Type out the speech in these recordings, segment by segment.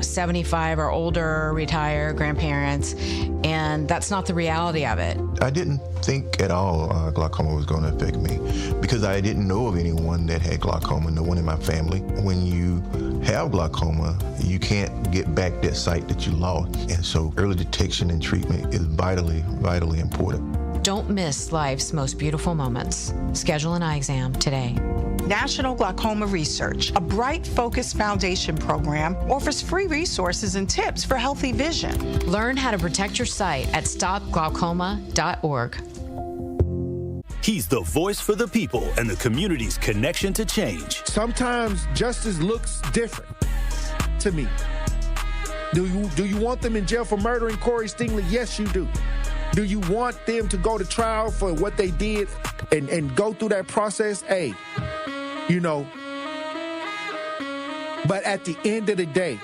75 or older, retire, grandparents, and that's not the reality of it. I didn't think at all glaucoma was going to affect me because I didn't know of anyone that had glaucoma, no one in my family. When you have glaucoma, you can't get back that sight that you lost. And so early detection and treatment is vitally, vitally important. Don't miss life's most beautiful moments. Schedule an eye exam today. National Glaucoma Research, a Bright Focus Foundation program, offers free resources and tips for healthy vision. Learn how to protect your sight at stopglaucoma.org. He's the voice for the people and the community's connection to change. Sometimes justice looks different to me. Do you want them in jail for murdering Corey Stingley? Yes, you do. Do you want them to go to trial for what they did and go through that process? Hey, you know. But at the end of the day,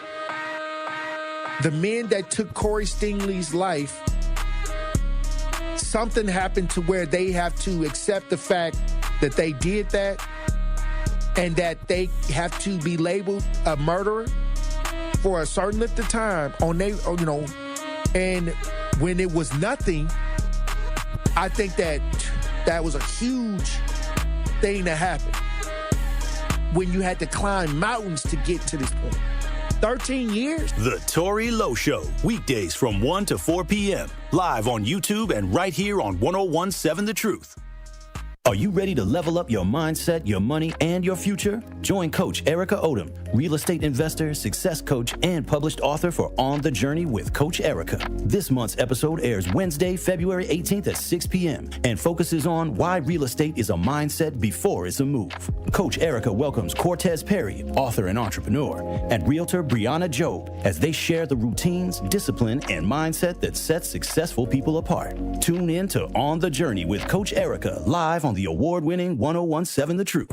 the men that took Corey Stingley's life, something happened to where they have to accept the fact that they did that and that they have to be labeled a murderer for a certain length of time on they, you know, and when it was nothing, I think that was a huge thing that happened when you had to climb mountains to get to this point. 13 years? The Tory Lowe Show, weekdays from 1 to 4 p.m., live on YouTube and right here on 101.7 The Truth. Are you ready to level up your mindset, your money, and your future? Join Coach Erica Odom, real estate investor, success coach, and published author for On the Journey with Coach Erica. This month's episode airs Wednesday, February 18th at 6 p.m. and focuses on why real estate is a mindset before it's a move. Coach Erica welcomes Cortez Perry, author and entrepreneur, and realtor Brianna Job as they share the routines, discipline, and mindset that sets successful people apart. Tune in to On the Journey with Coach Erica, live on the award-winning 101.7 The Truth.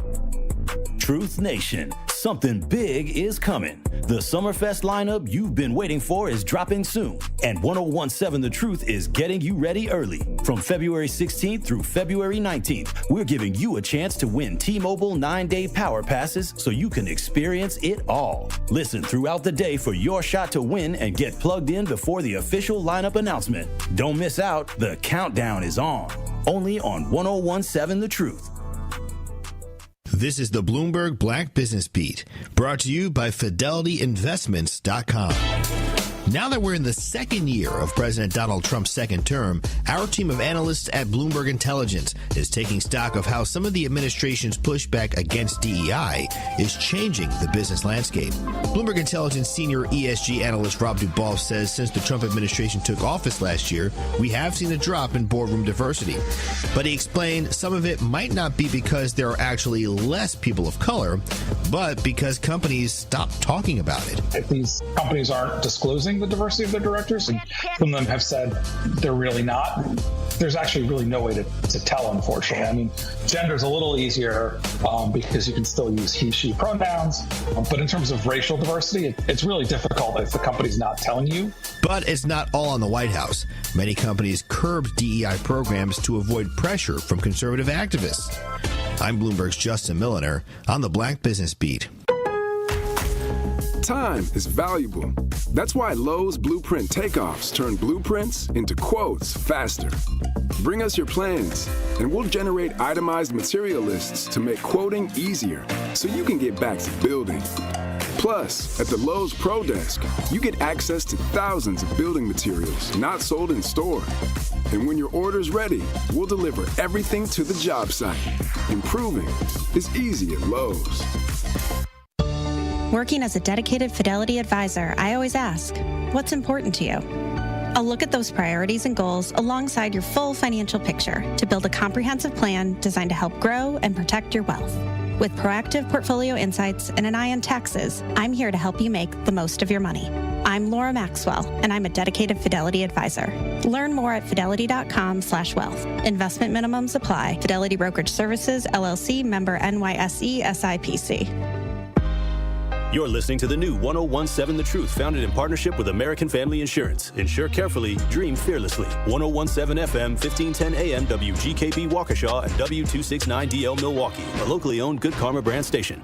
Truth Nation, something big is coming. The Summerfest lineup you've been waiting for is dropping soon, and 101.7 The Truth is getting you ready early. From February 16th through February 19th, we're giving you a chance to win T-Mobile 9-day power passes so you can experience it all. Listen throughout the day for your shot to win and get plugged in before the official lineup announcement. Don't miss out, the countdown is on. Only on 101.7 The Truth. This is the Bloomberg Black Business Beat, brought to you by FidelityInvestments.com. Now that we're in the second year of President Donald Trump's second term, our team of analysts at Bloomberg Intelligence is taking stock of how some of the administration's pushback against DEI is changing the business landscape. Bloomberg Intelligence senior ESG analyst Rob Dubois says since the Trump administration took office last year, we have seen a drop in boardroom diversity. But he explained some of it might not be because there are actually less people of color, but because companies stopped talking about it. If these companies aren't disclosing the diversity of their directors, and some of them have said they're really not, there's actually really no way to tell, unfortunately. I mean, gender's a little easier because you can still use he, she pronouns, but in terms of racial diversity, it's really difficult if the company's not telling you. But it's not all on the White House. Many companies curbed DEI programs to avoid pressure from conservative activists. I'm Bloomberg's Justin Milliner on the Black Business Beat. Time is valuable. That's why Lowe's Blueprint Takeoffs turn blueprints into quotes faster. Bring us your plans, and we'll generate itemized material lists to make quoting easier so you can get back to building. Plus, at the Lowe's Pro Desk, you get access to thousands of building materials not sold in store. And when your order's ready, we'll deliver everything to the job site. Improving is easy at Lowe's. Working as a dedicated Fidelity advisor, I always ask, what's important to you? I'll look at those priorities and goals alongside your full financial picture to build a comprehensive plan designed to help grow and protect your wealth. With proactive portfolio insights and an eye on taxes, I'm here to help you make the most of your money. I'm Laura Maxwell, and I'm a dedicated Fidelity advisor. Learn more at fidelity.com/wealth. Investment minimums apply. Fidelity Brokerage Services, LLC, member NYSE, SIPC. You're listening to the new 101.7 The Truth, founded in partnership with American Family Insurance. Insure carefully, dream fearlessly. 101.7 FM, 1510 AM, WGKB Waukesha, and W269DL Milwaukee, a locally owned Good Karma brand station.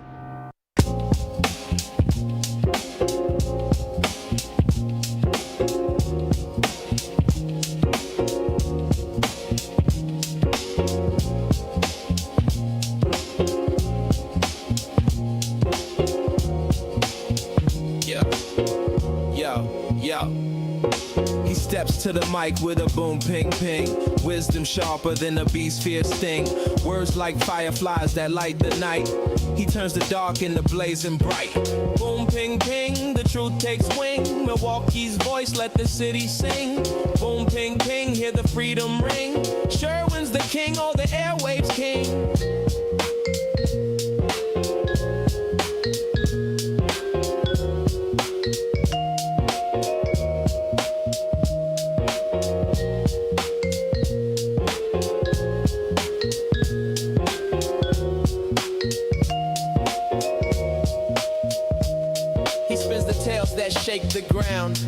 Yo. He steps to the mic with a boom, ping, ping. Wisdom sharper than a beast's fierce sting. Words like fireflies that light the night. He turns the dark into blazing bright. Boom, ping, ping, the truth takes wing. Milwaukee's voice, let the city sing. Boom, ping, ping, hear the freedom ring. Sherwin's the king, all the airwaves king. That shake the ground,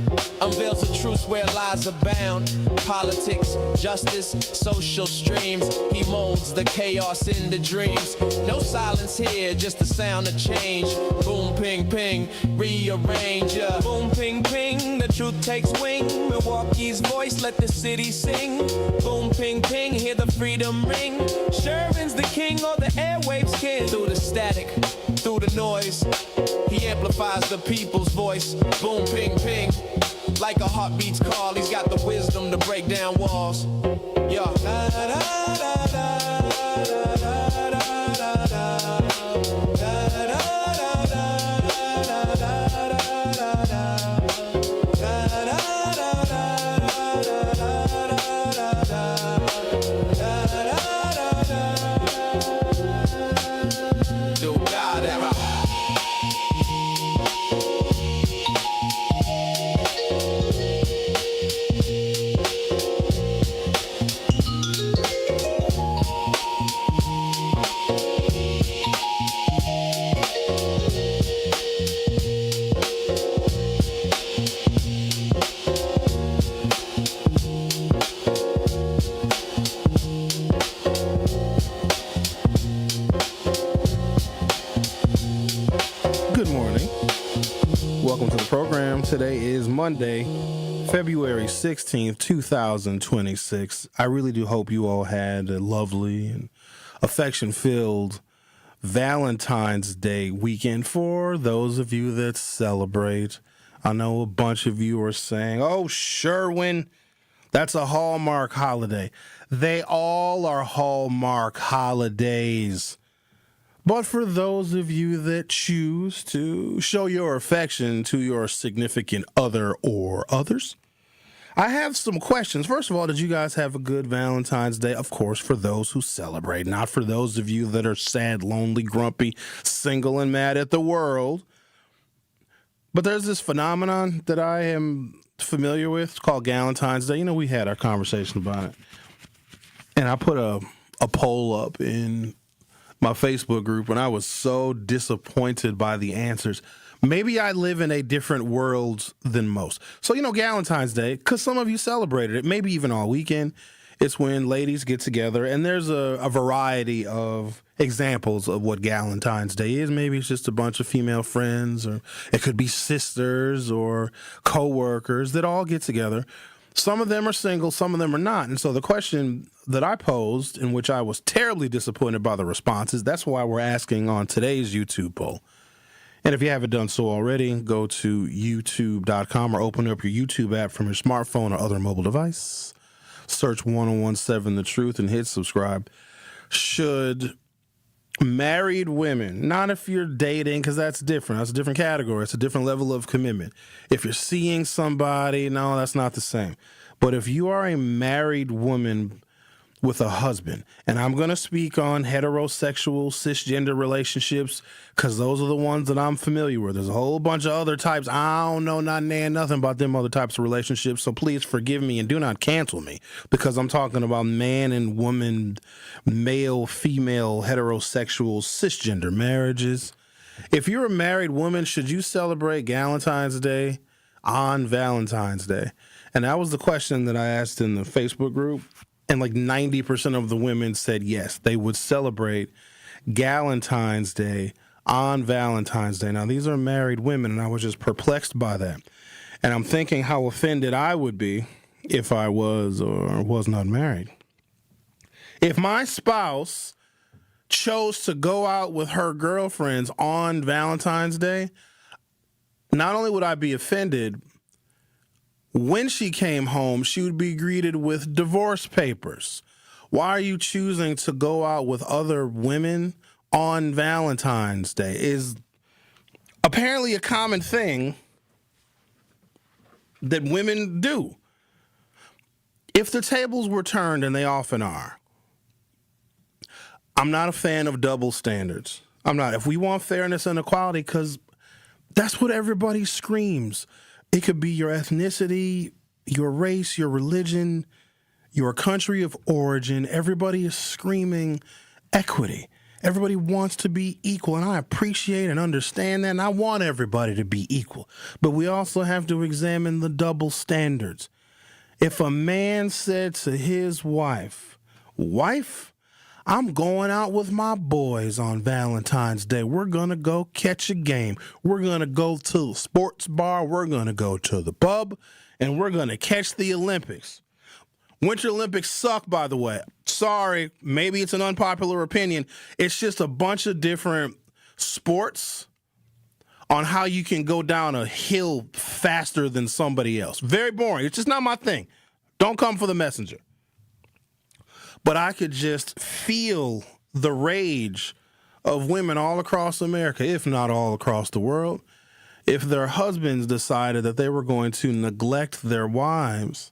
unveils the truth where lies abound. Politics, justice, social streams. He molds the chaos into dreams. No silence here, just the sound of change. Boom, ping, ping, rearrange. Boom, ping, ping, the truth takes wing. Milwaukee's voice, let the city sing. Boom, ping, ping, hear the freedom ring. Sherwin's the king, all the airwaves king. Through the static, through the noise, he amplifies the people's voice. Boom, ping, ping. Like a heartbeat's call, he's got the wisdom to break down walls. Yeah. Da, da, da, da, da, da, da, da, da. Today is Monday, February 16th, 2026. I really do hope you all had a lovely and affection-filled Valentine's Day weekend for those of you that celebrate. I know a bunch of you are saying, oh, Sherwin, that's a Hallmark holiday. They all are Hallmark holidays. But for those of you that choose to show your affection to your significant other or others, I have some questions. First of all, did you guys have a good Valentine's Day? Of course, for those who celebrate, not for those of you that are sad, lonely, grumpy, single, and mad at the world. But there's this phenomenon that I am familiar with called Galentine's Day. You know, we had our conversation about it. And I put a poll up in my Facebook group, and I was so disappointed by the answers. Maybe I live in a different world than most. So, you know, Galentine's Day, because some of you celebrated it, maybe even all weekend, it's when ladies get together, and there's a variety of examples of what Galentine's Day is. Maybe it's just a bunch of female friends, or it could be sisters or co-workers that all get together. Some of them are single, some of them are not. And so the question that I posed, in which I was terribly disappointed by the responses, that's why we're asking on today's YouTube poll. And if you haven't done so already, go to youtube.com or open up your YouTube app from your smartphone or other mobile device. Search 1017 The Truth and hit subscribe. Should married women, not if you're dating, because that's different. That's a different category. It's a different level of commitment. If you're seeing somebody, no, that's not the same. But if you are a married woman with a husband, and I'm going to speak on heterosexual, cisgender relationships, because those are the ones that I'm familiar with. There's a whole bunch of other types. I don't know nothing about them other types of relationships, so please forgive me and do not cancel me, because I'm talking about man and woman, male, female, heterosexual, cisgender marriages. If you're a married woman, should you celebrate Galentine's Day on Valentine's Day? And that was the question that I asked in the Facebook group. And like 90% of the women said yes, they would celebrate Galentine's Day on Valentine's Day. Now, these are married women, and I was just perplexed by that. And I'm thinking how offended I would be if I was or was not married. If my spouse chose to go out with her girlfriends on Valentine's Day, not only would I be offended, When she came home, she would be greeted with divorce papers. Why are you choosing to go out with other women on Valentine's Day? Is apparently a common thing that women do. If the tables were turned, and they often are, I'm not a fan of double standards. I'm not. If we want fairness and equality, because that's what everybody screams. It could be your ethnicity, your race, your religion, your country of origin. Everybody is screaming equity. Everybody wants to be equal, and I appreciate and understand that, and I want everybody to be equal. But we also have to examine the double standards. If a man said to his wife, I'm going out with my boys on Valentine's Day. We're going to go catch a game. We're going to go to the sports bar. We're going to go to the pub, and we're going to catch the Olympics. Winter Olympics suck, by the way. Sorry, maybe it's an unpopular opinion. It's just a bunch of different sports on how you can go down a hill faster than somebody else. Very boring. It's just not my thing. Don't come for the messenger. But I could just feel the rage of women all across America, if not all across the world, if their husbands decided that they were going to neglect their wives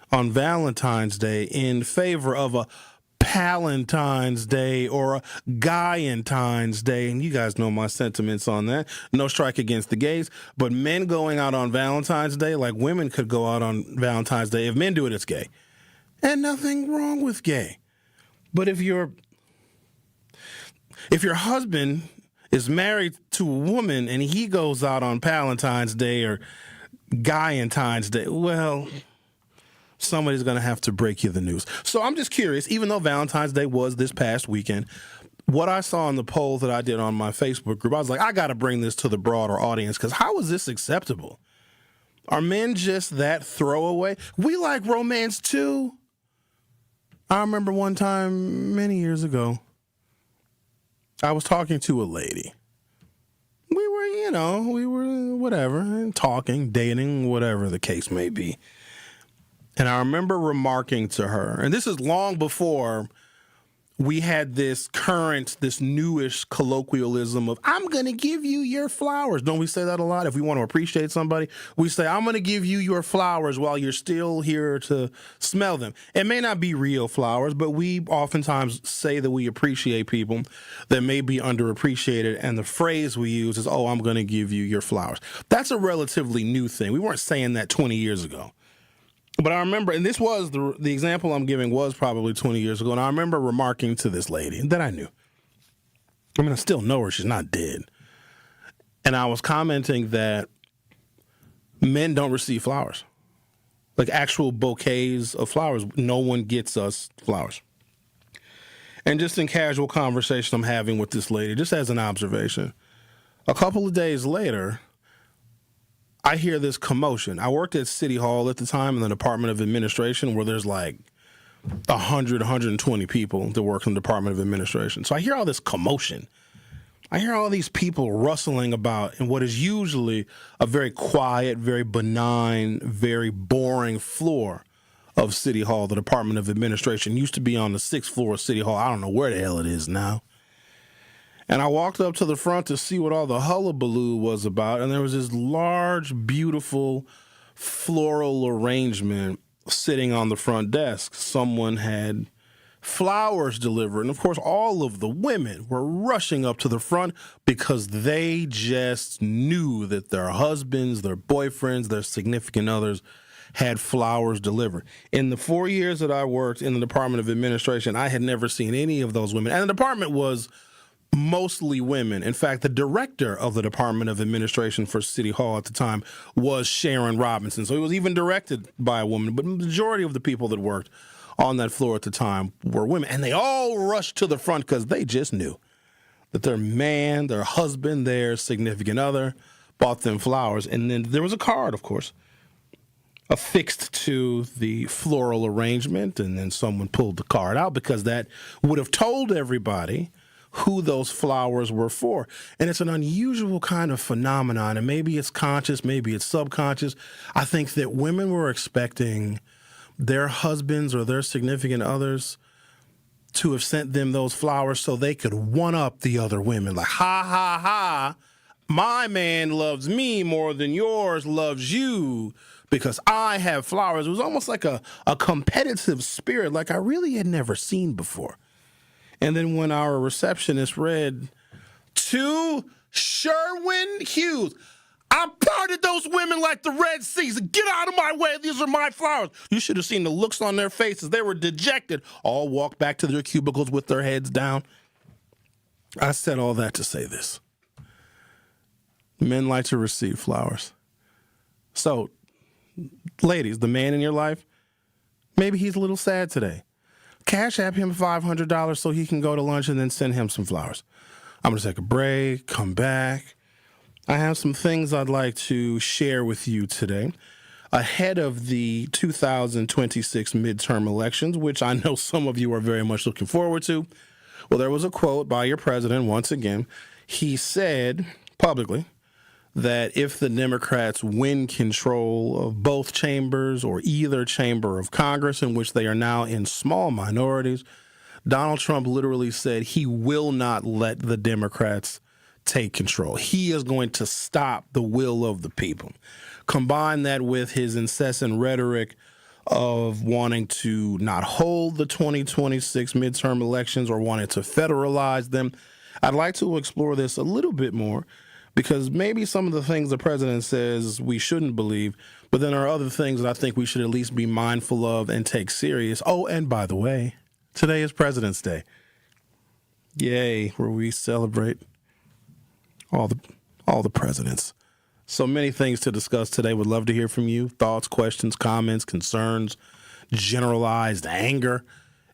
on Valentine's Day in favor of a Palentine's Day or a Guyentine's Day. And you guys know my sentiments on that. No strike against the gays. But men going out on Valentine's Day, like women could go out on Valentine's Day. If men do it, it's gay. And nothing wrong with gay. But if your husband is married to a woman and he goes out on Palentine's Day or Guyentine's Day, well, somebody's going to have to break you the news. So I'm just curious, even though Valentine's Day was this past weekend, what I saw in the poll that I did on my Facebook group, I was like, I got to bring this to the broader audience, because how is this acceptable? Are men just that throwaway? We like romance too. I remember one time many years ago, I was talking to a lady. We were whatever, talking, dating, whatever the case may be. And I remember remarking to her, and this is long before we had this newish colloquialism of, I'm going to give you your flowers. Don't we say that a lot? If we want to appreciate somebody, we say, I'm going to give you your flowers while you're still here to smell them. It may not be real flowers, but we oftentimes say that we appreciate people that may be underappreciated. And the phrase we use is, oh, I'm going to give you your flowers. That's a relatively new thing. We weren't saying that 20 years ago. But I remember, and this was the example I'm giving was probably 20 years ago, and I remember remarking to this lady that I knew. I mean, I still know her. She's not dead. And I was commenting that men don't receive flowers, like actual bouquets of flowers. No one gets us flowers. And just in casual conversation I'm having with this lady, just as an observation, a couple of days later, I hear this commotion. I worked at City Hall at the time in the Department of Administration, where there's like 100, 120 people that work in the Department of Administration. So I hear all this commotion. I hear all these people rustling about in what is usually a very quiet, very benign, very boring floor of City Hall. The Department of Administration used to be on the 6th floor of City Hall. I don't know where the hell it is now. And I walked up to the front to see what all the hullabaloo was about, and there was this large, beautiful floral arrangement sitting on the front desk. Someone had flowers delivered, and of course all of the women were rushing up to the front because they just knew that their husbands, their boyfriends, their significant others had flowers delivered. In the 4 years that I worked in the Department of Administration, I had never seen any of those women, and the department was mostly women. In fact, the director of the Department of Administration for City Hall at the time was Sharon Robinson. So it was even directed by a woman. But the majority of the people that worked on that floor at the time were women. And they all rushed to the front because they just knew that their man, their husband, their significant other bought them flowers. And then there was a card, of course, affixed to the floral arrangement. And then someone pulled the card out because that would have told everybody who those flowers were for. And it's an unusual kind of phenomenon, and maybe it's conscious, maybe it's subconscious. I think that women were expecting their husbands or their significant others to have sent them those flowers so they could one-up the other women. Like, ha, ha, ha, my man loves me more than yours loves you because I have flowers. It was almost like a competitive spirit like I really had never seen before. And then when our receptionist read, to Sherwin Hughes, I parted those women like the Red Seas. Get out of my way. These are my flowers. You should have seen the looks on their faces. They were dejected. All walked back to their cubicles with their heads down. I said all that to say this. Men like to receive flowers. So, ladies, the man in your life, maybe he's a little sad today. Cash app him $500 so he can go to lunch and then send him some flowers. I'm going to take a break, come back. I have some things I'd like to share with you today ahead of the 2026 midterm elections, which I know some of you are very much looking forward to. Well, there was a quote by your president once again. He said publicly that if the Democrats win control of both chambers or either chamber of Congress, in which they are now in small minorities, Donald Trump literally said he will not let the Democrats take control. He is going to stop the will of the people. Combine that with his incessant rhetoric of wanting to not hold the 2026 midterm elections or wanting to federalize them. I'd like to explore this a little bit more because maybe some of the things the president says we shouldn't believe, but then there are other things that I think we should at least be mindful of and take serious. Oh, and by the way, today is President's Day. Yay, where we celebrate all the presidents. So many things to discuss today. Would love to hear from you. Thoughts, questions, comments, concerns, generalized anger.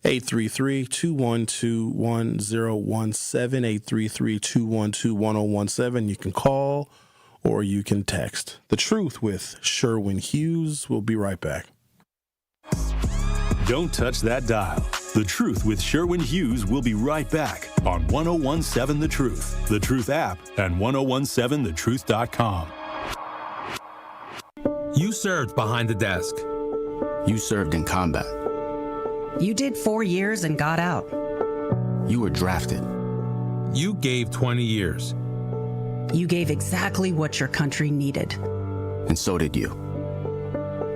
833-212-1017, 833-212-1017. You can call or you can text. The Truth with Sherwin Hughes. We'll be right back. Don't touch that dial. The Truth with Sherwin Hughes will be right back on 1017 The Truth, The Truth app, and 1017thetruth.com. You served behind the desk. You served in combat. You did 4 years and got out. You were drafted. You gave 20 years. You gave exactly what your country needed. And so did you.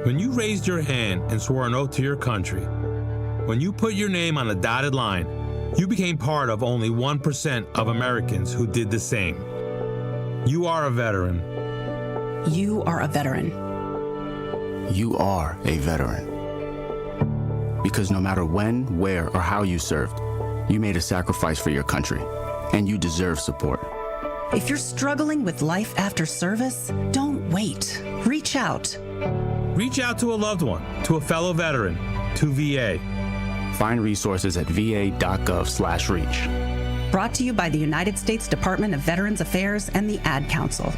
When you raised your hand and swore an oath to your country, when you put your name on a dotted line, you became part of only 1% of Americans who did the same. You are a veteran. You are a veteran. You are a veteran. Because no matter when, where, or how you served, you made a sacrifice for your country, and you deserve support. If you're struggling with life after service, don't wait. Reach out. Reach out to a loved one, to a fellow veteran, to VA. Find resources at va.gov/reach. Brought to you by the United States Department of Veterans Affairs and the Ad Council.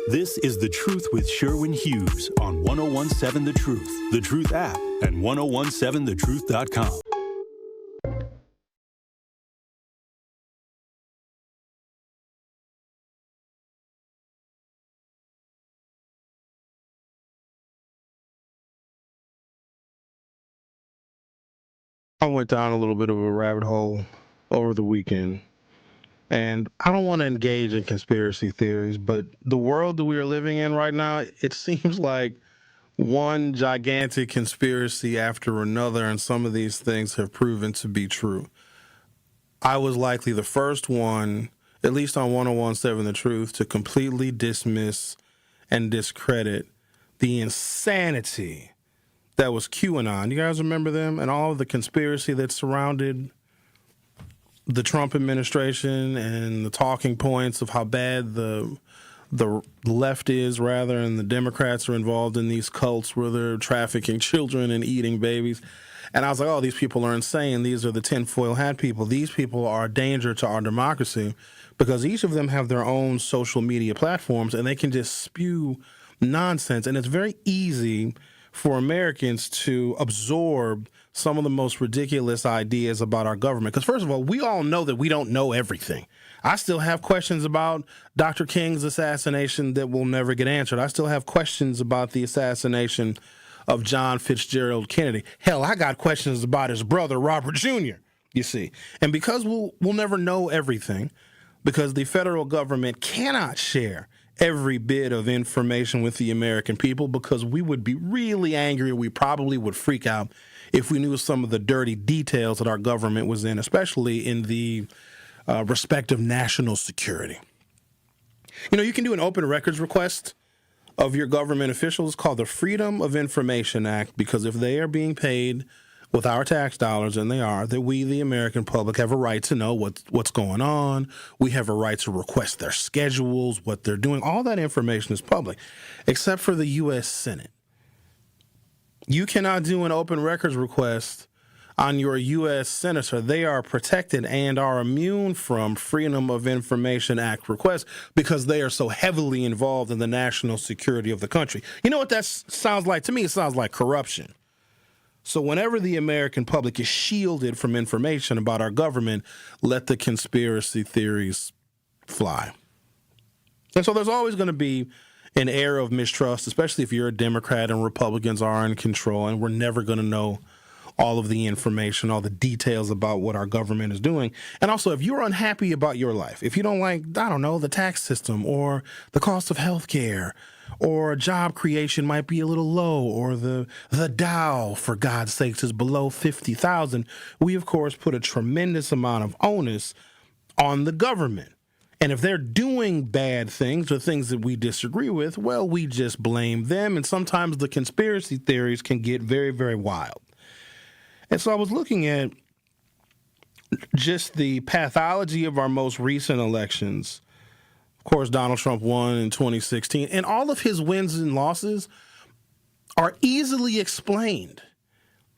This is The Truth with Sherwin Hughes on 1017 The Truth, The Truth app, and 1017thetruth.com. I went down a little bit of a rabbit hole over the weekend, and I don't want to engage in conspiracy theories, but the world that we are living in right now, it seems like one gigantic conspiracy after another, and some of these things have proven to be true. I was likely the first one, at least on 1017 The Truth, to completely dismiss and discredit the insanity that was QAnon. You guys remember them and all of the conspiracy that surrounded the Trump administration and the talking points of how bad the left is, rather, and the Democrats are involved in these cults where they're trafficking children and eating babies. And I was like, oh, these people are insane. These are the tinfoil hat people. These people are a danger to our democracy because each of them have their own social media platforms and they can just spew nonsense. And it's very easy for Americans to absorb some of the most ridiculous ideas about our government. Because first of all, we all know that we don't know everything. I still have questions about Dr. King's assassination that will never get answered. I still have questions about the assassination of John Fitzgerald Kennedy. Hell, I got questions about his brother, Robert Jr., you see. And because we'll never know everything, because the federal government cannot share every bit of information with the American people, because we would be really angry. We probably would freak out if we knew some of the dirty details that our government was in, especially in the respect of national security. You know, you can do an open records request of your government officials called the Freedom of Information Act, because if they are being paid with our tax dollars, and they are, that we, the American public, have a right to know what's going on. We have a right to request their schedules, what they're doing. All that information is public, except for the U.S. Senate. You cannot do an open records request on your U.S. senator. They are protected and are immune from Freedom of Information Act requests because they are so heavily involved in the national security of the country. You know what that sounds like to me? It sounds like corruption. So whenever the American public is shielded from information about our government, let the conspiracy theories fly. And so there's always going to be an air of mistrust, especially if you're a Democrat and Republicans are in control, and we're never going to know all of the information, all the details about what our government is doing. And also, if you're unhappy about your life, if you don't like, I don't know, the tax system or the cost of health care, or job creation might be a little low, or the Dow, for God's sakes, is below 50,000, we, of course, put a tremendous amount of onus on the government. And if they're doing bad things or things that we disagree with, well, we just blame them. And sometimes the conspiracy theories can get very, very wild. And so I was looking at just the pathology of our most recent elections. Of course, Donald Trump won in 2016, and all of his wins and losses are easily explained.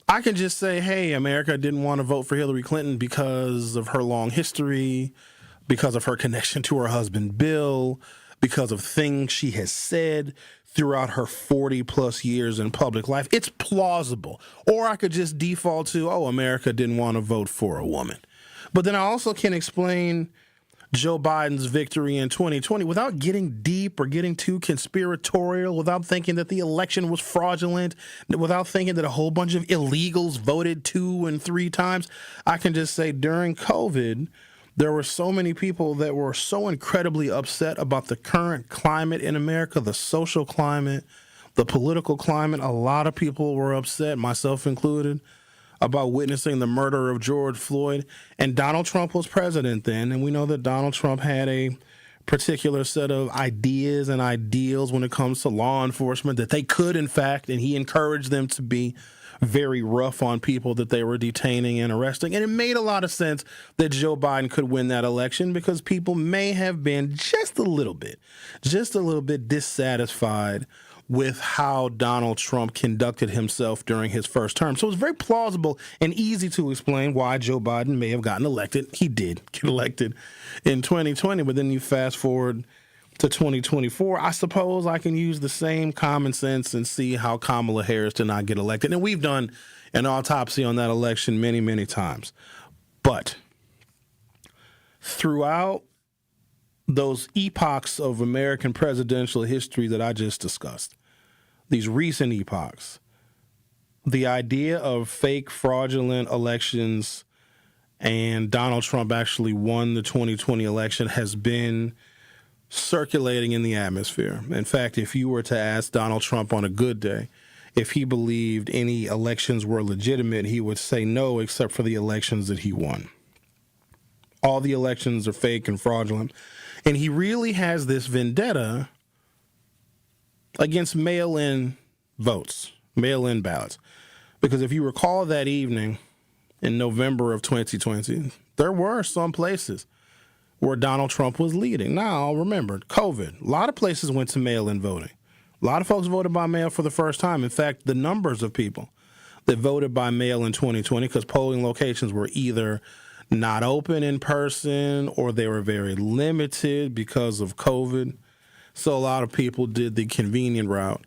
I can just say, hey, America didn't want to vote for Hillary Clinton because of her long history, because of her connection to her husband, Bill, because of things she has said throughout her 40-plus years in public life. It's plausible. Or I could just default to, oh, America didn't want to vote for a woman. But then I also can explain Joe Biden's victory in 2020 without getting deep or getting too conspiratorial, without thinking that the election was fraudulent, without thinking that a whole bunch of illegals voted 2 and 3 times. I can just say during COVID, there were so many people that were so incredibly upset about the current climate in America, the social climate, the political climate. A lot of people were upset, myself included, about witnessing the murder of George Floyd. And Donald Trump was president then, and we know that Donald Trump had a particular set of ideas and ideals when it comes to law enforcement, that they could, in fact, and he encouraged them to be very rough on people that they were detaining and arresting. And it made a lot of sense that Joe Biden could win that election because people may have been just a little bit dissatisfied with how Donald Trump conducted himself during his first term. So it's very plausible and easy to explain why Joe Biden may have gotten elected. He did get elected in 2020, but then you fast forward to 2024, I suppose I can use the same common sense and see how Kamala Harris did not get elected. And we've done an autopsy on that election many, many times. But throughout those epochs of American presidential history that I just discussed, these recent epochs, the idea of fake, fraudulent elections and Donald Trump actually won the 2020 election has been circulating in the atmosphere. In fact, if you were to ask Donald Trump on a good day if he believed any elections were legitimate, he would say no, except for the elections that he won. All the elections are fake and fraudulent. And he really has this vendetta against mail-in votes, mail-in ballots. Because if you recall that evening in November of 2020, there were some places where Donald Trump was leading. Now, remember, COVID. A lot of places went to mail-in voting. A lot of folks voted by mail for the first time. In fact, the numbers of people that voted by mail in 2020, because polling locations were either not open in person or they were very limited because of COVID. So a lot of people did the convenient route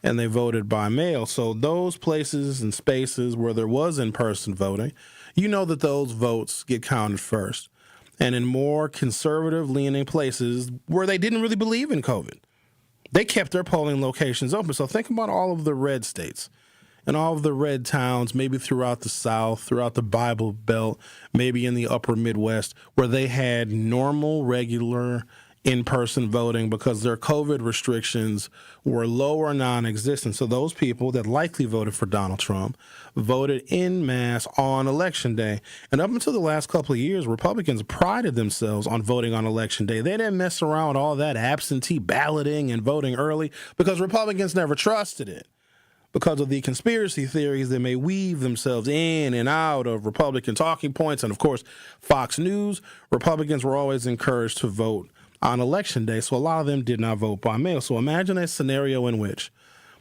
and they voted by mail. So those places and spaces where there was in-person voting, you know that those votes get counted first. And in more conservative-leaning places where they didn't really believe in COVID, they kept their polling locations open. So think about all of the red states and all of the red towns, maybe throughout the South, throughout the Bible Belt, maybe in the upper Midwest, where they had normal, regular, in-person voting because their COVID restrictions were low or non-existent. So those people that likely voted for Donald Trump voted en masse on Election Day. And up until the last couple of years, Republicans prided themselves on voting on Election Day. They didn't mess around with all that absentee balloting and voting early because Republicans never trusted it, because of the conspiracy theories that may weave themselves in and out of Republican talking points. And, of course, Fox News. Republicans were always encouraged to vote on Election Day, so a lot of them did not vote by mail. So imagine a scenario in which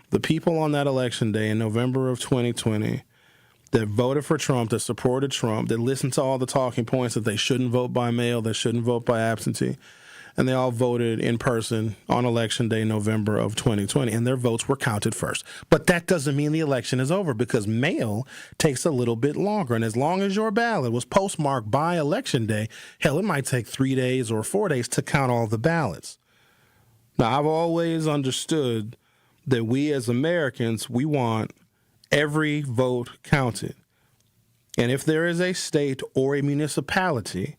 the people on that Election Day in November of 2020 that voted for Trump, that supported Trump, that listened to all the talking points that they shouldn't vote by mail, they shouldn't vote by absentee, and they all voted in person on Election Day, November of 2020, and their votes were counted first. But that doesn't mean the election is over, because mail takes a little bit longer. And as long as your ballot was postmarked by Election Day, hell, it might take 3 days or 4 days to count all the ballots. Now, I've always understood that we as Americans, we want every vote counted. And if there is a state or a municipality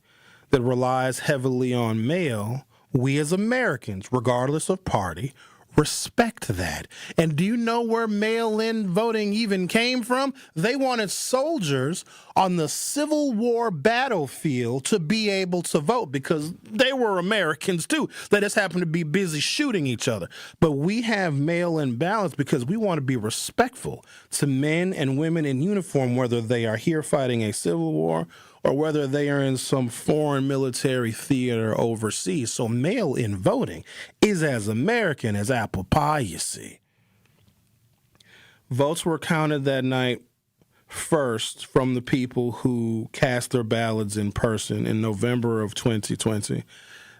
that relies heavily on mail, we as Americans, regardless of party, respect that. And do you know where mail-in voting even came from? They wanted soldiers on the Civil War battlefield to be able to vote because they were Americans too. They just happened to be busy shooting each other. But we have mail-in ballots because we want to be respectful to men and women in uniform, whether they are here fighting a civil war or whether they are in some foreign military theater overseas. So mail-in voting is as American as apple pie, you see. Votes were counted that night first from the people who cast their ballots in person in November of 2020.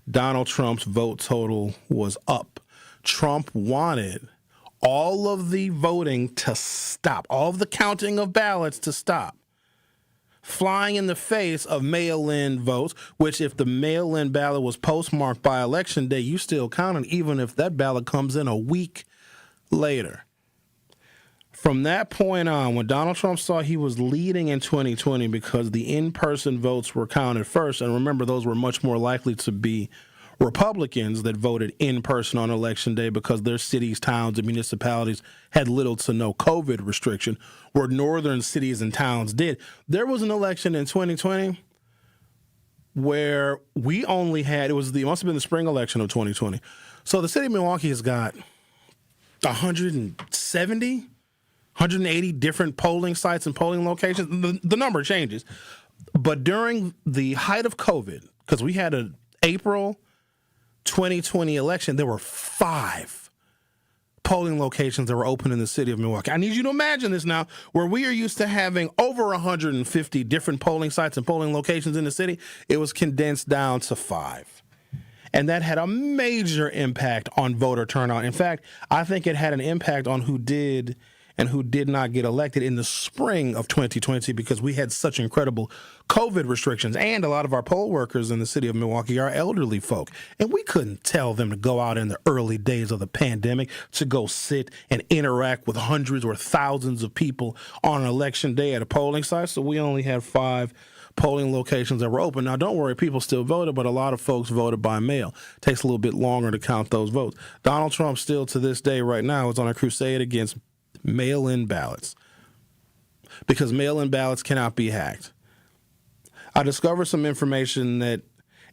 Donald Trump's vote total was up. Trump wanted all of the voting to stop, all of the counting of ballots to stop, flying in the face of mail-in votes, which if the mail-in ballot was postmarked by Election Day, you still counted, even if that ballot comes in a week later. From that point on, when Donald Trump saw he was leading in 2020 because the in-person votes were counted first, and remember, those were much more likely to be Republicans that voted in person on Election Day because their cities, towns, and municipalities had little to no COVID restriction, where northern cities and towns did. There was an election in 2020 where we only had, it must have been the spring election of 2020. So the city of Milwaukee has got 180 different polling sites and polling locations. The number changes. But during the height of COVID, because we had an April 2020 election, there were 5 polling locations that were open in the city of Milwaukee. I need you to imagine this now, where we are used to having over 150 different polling sites and polling locations in the city. It was condensed down to 5. And that had a major impact on voter turnout. In fact, I think it had an impact on who did and who did not get elected in the spring of 2020 because we had such incredible COVID restrictions. And a lot of our poll workers in the city of Milwaukee are elderly folk. And we couldn't tell them to go out in the early days of the pandemic to go sit and interact with hundreds or thousands of people on Election Day at a polling site. So we only had 5 polling locations that were open. Now, don't worry, people still voted, but a lot of folks voted by mail. It takes a little bit longer to count those votes. Donald Trump still to this day right now is on a crusade against mail-in ballots because mail-in ballots cannot be hacked. I discovered some information that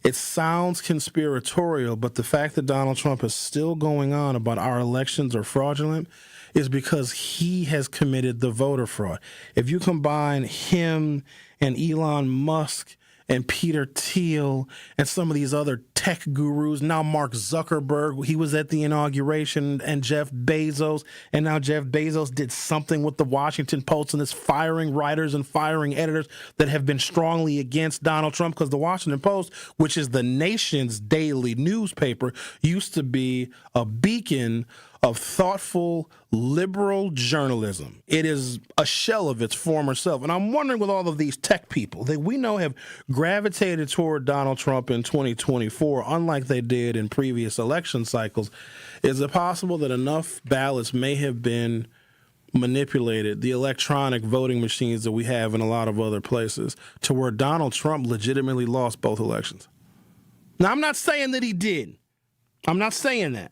it sounds conspiratorial, but the fact that Donald Trump is still going on about our elections are fraudulent is because he has committed the voter fraud. If you combine him and Elon Musk and Peter Thiel and some of these other tech gurus, now Mark Zuckerberg, he was at the inauguration, and Jeff Bezos, and now Jeff Bezos did something with the Washington Post and is firing writers and firing editors that have been strongly against Donald Trump, because the Washington Post, which is the nation's daily newspaper, used to be a beacon of thoughtful, liberal journalism. It is a shell of its former self. And I'm wondering, with all of these tech people that we know have gravitated toward Donald Trump in 2024, unlike they did in previous election cycles, is it possible that enough ballots may have been manipulated, the electronic voting machines that we have in a lot of other places, to where Donald Trump legitimately lost both elections? Now, I'm not saying that he did. I'm not saying that.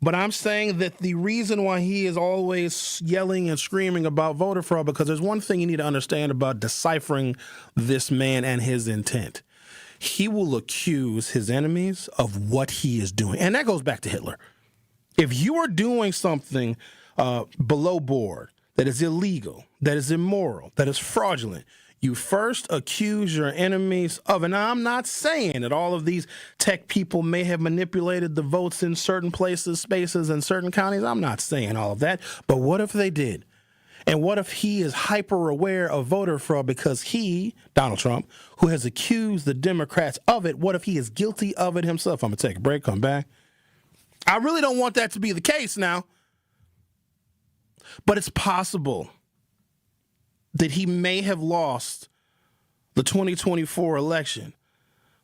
But I'm saying that the reason why he is always yelling and screaming about voter fraud, because there's one thing you need to understand about deciphering this man and his intent. He will accuse his enemies of what he is doing. And that goes back to Hitler. If you are doing something below board that is illegal, that is immoral, that is fraudulent, you first accuse your enemies of it. Now, I'm not saying that all of these tech people may have manipulated the votes in certain places, spaces, and certain counties. I'm not saying all of that. But what if they did? And what if he is hyper aware of voter fraud because he, Donald Trump, who has accused the Democrats of it, what if he is guilty of it himself? I'm going to take a break, come back. I really don't want that to be the case now. But it's possible that he may have lost the 2024 election,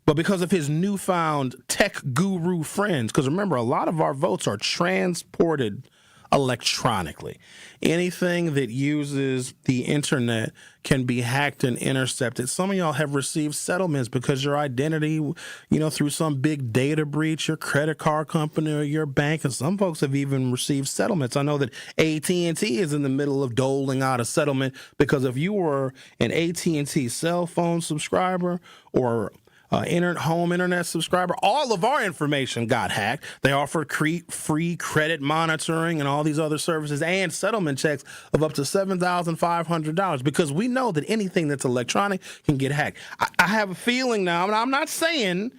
but because of his newfound tech guru friends, because remember, a lot of our votes are transported electronically. Anything that uses the internet can be hacked and intercepted. Some of y'all have received settlements because your identity, through some big data breach, your credit card company or your bank, and some folks have even received settlements. I know that AT&T is in the middle of doling out a settlement because if you were an AT&T cell phone subscriber or home internet subscriber, all of our information got hacked. They offered free credit monitoring and all these other services and settlement checks of up to $7,500 because we know that anything that's electronic can get hacked. I have a feeling now, and I'm not saying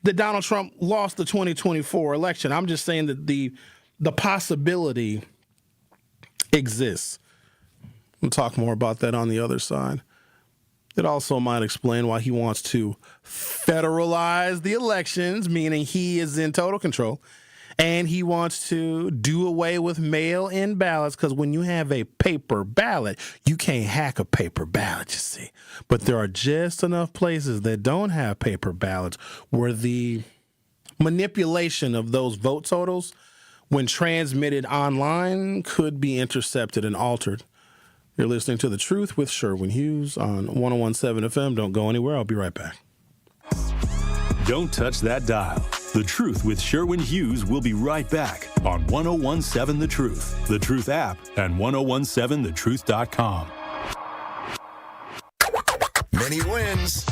that Donald Trump lost the 2024 election. I'm just saying that the possibility exists. We'll talk more about that on the other side. It also might explain why he wants to federalize the elections, meaning he is in total control, and he wants to do away with mail-in ballots because when you have a paper ballot, you can't hack a paper ballot, you see. But there are just enough places that don't have paper ballots where the manipulation of those vote totals, when transmitted online, could be intercepted and altered. You're listening to The Truth with Sherwin Hughes on 101.7 FM. Don't go anywhere. I'll be right back. Don't touch that dial. The Truth with Sherwin Hughes will be right back on 101.7 The Truth, The Truth app, and 101.7thetruth.com. Many wins.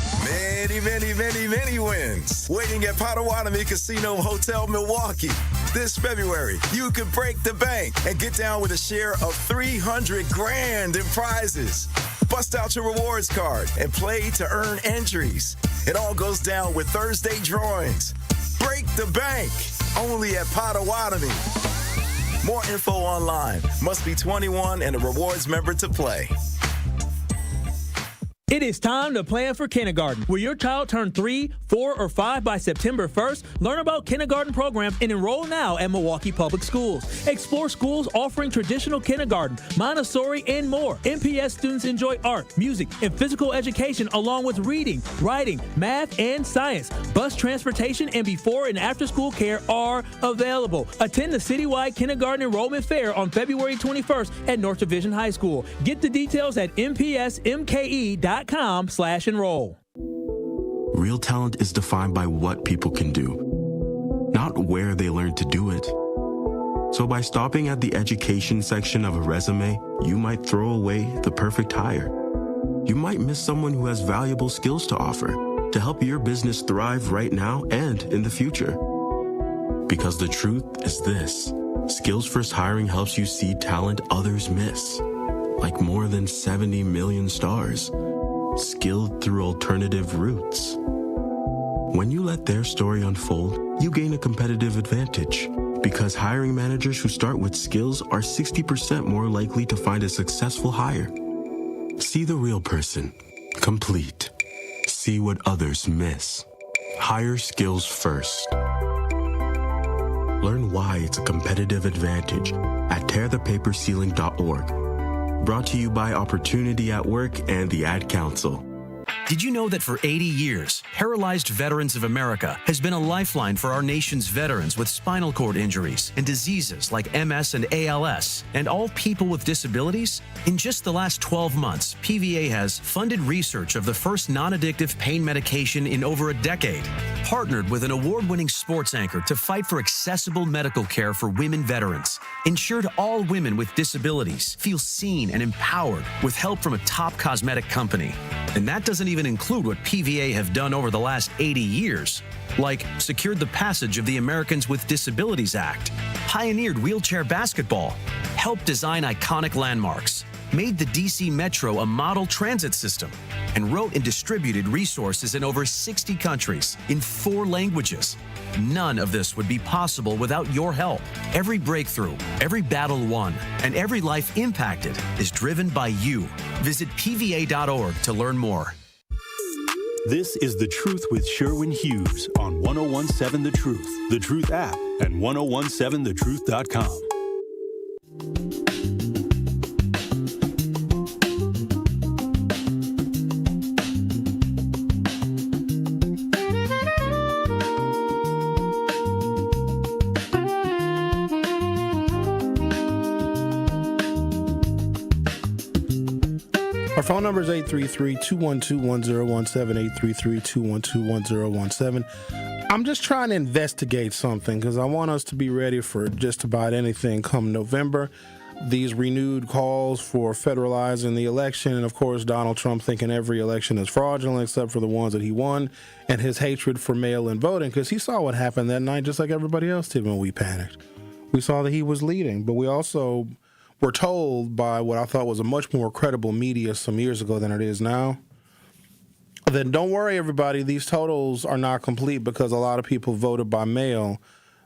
Many wins. Waiting at Potawatomi Casino Hotel Milwaukee. This February, you could break the bank and get down with a share of $300,000 in prizes. Bust out your rewards card and play to earn entries. It all goes down with Thursday drawings. Break the bank. Only at Potawatomi. More info online. Must be 21 and a rewards member to play. It is time to plan for kindergarten. Will your child turn 3, 4, or 5 by September 1st? Learn about kindergarten programs and enroll now at Milwaukee Public Schools. Explore schools offering traditional kindergarten, Montessori, and more. MPS students enjoy art, music, and physical education along with reading, writing, math, and science. Bus transportation and before and after school care are available. Attend the citywide kindergarten enrollment fair on February 21st at North Division High School. Get the details at mpsmke.com/enroll. Real talent is defined by what people can do, not where they learn to do it. So by stopping at the education section of a resume, you might throw away the perfect hire. You might miss someone who has valuable skills to offer to help your business thrive right now and in the future. Because the truth is this: Skills First Hiring helps you see talent others miss, like more than 70 million stars, skilled through alternative routes. When you let their story unfold, you gain a competitive advantage because hiring managers who start with skills are 60% more likely to find a successful hire. See the real person, complete. See what others miss. Hire skills first. Learn why it's a competitive advantage at tearthepaperceiling.org. Brought to you by Opportunity at Work and the Ad Council. Did you know that for 80 years, Paralyzed Veterans of America has been a lifeline for our nation's veterans with spinal cord injuries and diseases like MS and ALS, and all people with disabilities? In just the last 12 months, PVA has funded research of the first non-addictive pain medication in over a decade, partnered with an award-winning sports anchor to fight for accessible medical care for women veterans, ensured all women with disabilities feel seen and empowered with help from a top cosmetic company. And that doesn't even include what PVA have done over the last 80 years, like secured the passage of the Americans with Disabilities Act, pioneered wheelchair basketball, helped design iconic landmarks, made the DC Metro a model transit system, and wrote and distributed resources in over 60 countries in 4 languages. None of this would be possible without your help. Every breakthrough, every battle won, and every life impacted is driven by you. Visit PVA.org to learn more. This is The Truth with Sherwin Hughes on 1017 The Truth, The Truth app, and 1017thetruth.com. Our phone number is 833-212-1017, 833-212-1017. I'm just trying to investigate something because I want us to be ready for just about anything come November. These renewed calls for federalizing the election, and of course Donald Trump thinking every election is fraudulent except for the ones that he won, and his hatred for mail-in voting because he saw what happened that night just like everybody else did when we panicked. We saw that he was leading, but we also were told by what I thought was a much more credible media some years ago than it is now, then don't worry, everybody, these totals are not complete because a lot of people voted by mail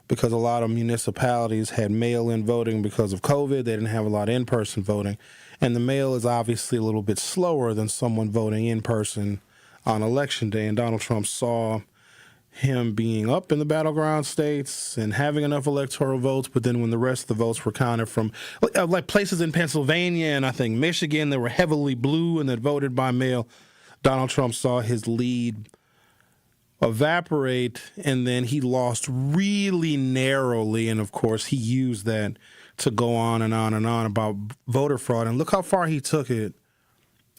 because a lot of municipalities had mail-in voting because of COVID. They didn't have a lot of in-person voting. And the mail is obviously a little bit slower than someone voting in person on Election Day. And Donald Trump saw him being up in the battleground states and having enough electoral votes, but then when the rest of the votes were counted from like places in Pennsylvania and I think Michigan that were heavily blue and that voted by mail, Donald Trump saw his lead evaporate, and then he lost really narrowly, and of course he used that to go on and on and on about voter fraud, and look how far he took it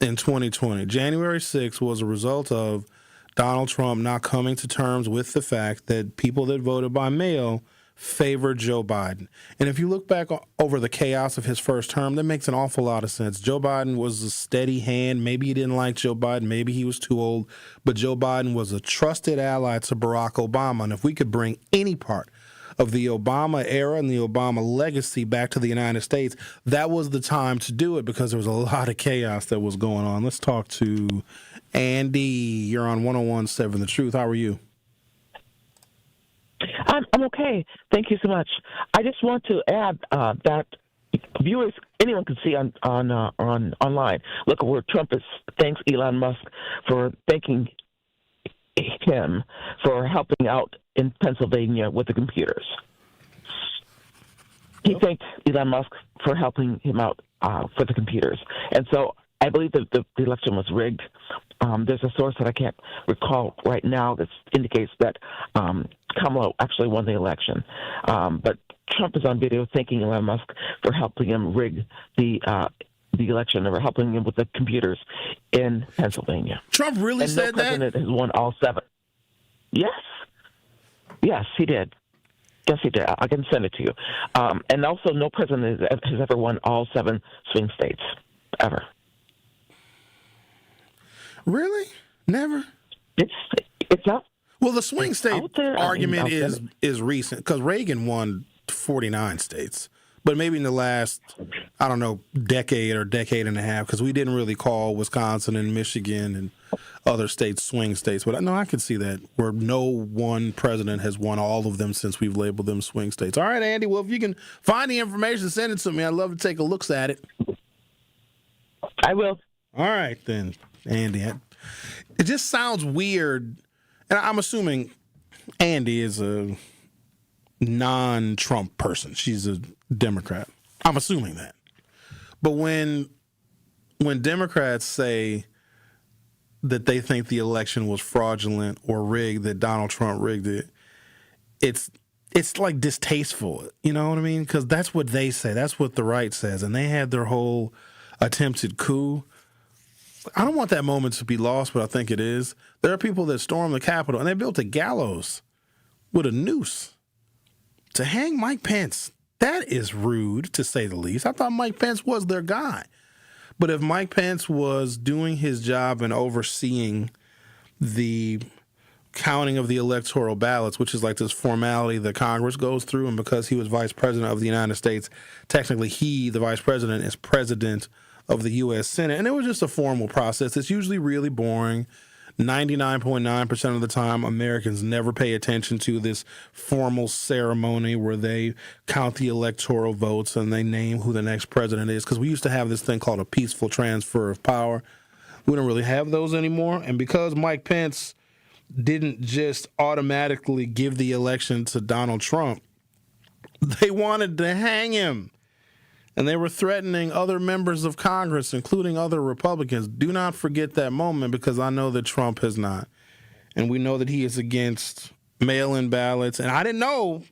in 2020. January 6th was a result of Donald Trump not coming to terms with the fact that people that voted by mail favored Joe Biden. And if you look back over the chaos of his first term, that makes an awful lot of sense. Joe Biden was a steady hand. Maybe he didn't like Joe Biden. Maybe he was too old. But Joe Biden was a trusted ally to Barack Obama. And if we could bring any part of the Obama era and the Obama legacy back to the United States, that was the time to do it because there was a lot of chaos that was going on. Let's talk to Andy. You're on 1017 The Truth. How are you? I'm okay. Thank you so much. I just want to add that viewers, anyone can see on online. Look at where Trump is. Thanks Elon Musk for thanking him for helping out in Pennsylvania with the computers. He thanked Elon Musk for helping him out for the computers, and so I believe that the election was rigged. There's a source that I can't recall right now that indicates that Kamala actually won the election. But Trump is on video thanking Elon Musk for helping him rig the election, or helping him with the computers in Pennsylvania. Trump really said that? No president has won all 7. Yes, he did. Yes, he did. I can send it to you. And also, no president has ever won all 7 swing states, ever. Really? Never? It's up. Well, the swing state argument is recent because Reagan won 49 states. But maybe in the last, I don't know, decade or decade and a half, because we didn't really call Wisconsin and Michigan and other states swing states. But no, I can see that, where no one president has won all of them since we've labeled them swing states. All right, Andy, well, if you can find the information, send it to me. I'd love to take a look at it. I will. All right, then, Andy. It just sounds weird. And I'm assuming Andy is a non-Trump person. She's a Democrat. I'm assuming that. But when Democrats say that they think the election was fraudulent or rigged, that Donald Trump rigged it, it's like distasteful. You know what I mean? Because that's what they say. That's what the right says. And they had their whole attempted coup. I don't want that moment to be lost, but I think it is. There are people that stormed the Capitol, and they built a gallows with a noose to hang Mike Pence. That is rude, to say the least. I thought Mike Pence was their guy. But if Mike Pence was doing his job and overseeing the counting of the electoral ballots, which is like this formality that Congress goes through, and because he was vice president of the United States, technically he, the vice president, is president of the U.S. Senate. And it was just a formal process. It's usually really boring. 99.9% of the time, Americans never pay attention to this formal ceremony where they count the electoral votes and they name who the next president is. Because we used to have this thing called a peaceful transfer of power. We don't really have those anymore. And because Mike Pence didn't just automatically give the election to Donald Trump, they wanted to hang him. And they were threatening other members of Congress, including other Republicans. Do not forget that moment, because I know that Trump has not. And we know that he is against mail-in ballots. And I didn't know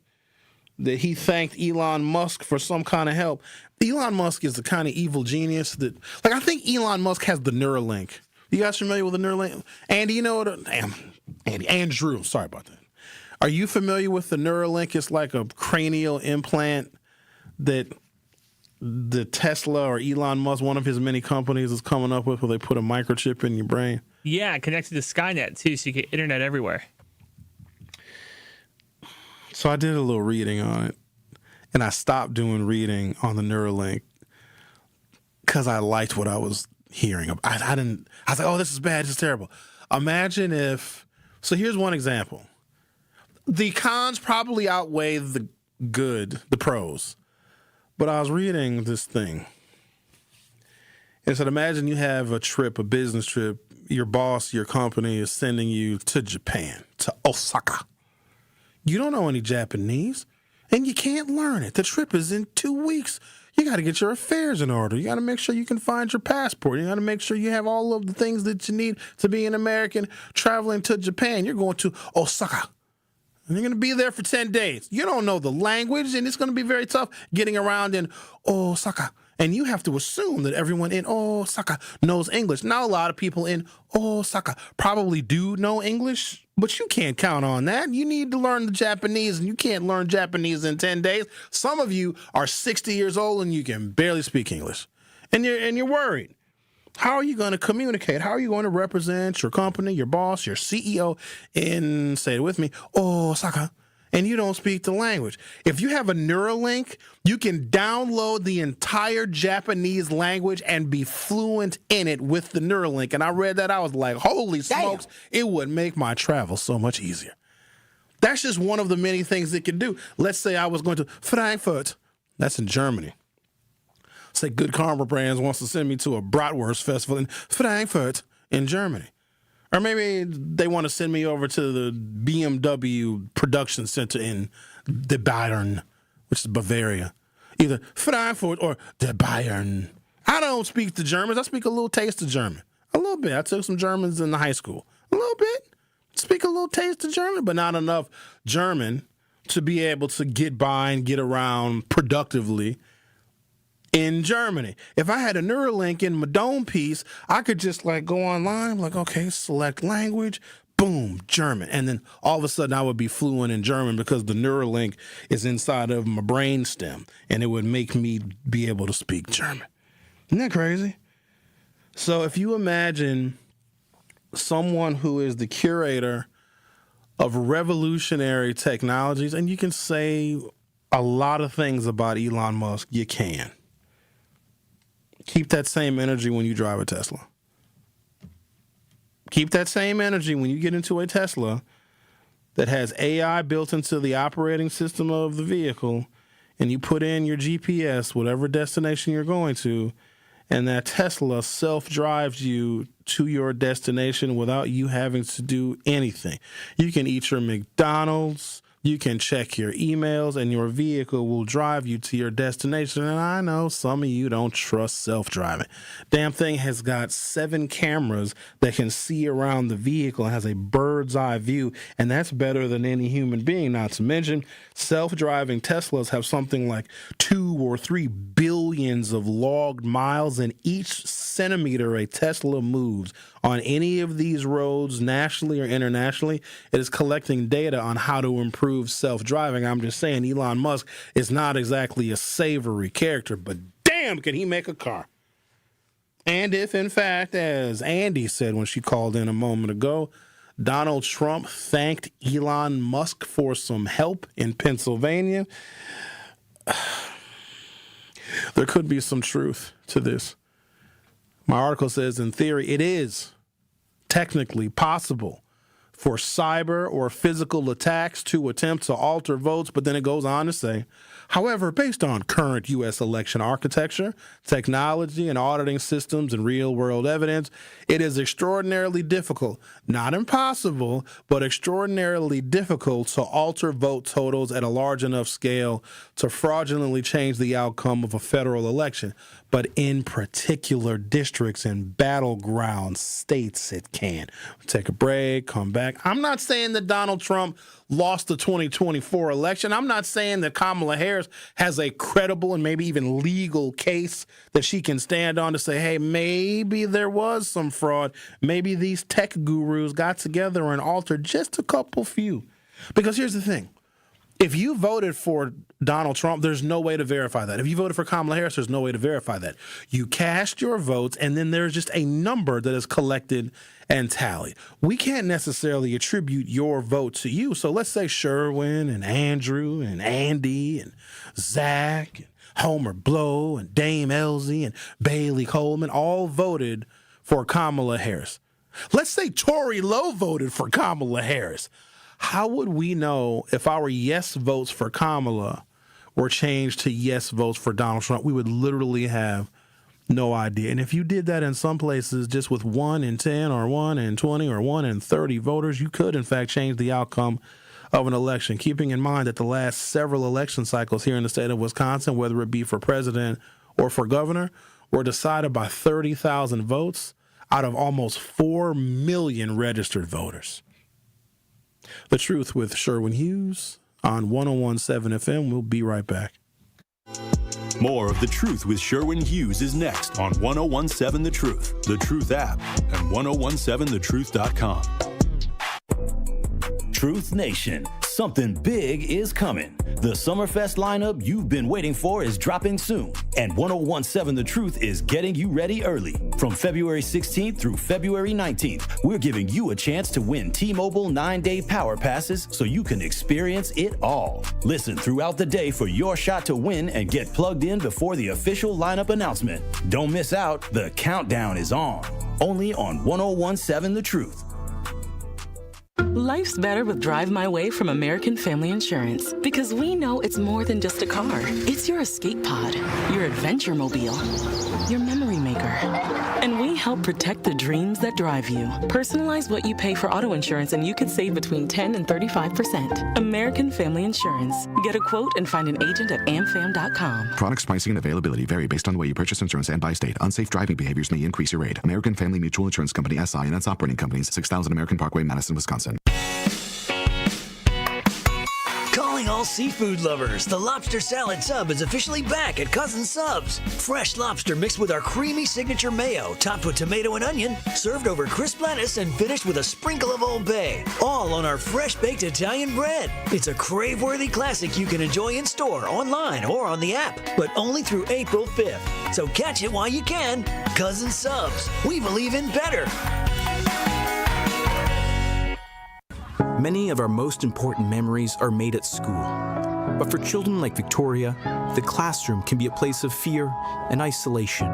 that he thanked Elon Musk for some kind of help. Elon Musk is the kind of evil genius that, like, I think Elon Musk has the Neuralink. You guys familiar with the Neuralink? Andy, you know what? Andrew, sorry about that. Are you familiar with the Neuralink? It's like a cranial implant that the Tesla or Elon Musk, one of his many companies, is coming up with, where they put a microchip in your brain. Yeah, connected to Skynet, too, so you get internet everywhere. So I did a little reading on it, and I stopped doing reading on the Neuralink because I liked what I was hearing. I was like, oh, this is bad, this is terrible. Imagine if, so here's one example. The cons probably outweigh the pros. But I was reading this thing. And said, imagine you have a business trip. Your boss, your company is sending you to Japan, to Osaka. You don't know any Japanese, and you can't learn it. The trip is in 2 weeks. You got to get your affairs in order. You got to make sure you can find your passport. You got to make sure you have all of the things that you need to be an American traveling to Japan. You're going to Osaka. And you're going to be there for 10 days. You don't know the language, and it's going to be very tough getting around in Osaka. And you have to assume that everyone in Osaka knows English. Now, a lot of people in Osaka probably do know English, but you can't count on that. You need to learn the Japanese, and you can't learn Japanese in 10 days. Some of you are 60 years old, and you can barely speak English. And you're worried. How are you going to communicate? How are you going to represent your company, your boss, your CEO in, say it with me, Osaka, and you don't speak the language? If you have a Neuralink, you can download the entire Japanese language and be fluent in it with the Neuralink. And I read that. I was like, holy smokes, it would make my travel so much easier. That's just one of the many things it can do. Let's say I was going to Frankfurt. That's in Germany. Say Good Karma Brands wants to send me to a bratwurst festival in Frankfurt in Germany. Or maybe they want to send me over to the BMW production center in the Bayern, which is Bavaria. Either Frankfurt or the Bayern. I don't speak the Germans. I speak a little taste of German. A little bit. I took some Germans in the high school. A little bit. Speak a little taste of German, but not enough German to be able to get by and get around productively in Germany. If I had a Neuralink in my dome piece, I could just like go online, like, okay, select language, boom, German. And then all of a sudden I would be fluent in German because the Neuralink is inside of my brain stem, and it would make me be able to speak German. Isn't that crazy? So if you imagine someone who is the curator of revolutionary technologies, and you can say a lot of things about Elon Musk, you can. Keep that same energy when you drive a Tesla. Keep that same energy when you get into a Tesla that has AI built into the operating system of the vehicle, and you put in your GPS, whatever destination you're going to, and that Tesla self-drives you to your destination without you having to do anything. You can eat your McDonald's You can check your emails and your vehicle will drive you to your destination. And I know some of you don't trust self-driving. Damn thing has got 7 cameras that can see around the vehicle and has a bird's eye view. And that's better than any human being. Not to mention, self-driving Teslas have something like 2 or 3 billions of logged miles. And each centimeter a Tesla moves on any of these roads, nationally or internationally, it is collecting data on how to improve self-driving. I'm just saying, Elon Musk is not exactly a savory character, but damn, can he make a car. And if, in fact, as Andy said when she called in a moment ago, Donald Trump thanked Elon Musk for some help in Pennsylvania, there could be some truth to this. My article says, in theory, it is technically possible for cyber or physical attacks to attempt to alter votes, but then it goes on to say, however, based on current U.S. election architecture, technology, and auditing systems and real-world evidence, it is extraordinarily difficult, not impossible, but extraordinarily difficult to alter vote totals at a large enough scale to fraudulently change the outcome of a federal election. But in particular districts and battleground states, it can. Take a break, come back. I'm not saying that Donald Trump lost the 2024 election. I'm not saying that Kamala Harris has a credible and maybe even legal case that she can stand on to say, hey, maybe there was some fraud. Maybe these tech gurus got together and altered just a few. Because here's the thing. If you voted for Donald Trump, there's no way to verify that. If you voted for Kamala Harris, there's no way to verify that. You cast your votes, and then there's just a number that is collected and tallied. We can't necessarily attribute your vote to you. So let's say Sherwin and Andrew and Andy and Zach and Homer Blow and Dame Elsie and Bailey Coleman all voted for Kamala Harris. Let's say Tory Lowe voted for Kamala Harris. How would we know if our yes votes for Kamala were changed to yes votes for Donald Trump? We would literally have no idea. And if you did that in some places just with 1 in 10 or 1 in 20 or 1 in 30 voters, you could, in fact, change the outcome of an election, keeping in mind that the last several election cycles here in the state of Wisconsin, whether it be for president or for governor, were decided by 30,000 votes out of almost 4 million registered voters. The Truth with Sherwin Hughes on 101.7 FM. We'll be right back. More of The Truth with Sherwin Hughes is next on 101.7 The Truth, The Truth app, and 1017thetruth.com. Truth Nation, something big is coming. The Summerfest lineup you've been waiting for is dropping soon, and 101.7 The Truth is getting you ready early. From February 16th through February 19th, we're giving you a chance to win T-Mobile 9-day power passes so you can experience it all. Listen throughout the day for your shot to win and get plugged in before the official lineup announcement. Don't miss out. The countdown is on. Only on 101.7 The Truth. Life's better with Drive My Way from American Family Insurance, because we know it's more than just a car. It's your escape pod, your adventure mobile, your memory maker. And we help protect the dreams that drive you. Personalize what you pay for auto insurance and you could save between 10 and 35%. American Family Insurance. Get a quote and find an agent at amfam.com. Products, pricing, and availability vary based on the way you purchase insurance and by state. Unsafe driving behaviors may increase your rate. American Family Mutual Insurance Company, SI, and its operating companies, 6000 American Parkway, Madison, Wisconsin. Calling all seafood lovers, the lobster salad sub is officially back at Cousin Subs. Fresh lobster mixed with our creamy signature mayo, topped with tomato and onion, served over crisp lettuce, and finished with a sprinkle of Old Bay. All on our fresh-baked Italian bread. It's a crave-worthy classic you can enjoy in store, online, or on the app, but only through April 5th. So catch it while you can. Cousin Subs. We believe in better. Many of our most important memories are made at school. But for children like Victoria, the classroom can be a place of fear and isolation.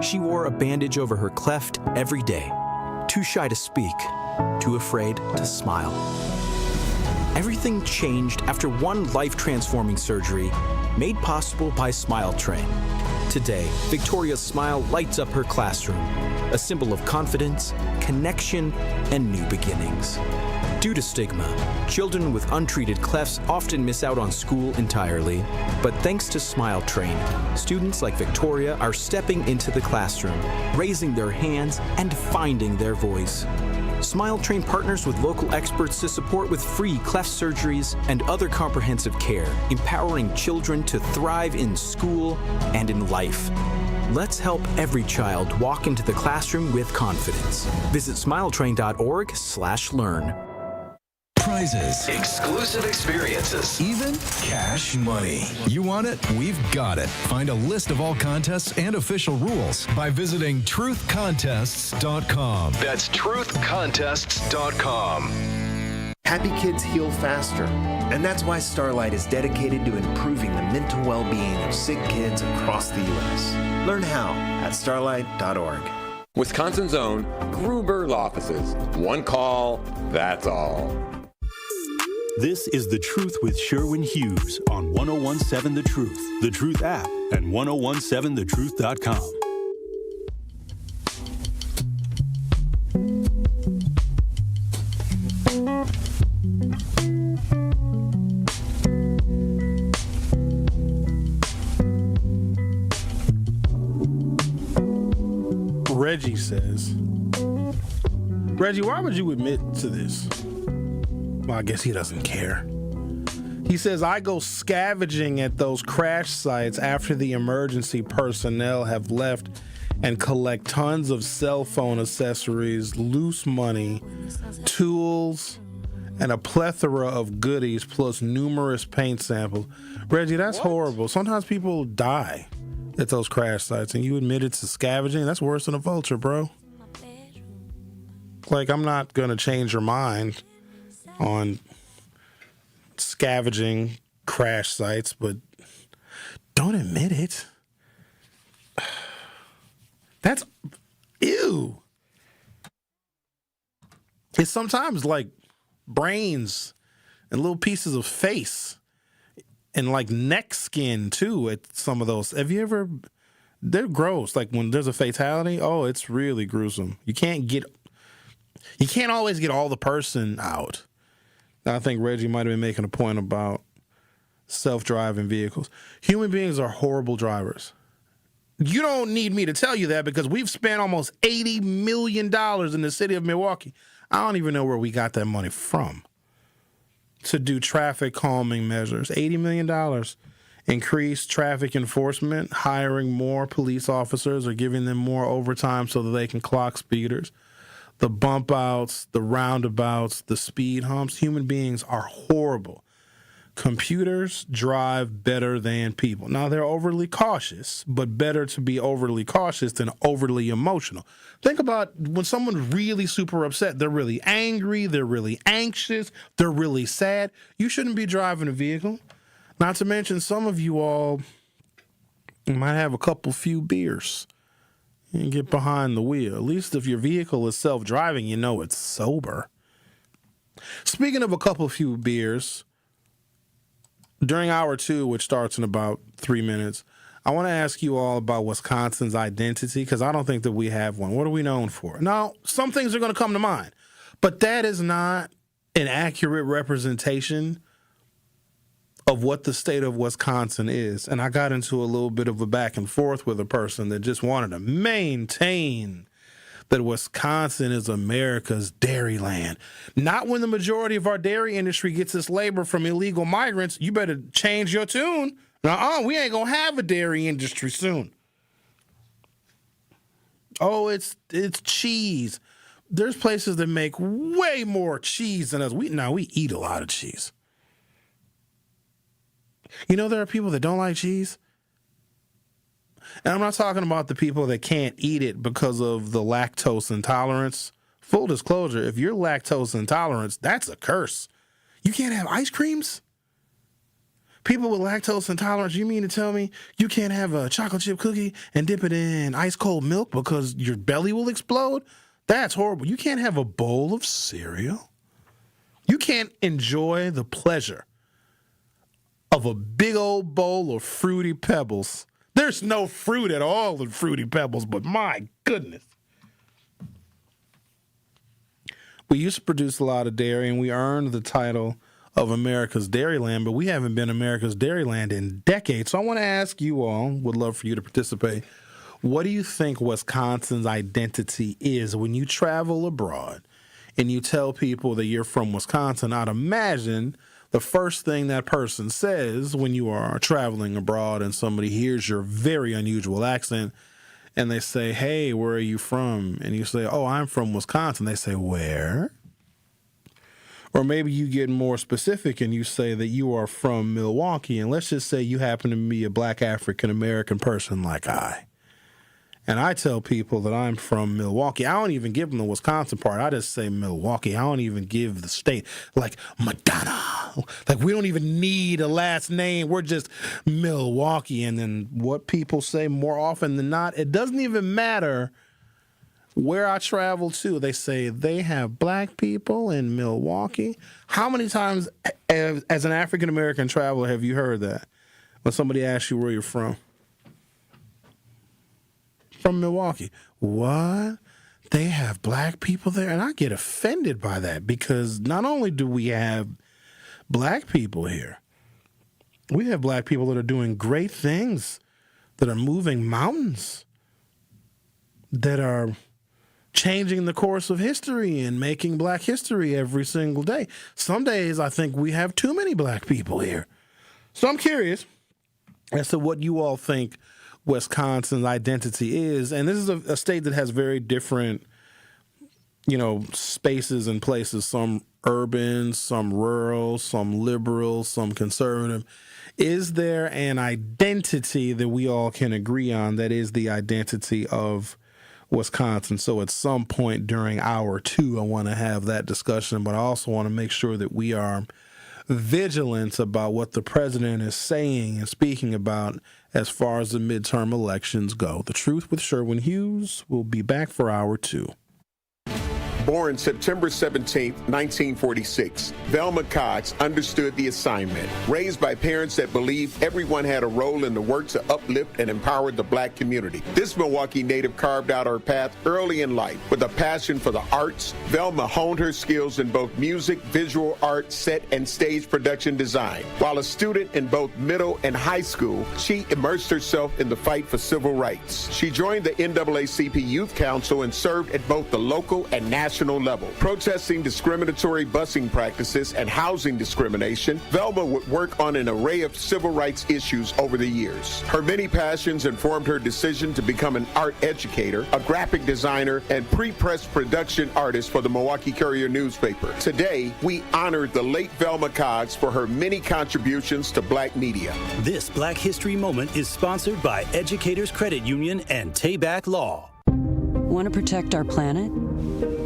She wore a bandage over her cleft every day, too shy to speak, too afraid to smile. Everything changed after one life-transforming surgery made possible by Smile Train. Today, Victoria's smile lights up her classroom, a symbol of confidence, connection, and new beginnings. Due to stigma, children with untreated clefts often miss out on school entirely. But thanks to Smile Train, students like Victoria are stepping into the classroom, raising their hands, and finding their voice. Smile Train partners with local experts to support with free cleft surgeries and other comprehensive care, empowering children to thrive in school and in life. Let's help every child walk into the classroom with confidence. Visit smiletrain.org/learn. Prizes, exclusive experiences, even cash money. You want it? We've got it. Find a list of all contests and official rules by visiting truthcontests.com. That's truthcontests.com. Happy kids heal faster, and that's why Starlight is dedicated to improving the mental well-being of sick kids across the U.S. Learn how at starlight.org. Wisconsin's own Gruber Law Offices. One call, that's all. This is The Truth with Sherwin Hughes on 1017 The Truth, The Truth app, and 1017thetruth.com. Reggie says, Reggie, why would you admit to this? Well, I guess he doesn't care. He says, I go scavenging at those crash sites after the emergency personnel have left and collect tons of cell phone accessories, loose money, tools, and a plethora of goodies, plus numerous paint samples. Reggie, that's horrible. Sometimes people die at those crash sites, and you admitted to scavenging? That's worse than a vulture, bro. Like, I'm not going to change your mind on scavenging crash sites, but don't admit it. That's ew. It's sometimes like brains and little pieces of face and like neck skin too at some of those. Have you ever? They're gross. Like when there's a fatality, oh, it's really gruesome. You can't always get all the person out. I think Reggie might have been making a point about self-driving vehicles. Human beings are horrible drivers. You don't need me to tell you that because we've spent almost $80 million in the city of Milwaukee. I don't even know where we got that money from to do traffic calming measures. $80 million. Increased traffic enforcement, hiring more police officers or giving them more overtime so that they can clock speeders. The bump outs, the roundabouts, the speed humps. Human beings are horrible. Computers drive better than people. Now, they're overly cautious, but better to be overly cautious than overly emotional. Think about when someone's really super upset. They're really angry. They're really anxious. They're really sad. You shouldn't be driving a vehicle. Not to mention some of you all might have a few beers and get behind the wheel. At least if your vehicle is self-driving, you know it's sober. Speaking of a few beers, during hour 2, which starts in about 3 minutes, I want to ask you all about Wisconsin's identity because I don't think that we have one. What are we known for? Now, some things are going to come to mind, but that is not an accurate representation of what the state of Wisconsin is. And I got into a little bit of a back and forth with a person that just wanted to maintain that Wisconsin is America's dairy land. Not when the majority of our dairy industry gets its labor from illegal migrants. You better change your tune. We ain't going to have a dairy industry soon. Oh, it's cheese. There's places that make way more cheese than us. We eat a lot of cheese. You know, there are people that don't like cheese. And I'm not talking about the people that can't eat it because of the lactose intolerance. Full disclosure, if you're lactose intolerant, that's a curse. You can't have ice creams? People with lactose intolerance, you mean to tell me you can't have a chocolate chip cookie and dip it in ice cold milk because your belly will explode? That's horrible. You can't have a bowl of cereal. You can't enjoy the pleasure of a big old bowl of Fruity Pebbles. There's no fruit at all in Fruity Pebbles, but my goodness. We used to produce a lot of dairy, and we earned the title of America's Dairyland, but we haven't been America's Dairyland in decades. So I want to ask you all, would love for you to participate, what do you think Wisconsin's identity is? When you travel abroad and you tell people that you're from Wisconsin, I'd imagine the first thing that person says when you are traveling abroad and somebody hears your very unusual accent and they say, hey, where are you from? And you say, oh, I'm from Wisconsin. They say, where? Or maybe you get more specific and you say that you are from Milwaukee. And let's just say you happen to be a black African-American person like I. And I tell people that I'm from Milwaukee. I don't even give them the Wisconsin part. I just say Milwaukee. I don't even give the state, like Madonna. Like, we don't even need a last name. We're just Milwaukee. And then what people say more often than not, it doesn't even matter where I travel to. They say they have black people in Milwaukee. How many times as an African-American traveler have you heard that when somebody asks you where you're from? From Milwaukee. What? They have black people there? And I get offended by that because not only do we have black people here, we have black people that are doing great things, that are moving mountains, that are changing the course of history and making black history every single day. Some days I think we have too many black people here. So I'm curious as to what you all think Wisconsin's identity is. And this is a state that has very different, spaces and places, some urban, some rural, some liberal, some conservative. Is there an identity that we all can agree on that is the identity of Wisconsin? So at some point during hour 2, I want to have that discussion, but I also want to make sure that we are vigilant about what the president is saying and speaking about as far as the midterm elections go. The Truth with Sherwin Hughes will be back for hour 2. Born September 17, 1946, Velma Cox understood the assignment. Raised by parents that believed everyone had a role in the work to uplift and empower the black community, this Milwaukee native carved out her path early in life. With a passion for the arts, Velma honed her skills in both music, visual art, set, and stage production design. While a student in both middle and high school, she immersed herself in the fight for civil rights. She joined the NAACP Youth Council and served at both the local and national level. Protesting discriminatory busing practices and housing discrimination, Velma would work on an array of civil rights issues over the years. Her many passions informed her decision to become an art educator, a graphic designer, and pre-press production artist for the Milwaukee Courier newspaper. Today, we honored the late Velma Cox for her many contributions to black media. This Black History Moment is sponsored by Educators Credit Union and Tayback Law. Want to protect our planet?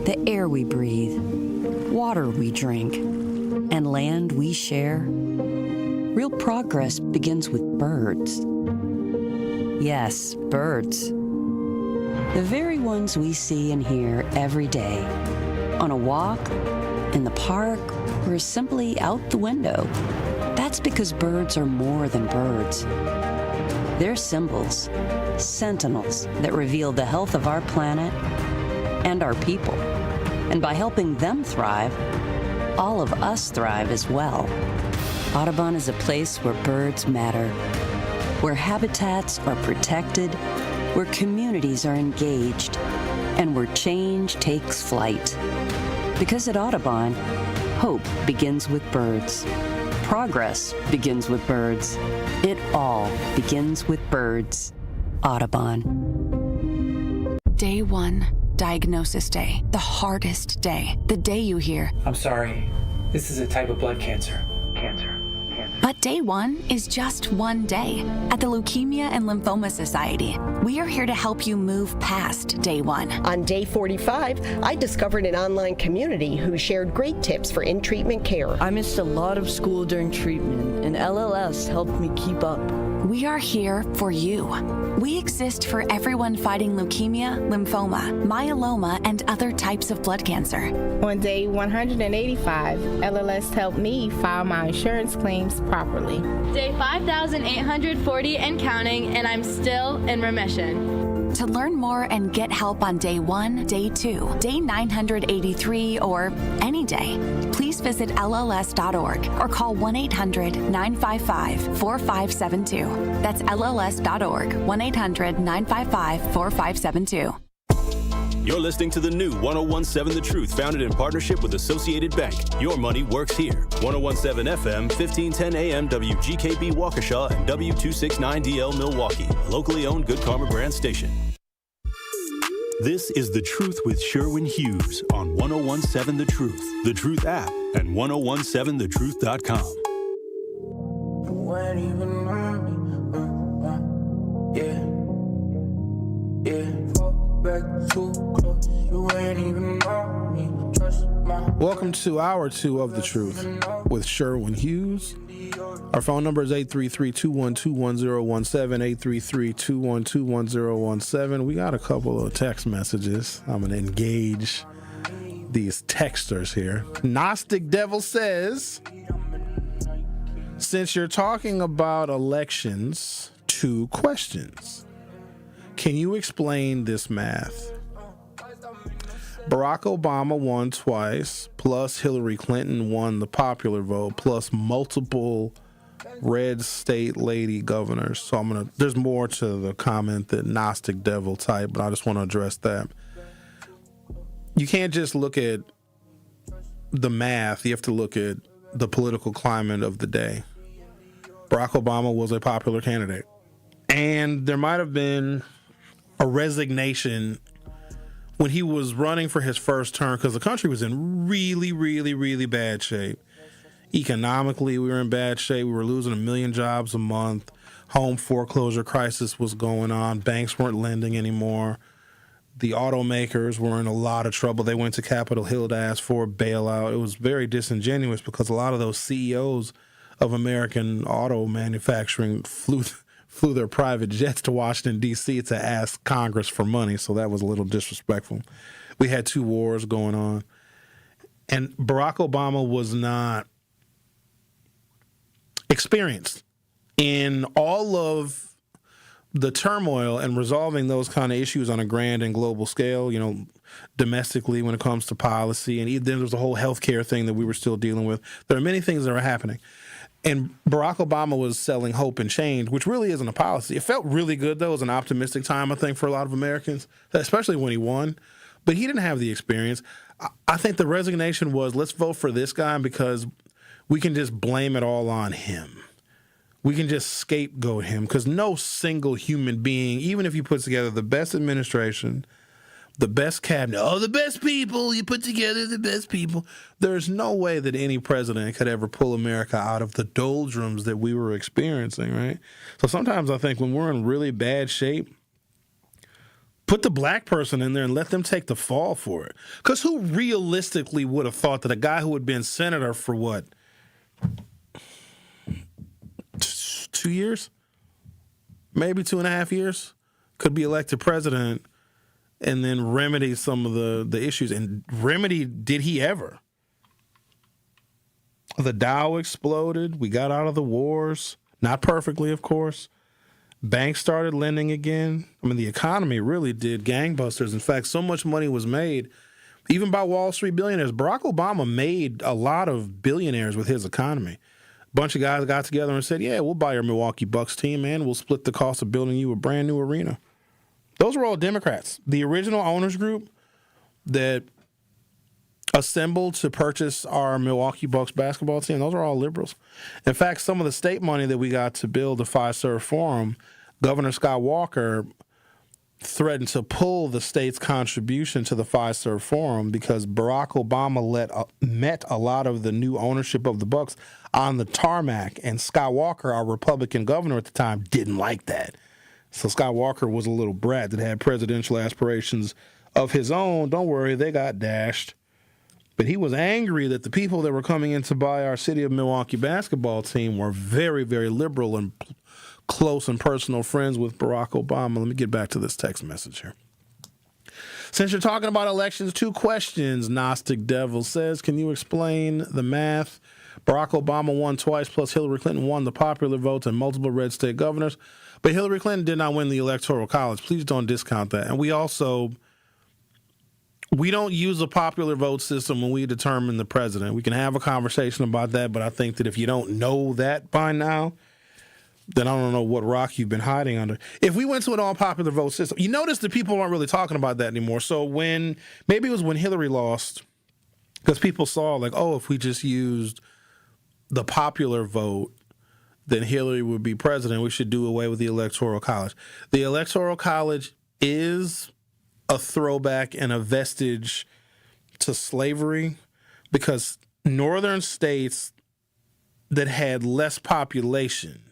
The air we breathe, water we drink, and land we share? Real progress begins with birds. Yes, birds. The very ones we see and hear every day. On a walk, in the park, or simply out the window. That's because birds are more than birds. They're symbols, sentinels that reveal the health of our planet and our people. And by helping them thrive, all of us thrive as well. Audubon is a place where birds matter, where habitats are protected, where communities are engaged, and where change takes flight. Because at Audubon, hope begins with birds. Progress begins with birds. It all begins with birds. Audubon. Day 1. Diagnosis day. The hardest day. The day you hear, I'm sorry, this is a type of blood cancer. But day 1 is just one day. At the Leukemia and Lymphoma Society, we are here to help you move past day 1. On day 45, I discovered an online community who shared great tips for in-treatment care. I missed a lot of school during treatment, and LLS helped me keep up. We are here for you. We exist for everyone fighting leukemia, lymphoma, myeloma, and other types of blood cancer. On day 185, LLS helped me file my insurance claims properly. Day 5,840 and counting, and I'm still in remission. To learn more and get help on day 1, day 2, day 983, or any day, please visit LLS.org or call 1-800-955-4572. That's LLS.org, 1-800-955-4572. You're listening to the new 1017 The Truth, founded in partnership with Associated Bank. Your money works here. 1017 FM, 1510 AM, WGKB Waukesha, and W269DL Milwaukee. Locally owned Good Karma brand station. This is The Truth with Sherwin Hughes on 1017 The Truth, The Truth app, and 1017thetruth.com. Welcome to Hour 2 of The Truth with Sherwin Hughes. Our phone number is 833-212-1017, 833-212-1017. We got a couple of text messages. I'm going to engage these texters here. Gnostic Devil says, since you're talking about elections, 2 questions. Can you explain this math? Barack Obama won twice, plus Hillary Clinton won the popular vote, plus multiple red state lady governors. So there's more to the comment that Gnostic Devil type, but I just want to address that. You can't just look at the math. You have to look at the political climate of the day. Barack Obama was a popular candidate. And there might have been a resignation when he was running for his first term because the country was in really, really, really bad shape. Economically, we were in bad shape. We were losing 1 million jobs a month. Home foreclosure crisis was going on. Banks weren't lending anymore. The automakers were in a lot of trouble. They went to Capitol Hill to ask for a bailout. It was very disingenuous because a lot of those CEOs of American auto manufacturing flew their private jets to Washington, D.C. to ask Congress for money, so that was a little disrespectful. We had 2 wars going on. And Barack Obama was not experienced in all of the turmoil and resolving those kind of issues on a grand and global scale, domestically when it comes to policy. And then there's the whole healthcare thing that we were still dealing with. There are many things that are happening. And Barack Obama was selling hope and change, which really isn't a policy. It felt really good, though. It was an optimistic time, I think, for a lot of Americans, especially when he won. But he didn't have the experience. I think the resignation was, let's vote for this guy because we can just blame it all on him. We can just scapegoat him because no single human being, even if you put together the best administration, the best cabinet, the best people, you put together the best people. There's no way that any president could ever pull America out of the doldrums that we were experiencing, right? So sometimes I think when we're in really bad shape, put the black person in there and let them take the fall for it. Because who realistically would have thought that a guy who had been senator for 2 years? Maybe 2.5 years? Could be elected president and then remedy some of the issues. And did he ever? The Dow exploded. We got out of the wars. Not perfectly, of course. Banks started lending again. The economy really did gangbusters. In fact, so much money was made, even by Wall Street billionaires. Barack Obama made a lot of billionaires with his economy. A bunch of guys got together and said, yeah, we'll buy your Milwaukee Bucks team, and we'll split the cost of building you a brand new arena. Those were all Democrats. The original owners group that assembled to purchase our Milwaukee Bucks basketball team, those are all liberals. In fact, some of the state money that we got to build the Fiserv Forum, Governor Scott Walker threatened to pull the state's contribution to the Fiserv Forum because Barack Obama met a lot of the new ownership of the Bucks on the tarmac, and Scott Walker, our Republican governor at the time, didn't like that. So Scott Walker was a little brat that had presidential aspirations of his own. Don't worry, they got dashed. But he was angry that the people that were coming in to buy our City of Milwaukee basketball team were very, very liberal and close and personal friends with Barack Obama. Let me get back to this text message here. Since you're talking about elections, 2 questions, Gnostic Devil says. Can you explain the math? Barack Obama won twice, plus Hillary Clinton won the popular votes and multiple red state governors. But Hillary Clinton did not win the Electoral College. Please don't discount that. And we don't use a popular vote system when we determine the president. We can have a conversation about that, but I think that if you don't know that by now, then I don't know what rock you've been hiding under. If we went to an all-popular vote system, you notice that people aren't really talking about that anymore. So maybe it was when Hillary lost, because people saw like, oh, if we just used the popular vote, then Hillary would be president. We should do away with the Electoral College. The Electoral College is a throwback and a vestige to slavery because northern states that had less population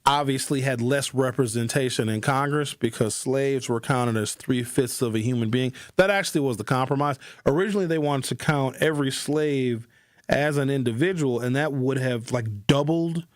obviously had less representation in Congress because slaves were counted as 3/5 of a human being. That actually was the compromise. Originally, they wanted to count every slave as an individual, and that would have like doubled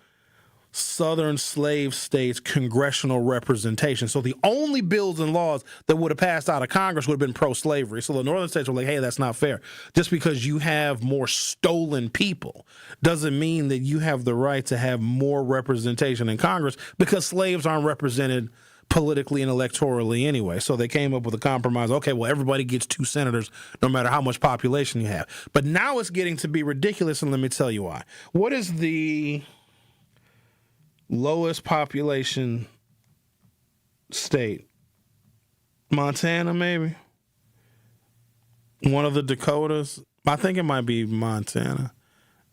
southern slave states' congressional representation. So the only bills and laws that would have passed out of Congress would have been pro-slavery. So the northern states were like, hey, that's not fair. Just because you have more stolen people doesn't mean that you have the right to have more representation in Congress because slaves aren't represented politically and electorally anyway. So they came up with a compromise. Okay, well, everybody gets 2 senators no matter how much population you have. But now it's getting to be ridiculous, and let me tell you why. What is the lowest population state? Montana, maybe? One of the Dakotas? I think it might be Montana.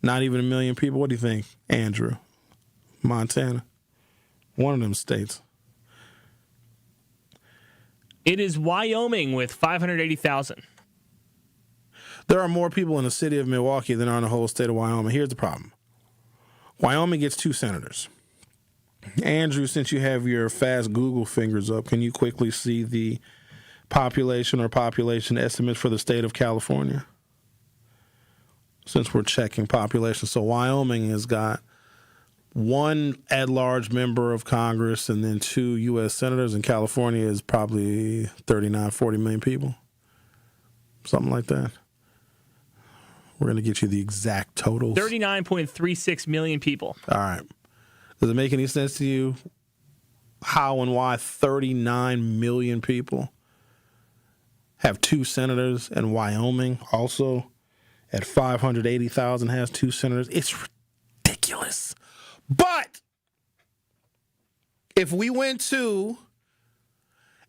Not even 1 million people. What do you think, Andrew? Montana? One of them states. It is Wyoming with 580,000. There are more people in the city of Milwaukee than are in the whole state of Wyoming. Here's the problem. Wyoming gets 2 senators. Andrew, since you have your fast Google fingers up, can you quickly see the population or population estimates for the state of California? Since we're checking population. So Wyoming has got 1 at-large member of Congress and then 2 U.S. senators, and California is probably 39, 40 million people. Something like that. We're going to get you the exact totals. 39.36 million people. All right. Does it make any sense to you how and why 39 million people have 2 senators and Wyoming also at 580,000 has 2 senators? It's ridiculous. But if we went to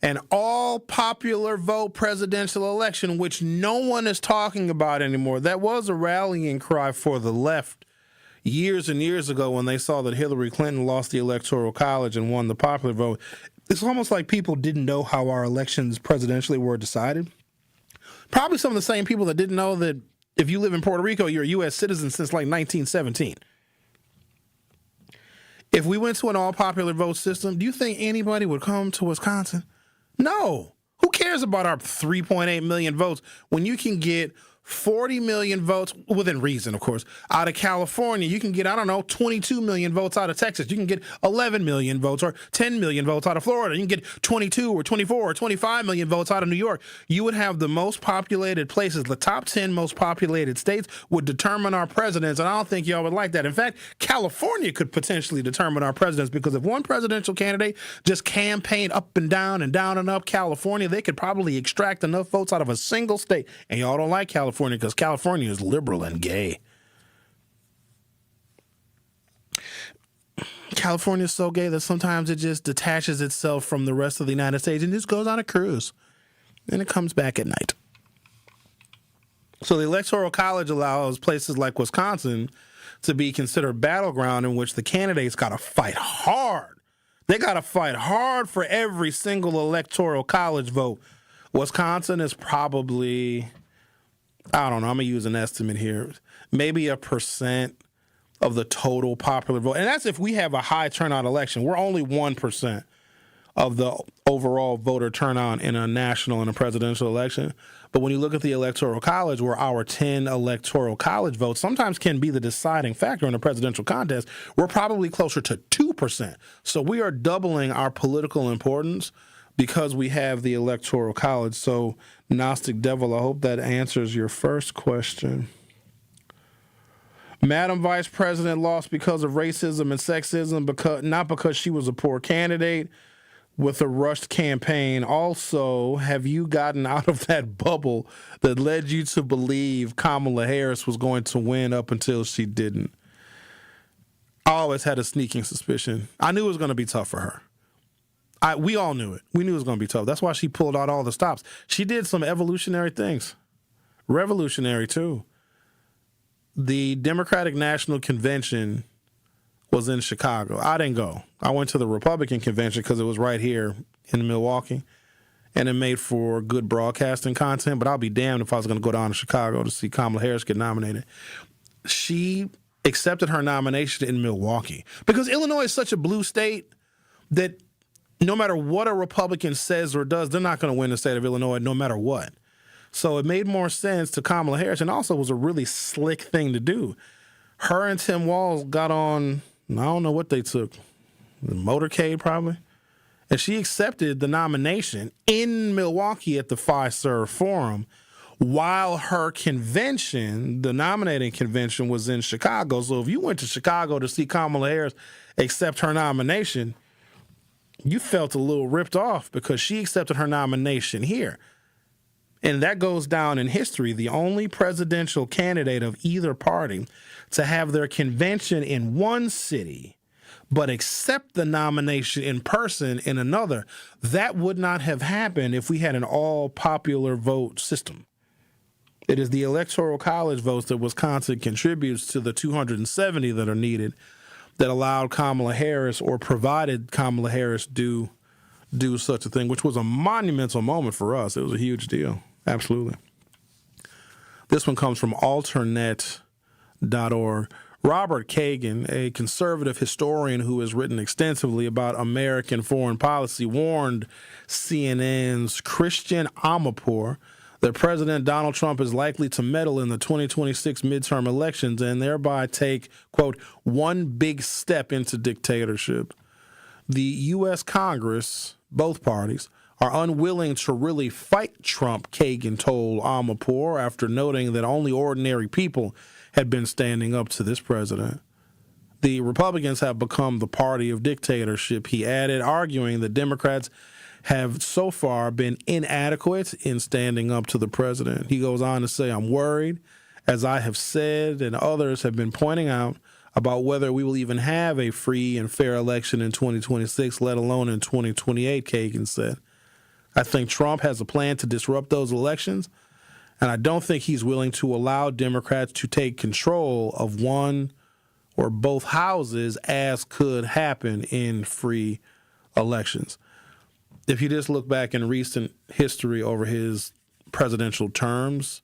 an all-popular vote presidential election, which no one is talking about anymore, that was a rallying cry for the left years and years ago when they saw that Hillary Clinton lost the Electoral College and won the popular vote. It's almost like people didn't know how our elections presidentially were decided. Probably some of the same people that didn't know that if you live in Puerto Rico, you're a U.S. citizen since like 1917. If we went to an all-popular vote system, do you think anybody would come to Wisconsin? No. Who cares about our 3.8 million votes when you can get 40 million votes, within reason, of course, out of California? You can get, 22 million votes out of Texas. You can get 11 million votes or 10 million votes out of Florida. You can get 22 or 24 or 25 million votes out of New York. You would have the most populated places. The top 10 most populated states would determine our presidents, and I don't think y'all would like that. In fact, California could potentially determine our presidents because if one presidential candidate just campaigned up and down and up California, they could probably extract enough votes out of a single state. And y'all don't like California because California is liberal and gay. California is so gay that sometimes it just detaches itself from the rest of the United States and just goes on a cruise. And it comes back at night. So the Electoral College allows places like Wisconsin to be considered battleground in which the candidates got to fight hard. They got to fight hard for every single Electoral College vote. Wisconsin is probably, I don't know, I'm going to use an estimate here, maybe 1% of the total popular vote. And that's if we have a high turnout election. We're only 1% of the overall voter turnout in a national and a presidential election. But when you look at the Electoral College, where our 10 Electoral College votes sometimes can be the deciding factor in a presidential contest, we're probably closer to 2%. So we are doubling our political importance because we have the Electoral College. So, Gnostic Devil, I hope that answers your first question. Madam Vice President lost because of racism and sexism, not because she was a poor candidate with a rushed campaign. Also, have you gotten out of that bubble that led you to believe Kamala Harris was going to win up until she didn't? I always had a sneaking suspicion. I knew it was going to be tough for her. We all knew it. We knew it was going to be tough. That's why she pulled out all the stops. She did some evolutionary things. Revolutionary, too. The Democratic National Convention was in Chicago. I didn't go. I went to the Republican convention because it was right here in Milwaukee, and it made for good broadcasting content, but I'll be damned if I was going to go down to Chicago to see Kamala Harris get nominated. She accepted her nomination in Milwaukee because Illinois is such a blue state that no matter what a Republican says or does, they're not going to win the state of Illinois no matter what. So it made more sense to Kamala Harris, and also was a really slick thing to do. Her and Tim Walz got on, I don't know what they took, the motorcade probably, and she accepted the nomination in Milwaukee at the Fiserv Forum while her convention, the nominating convention, was in Chicago. So if you went to Chicago to see Kamala Harris accept her nomination, you felt a little ripped off because she accepted her nomination here. And that goes down in history. The only presidential candidate of either party to have their convention in one city but accept the nomination in person in another, that would not have happened if we had an all-popular vote system. It is the Electoral College votes that Wisconsin contributes to the 270 that are needed that allowed Kamala Harris or provided Kamala Harris do such a thing, which was a monumental moment for us. It was a huge deal. Absolutely. This one comes from alternate.org. Robert Kagan, a conservative historian who has written extensively about American foreign policy, warned CNN's Christian Amanpour that President Donald Trump is likely to meddle in the 2026 midterm elections and thereby take, quote, one big step into dictatorship. The U.S. Congress, both parties, are unwilling to really fight Trump, Kagan told Amanpour after noting that only ordinary people had been standing up to this president. The Republicans have become the party of dictatorship, he added, arguing that Democrats have so far been inadequate in standing up to the president. He goes on to say, I'm worried, as I have said and others have been pointing out, about whether we will even have a free and fair election in 2026, let alone in 2028, Kagan said. I think Trump has a plan to disrupt those elections, and I don't think he's willing to allow Democrats to take control of one or both houses, as could happen in free elections. If you just look back in recent history over his presidential terms,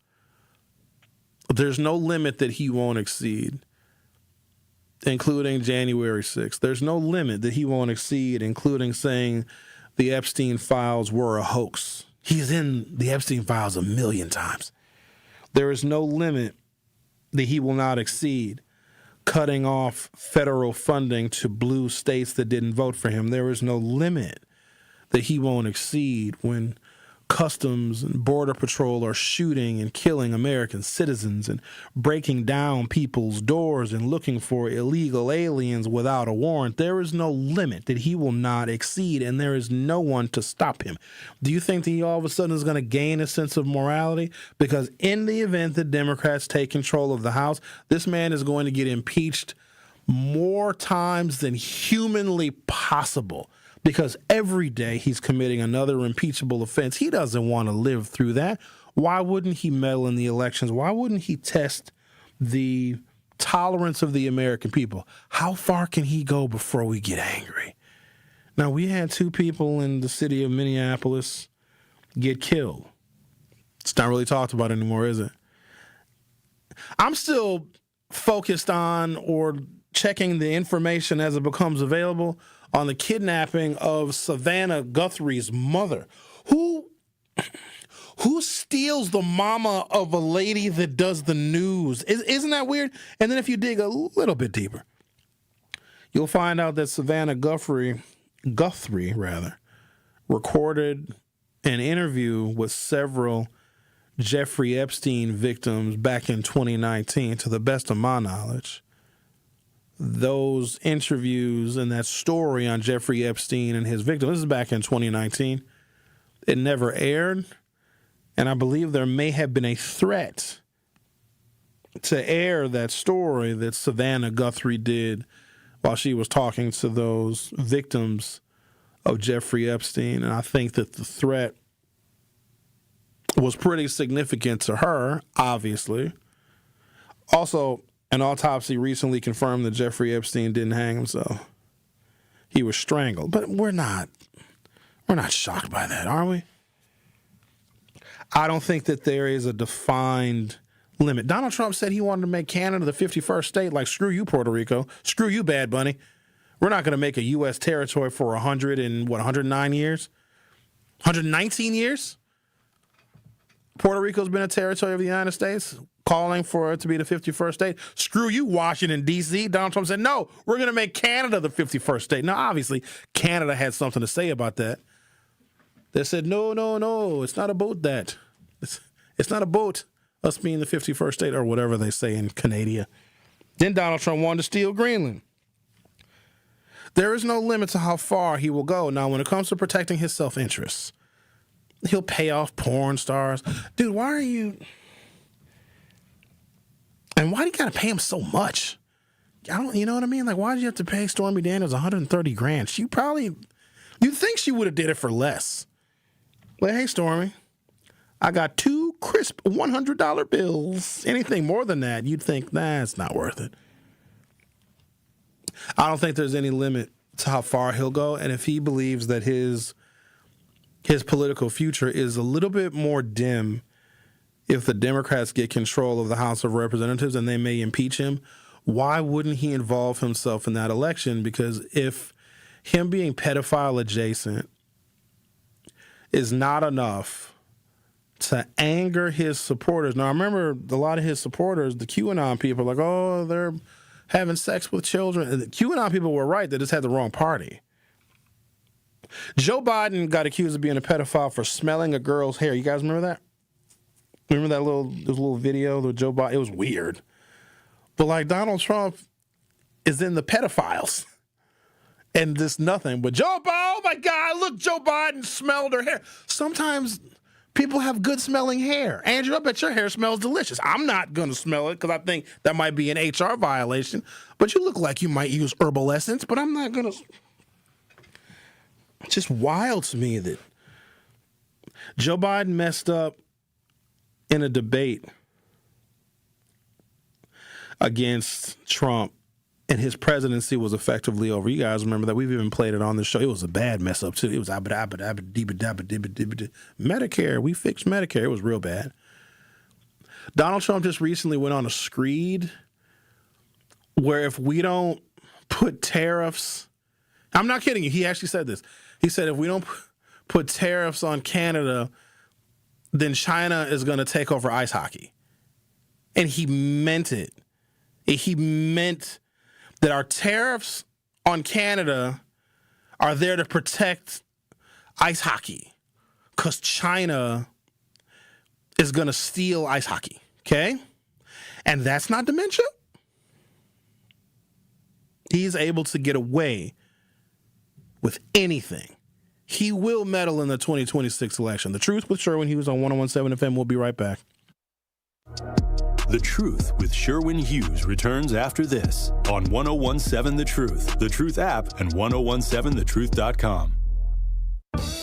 there's no limit that he won't exceed, including January 6th. There's no limit that he won't exceed, including saying the Epstein files were a hoax. He's in the Epstein files 1 million times. There is no limit that he will not exceed, cutting off federal funding to blue states that didn't vote for him. There is no limit that he won't exceed when Customs and Border Patrol are shooting and killing American citizens and breaking down people's doors and looking for illegal aliens without a warrant. There is no limit that he will not exceed, and there is no one to stop him. Do you think that he all of a sudden is going to gain a sense of morality? Because in the event that Democrats take control of the House, this man is going to get impeached more times than humanly possible. Because every day he's committing another impeachable offense. He doesn't want to live through that. Why wouldn't he meddle in the elections? Why wouldn't he test the tolerance of the American people? How far can he go before we get angry? Now, we had 2 people in the city of Minneapolis get killed. It's not really talked about anymore, is it? I'm still focused on or checking the information as it becomes available on the kidnapping of Savannah Guthrie's mother. Who steals the mama of a lady that does the news? Isn't that weird? And then if you dig a little bit deeper, you'll find out that Savannah Guthrie, recorded an interview with several Jeffrey Epstein victims back in 2019, to the best of my knowledge. Those interviews and that story on Jeffrey Epstein and his victim, this is back in 2019. It never aired, and I believe there may have been a threat to air that story that Savannah Guthrie did while she was talking to those victims of Jeffrey Epstein, and I think that the threat was pretty significant to her, obviously. Also, an autopsy recently confirmed that Jeffrey Epstein didn't hang himself. He was strangled. But we're not shocked by that, are we? I don't think that there is a defined limit. Donald Trump said he wanted to make Canada the 51st state. Like, screw you, Puerto Rico. Screw you, Bad Bunny. We're not going to make a U.S. territory for 109 years? 119 years? Puerto Rico's been a territory of the United States, calling for it to be the 51st state. Screw you, Washington, D.C. Donald Trump said, no, we're going to make Canada the 51st state. Now, obviously, Canada had something to say about that. They said, no, it's not about that. It's not about us being the 51st state, or whatever they say in Canada. Then Donald Trump wanted to steal Greenland. There is no limit to how far he will go. Now, when it comes to protecting his self-interests, he'll pay off porn stars. Dude, why are you... And why do you got to pay him so much? You know what I mean? Like, why did you have to pay Stormy Daniels $130,000? You'd think she would have did it for less. Like, hey, Stormy, I got 2 crisp $100 bills. Anything more than that, you'd think, nah, it's not worth it. I don't think there's any limit to how far he'll go. And if he believes that his political future is a little bit more dim if the Democrats get control of the House of Representatives and they may impeach him, why wouldn't he involve himself in that election? Because if him being pedophile adjacent is not enough to anger his supporters. Now, I remember a lot of his supporters, the QAnon people, like, oh, they're having sex with children. And the QAnon people were right. They just had the wrong party. Joe Biden got accused of being a pedophile for smelling a girl's hair. You guys remember that? Remember that little video with Joe Biden? It was weird. But like, Donald Trump is in the pedophiles. And this nothing. But Joe Biden, oh my God, look, Joe Biden smelled her hair. Sometimes people have good smelling hair. Andrew, I bet your hair smells delicious. I'm not going to smell it because I think that might be an HR violation. But you look like you might use herbal essence, but I'm not going to. It's just wild to me that Joe Biden messed up in a debate against Trump, and his presidency was effectively over. You guys remember that? We've even played it on the show. It was a bad mess up, too. It was Medicare. We fixed Medicare. It was real bad. Donald Trump just recently went on a screed where if we don't put tariffs, I'm not kidding you, he actually said this. He said if we don't put tariffs on Canada, then China is going to take over ice hockey. And he meant it. He meant that our tariffs on Canada are there to protect ice hockey because China is going to steal ice hockey, okay? And that's not dementia. He's able to get away with anything. He will meddle in the 2026 election. The Truth with Sherwin Hughes on 101.7 FM. We'll be right back. The Truth with Sherwin Hughes returns after this on 101.7 The Truth, The Truth app, and 1017thetruth.com.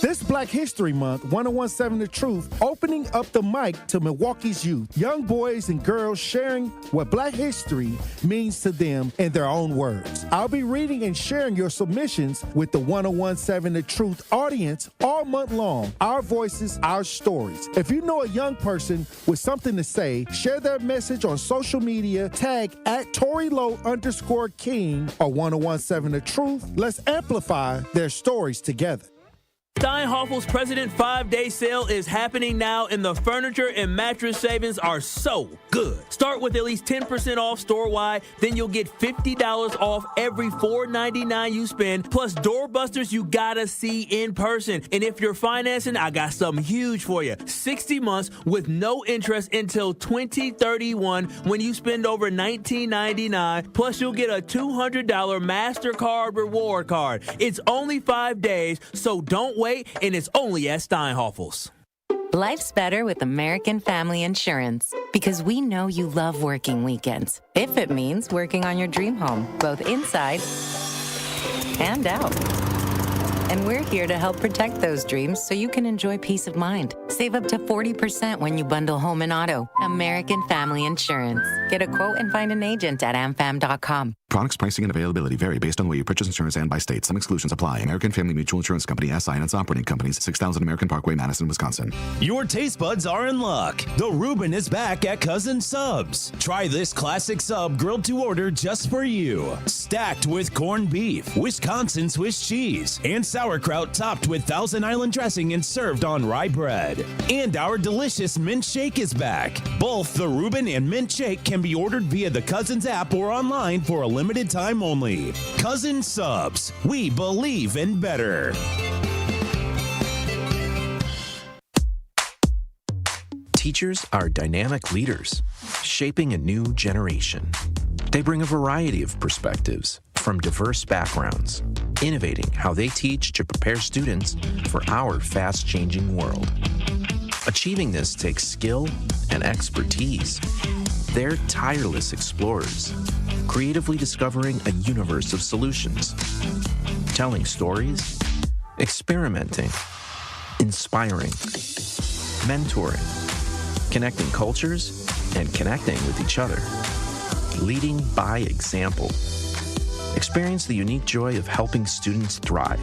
This Black History Month, 101.7 The Truth, opening up the mic to Milwaukee's youth, young boys and girls sharing what Black history means to them in their own words. I'll be reading and sharing your submissions with the 101.7 The Truth audience all month long. Our voices, our stories. If you know a young person with something to say, share their message on social media, tag @ToryLow_King or 101.7 The Truth. Let's amplify their stories together. Steinhoffel's President 5-Day Sale is happening now, and the furniture and mattress savings are so good. Start with at least 10% off store-wide, then you'll get $50 off every $4.99 you spend, plus doorbusters you gotta see in person. And if you're financing, I got something huge for you. 60 months with no interest until 2031 when you spend over $19.99, plus you'll get a $200 MasterCard reward card. It's only 5 days, so don't wait, and it's only at Steinhoffel's. Life's better with American Family Insurance because we know you love working weekends. If it means working on your dream home, both inside and out. And we're here to help protect those dreams so you can enjoy peace of mind. Save up to 40% when you bundle home and auto. American Family Insurance. Get a quote and find an agent at amfam.com. Products, pricing, and availability vary based on the way you purchase insurance and by state. Some exclusions apply. American Family Mutual Insurance Company, SI, and its operating companies, 6000 American Parkway, Madison, Wisconsin. Your taste buds are in luck. The Reuben is back at Cousin Subs. Try this classic sub grilled to order just for you. Stacked with corned beef, Wisconsin Swiss cheese, and sauerkraut topped with Thousand Island dressing and served on rye bread. And our delicious mint shake is back. Both the Reuben and mint shake can be ordered via the Cousins app or online for a limited time only. Cousin Subs. We believe in better. Teachers are dynamic leaders, shaping a new generation. They bring a variety of perspectives from diverse backgrounds, innovating how they teach to prepare students for our fast-changing world. Achieving this takes skill and expertise. They're tireless explorers, creatively discovering a universe of solutions, telling stories, experimenting, inspiring, mentoring, connecting cultures, and connecting with each other, leading by example. Experience the unique joy of helping students thrive.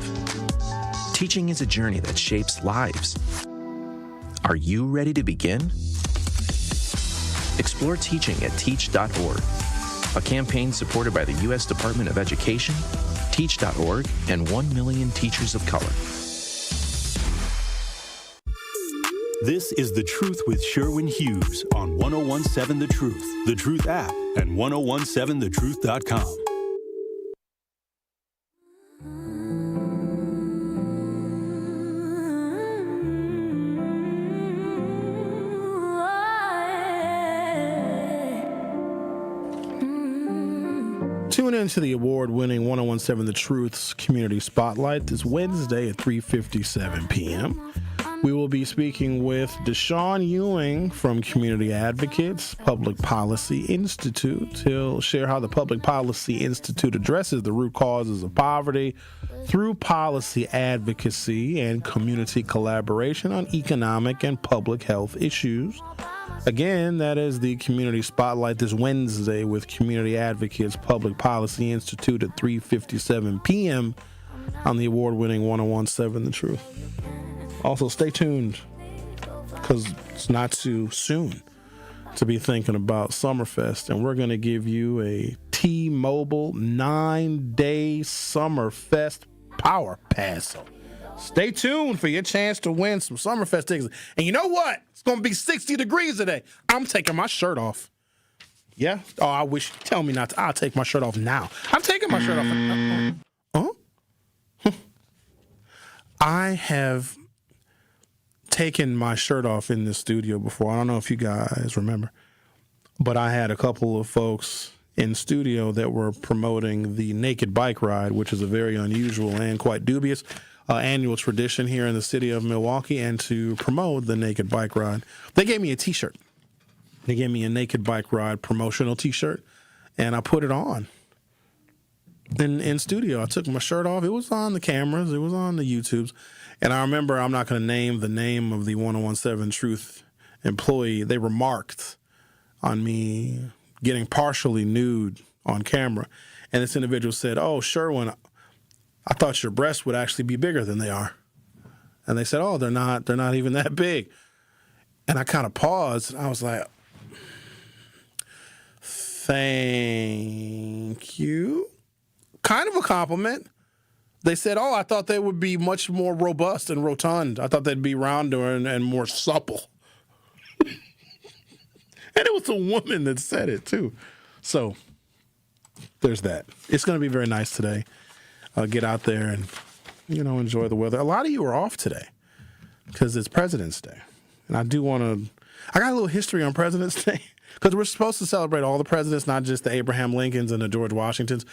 Teaching is a journey that shapes lives. Are you ready to begin? Explore teaching at teach.org, a campaign supported by the U.S. Department of Education, Teach.org, and 1 million teachers of color. This is The Truth with Sherwin Hughes on 1017 The Truth app, and 1017thetruth.com. Tune in to the award-winning 1017 The Truth's Community Spotlight this Wednesday at 3:57 p.m. We will be speaking with Deshaun Ewing from Community Advocates Public Policy Institute. He'll share how the Public Policy Institute addresses the root causes of poverty through policy advocacy and community collaboration on economic and public health issues. Again, that is the Community Spotlight this Wednesday with Community Advocates Public Policy Institute at 3:57 p.m. on the award-winning 1017 The Truth. Also, stay tuned, because it's not too soon to be thinking about Summerfest, and we're going to give you a T-Mobile 9-day Summerfest Power Pass. So stay tuned for your chance to win some Summerfest tickets. And you know what? It's going to be 60 degrees today. I'm taking my shirt off. Yeah? Oh, I wish. Tell me not to. I'll take my shirt off now. I'm taking my shirt off. Huh? I have taken my shirt off in the studio before. I don't know if you guys remember, but I had a couple of folks in studio that were promoting the Naked Bike Ride, which is a very unusual and quite dubious annual tradition here in the city of Milwaukee. And to promote the Naked Bike Ride, they gave me a T-shirt. They gave me a Naked Bike Ride promotional T-shirt, and I put it on in studio. I took my shirt off. It was on the cameras. It was on the YouTubes. And I remember, I'm not going to name the name of the 1017 Truth employee. They remarked on me getting partially nude on camera. And this individual said, "Oh, Sherwin, I thought your breasts would actually be bigger than they are." And they said, "Oh, they're not even that big." And I kind of paused, and I was like, "Thank you." Kind of a compliment. They said, I thought they would be much more robust and rotund. I thought they'd be rounder and more supple. And it was a woman that said it, too. So there's that. It's going to be very nice today. Get out there and, enjoy the weather. A lot of you are off today because it's President's Day. And I do want to – I got a little history on President's Day. Because we're supposed to celebrate all the presidents, not just the Abraham Lincolns and the George Washingtons.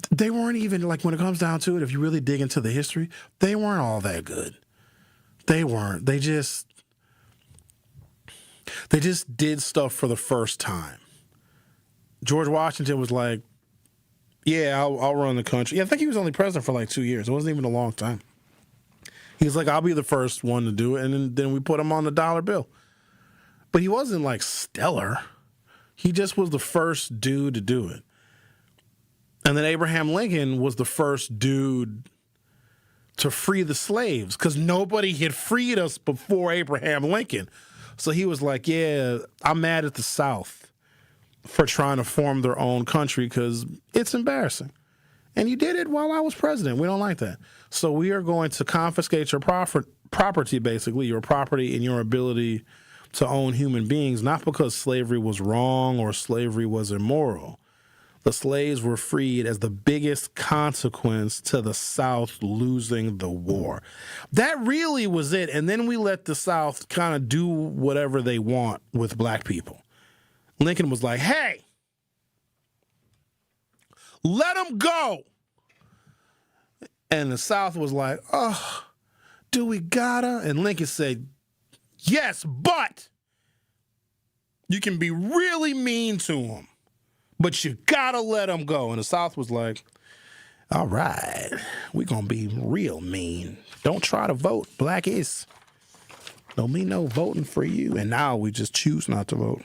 They weren't even, when it comes down to it, if you really dig into the history, they weren't all that good. They weren't. They just did stuff for the first time. George Washington was like, yeah, I'll run the country. Yeah, I think he was only president for 2 years. It wasn't even a long time. He was like, I'll be the first one to do it. And then we put him on the dollar bill. But he wasn't stellar. He just was the first dude to do it. And then Abraham Lincoln was the first dude to free the slaves because nobody had freed us before Abraham Lincoln. So he was like, yeah, I'm mad at the South for trying to form their own country because it's embarrassing. And you did it while I was president. We don't like that. So we are going to confiscate your property, basically, your property and your ability to own human beings, not because slavery was wrong or slavery was immoral. The slaves were freed as the biggest consequence to the South losing the war. That really was it. And then we let the South kind of do whatever they want with black people. Lincoln was like, hey, let them go. And the South was like, oh, do we gotta? And Lincoln said, yes, but you can be really mean to them, but you gotta let them go. And the South was like, all right, we're gonna be real mean. Don't try to vote, blackies. Don't be no voting for you. And now we just choose not to vote.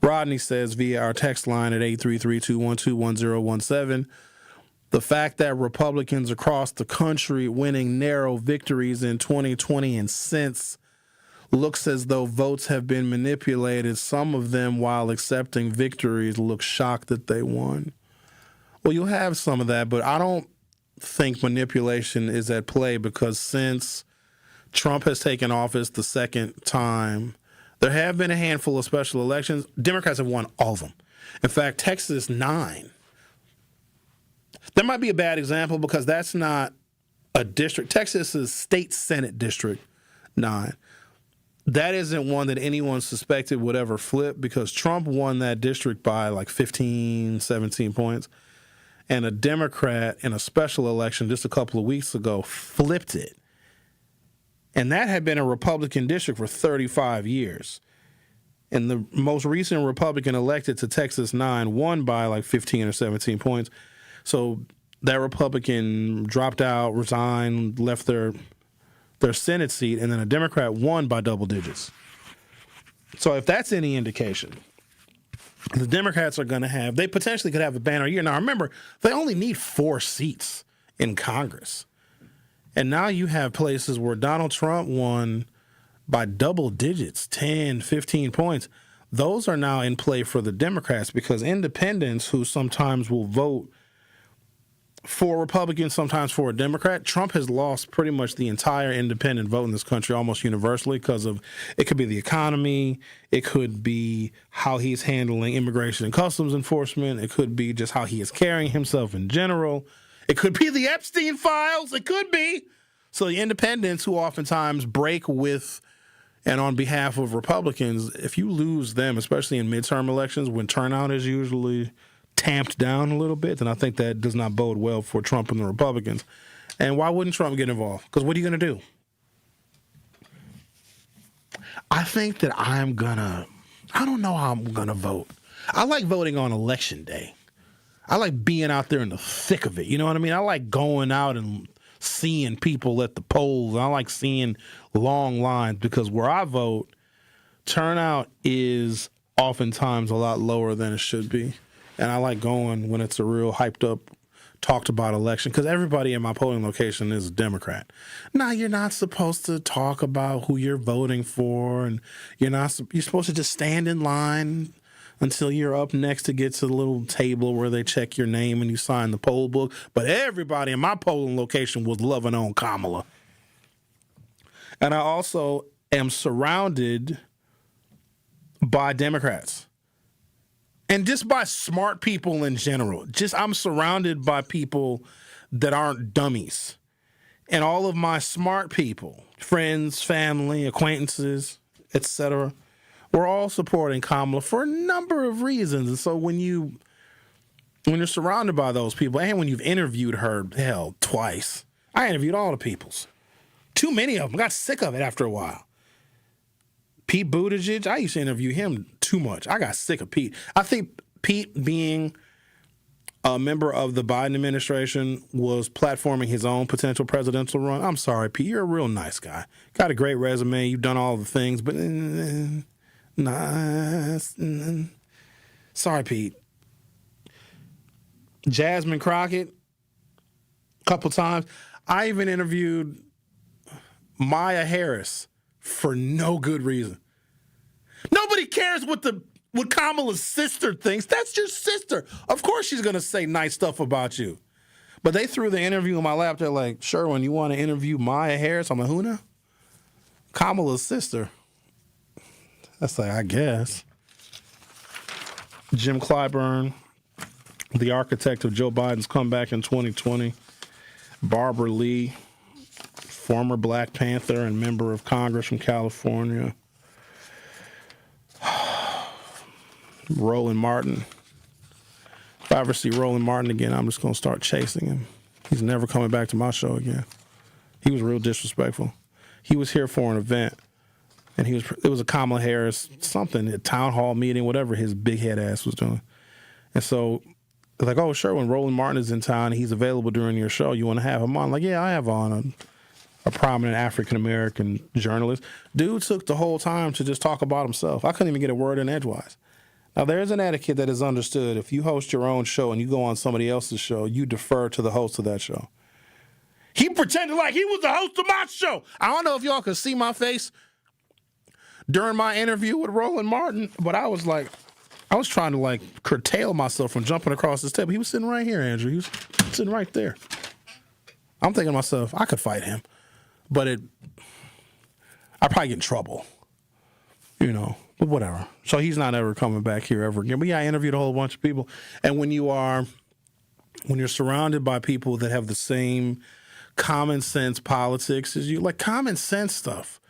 Rodney says via our text line at 833-212-1017, the fact that Republicans across the country winning narrow victories in 2020 and since looks as though votes have been manipulated. Some of them, while accepting victories, look shocked that they won. Well, you'll have some of that, but I don't think manipulation is at play because since Trump has taken office the second time, there have been a handful of special elections. Democrats have won all of them. In fact, Texas 9. That might be a bad example because that's not a district. Texas is state Senate District 9. That isn't one that anyone suspected would ever flip because Trump won that district by 15, 17 points. And a Democrat in a special election just a couple of weeks ago flipped it. And that had been a Republican district for 35 years. And the most recent Republican elected to Texas 9 won by 15 or 17 points. So that Republican dropped out, resigned, left their Senate seat, and then a Democrat won by double digits. So if that's any indication, the Democrats are going to have, they potentially could have a banner year. Now, remember, they only need 4 seats in Congress. And now you have places where Donald Trump won by double digits, 10, 15 points. Those are now in play for the Democrats because independents who sometimes will vote for Republicans, sometimes for a Democrat, Trump has lost pretty much the entire independent vote in this country almost universally because of, it could be the economy, it could be how he's handling immigration and customs enforcement, it could be just how he is carrying himself in general, it could be the Epstein files, it could be. So the independents who oftentimes break with and on behalf of Republicans, if you lose them, especially in midterm elections when turnout is usually tamped down a little bit, then I think that does not bode well for Trump and the Republicans. And why wouldn't Trump get involved? Because what are you going to do? I think that I don't know how I'm going to vote. I like voting on election day. I like being out there in the thick of it. You know what I mean? I like going out and seeing people at the polls. I like seeing long lines because where I vote, turnout is oftentimes a lot lower than it should be. And I like going when it's a real hyped up, talked about election because everybody in my polling location is a Democrat. Now, you're not supposed to talk about who you're voting for, and you're supposed to just stand in line until you're up next to get to the little table where they check your name and you sign the poll book. But everybody in my polling location was loving on Kamala. And I also am surrounded by Democrats. And just by smart people in general. I'm surrounded by people that aren't dummies. And all of my smart people, friends, family, acquaintances, etc., we're all supporting Kamala for a number of reasons. And so when you're surrounded by those people, and when you've interviewed her, hell, twice. I interviewed all the peoples. Too many of them. Got sick of it after a while. Pete Buttigieg, I used to interview him too much. I got sick of Pete. I think Pete, being a member of the Biden administration, was platforming his own potential presidential run. I'm sorry, Pete. You're a real nice guy. Got a great resume. You've done all the things, but sorry, Pete. Jasmine Crockett, a couple times. I even interviewed Maya Harris for no good reason. Nobody cares what Kamala's sister thinks. That's your sister. Of course she's going to say nice stuff about you. But they threw the interview in my lap. They're like, Sherwin, you want to interview Maya Harris? I'm like, who now? Kamala's sister. That's like, I guess. Jim Clyburn, the architect of Joe Biden's comeback in 2020. Barbara Lee, former Black Panther and member of Congress from California. Roland Martin. If I ever see Roland Martin again, I'm just going to start chasing him. He's never coming back to my show again. He was real disrespectful. He was here for an event, and it was a Kamala Harris something, a town hall meeting, whatever his big head ass was doing. And so they're like, oh, sure, when Roland Martin is in town and he's available during your show, you want to have him on? I'm like, yeah, I have on a prominent African-American journalist. Dude took the whole time to just talk about himself. I couldn't even get a word in edgewise. Now, there's an etiquette that is understood. If you host your own show and you go on somebody else's show, you defer to the host of that show. He pretended like he was the host of my show. I don't know if y'all could see my face during my interview with Roland Martin, but I was trying to curtail myself from jumping across this table. He was sitting right here, Andrew. He was sitting right there. I'm thinking to myself, I could fight him, but I'd probably get in trouble, but whatever. So he's not ever coming back here ever again. But yeah, I interviewed a whole bunch of people. And when you're surrounded by people that have the same common sense politics as you, like common sense stuff.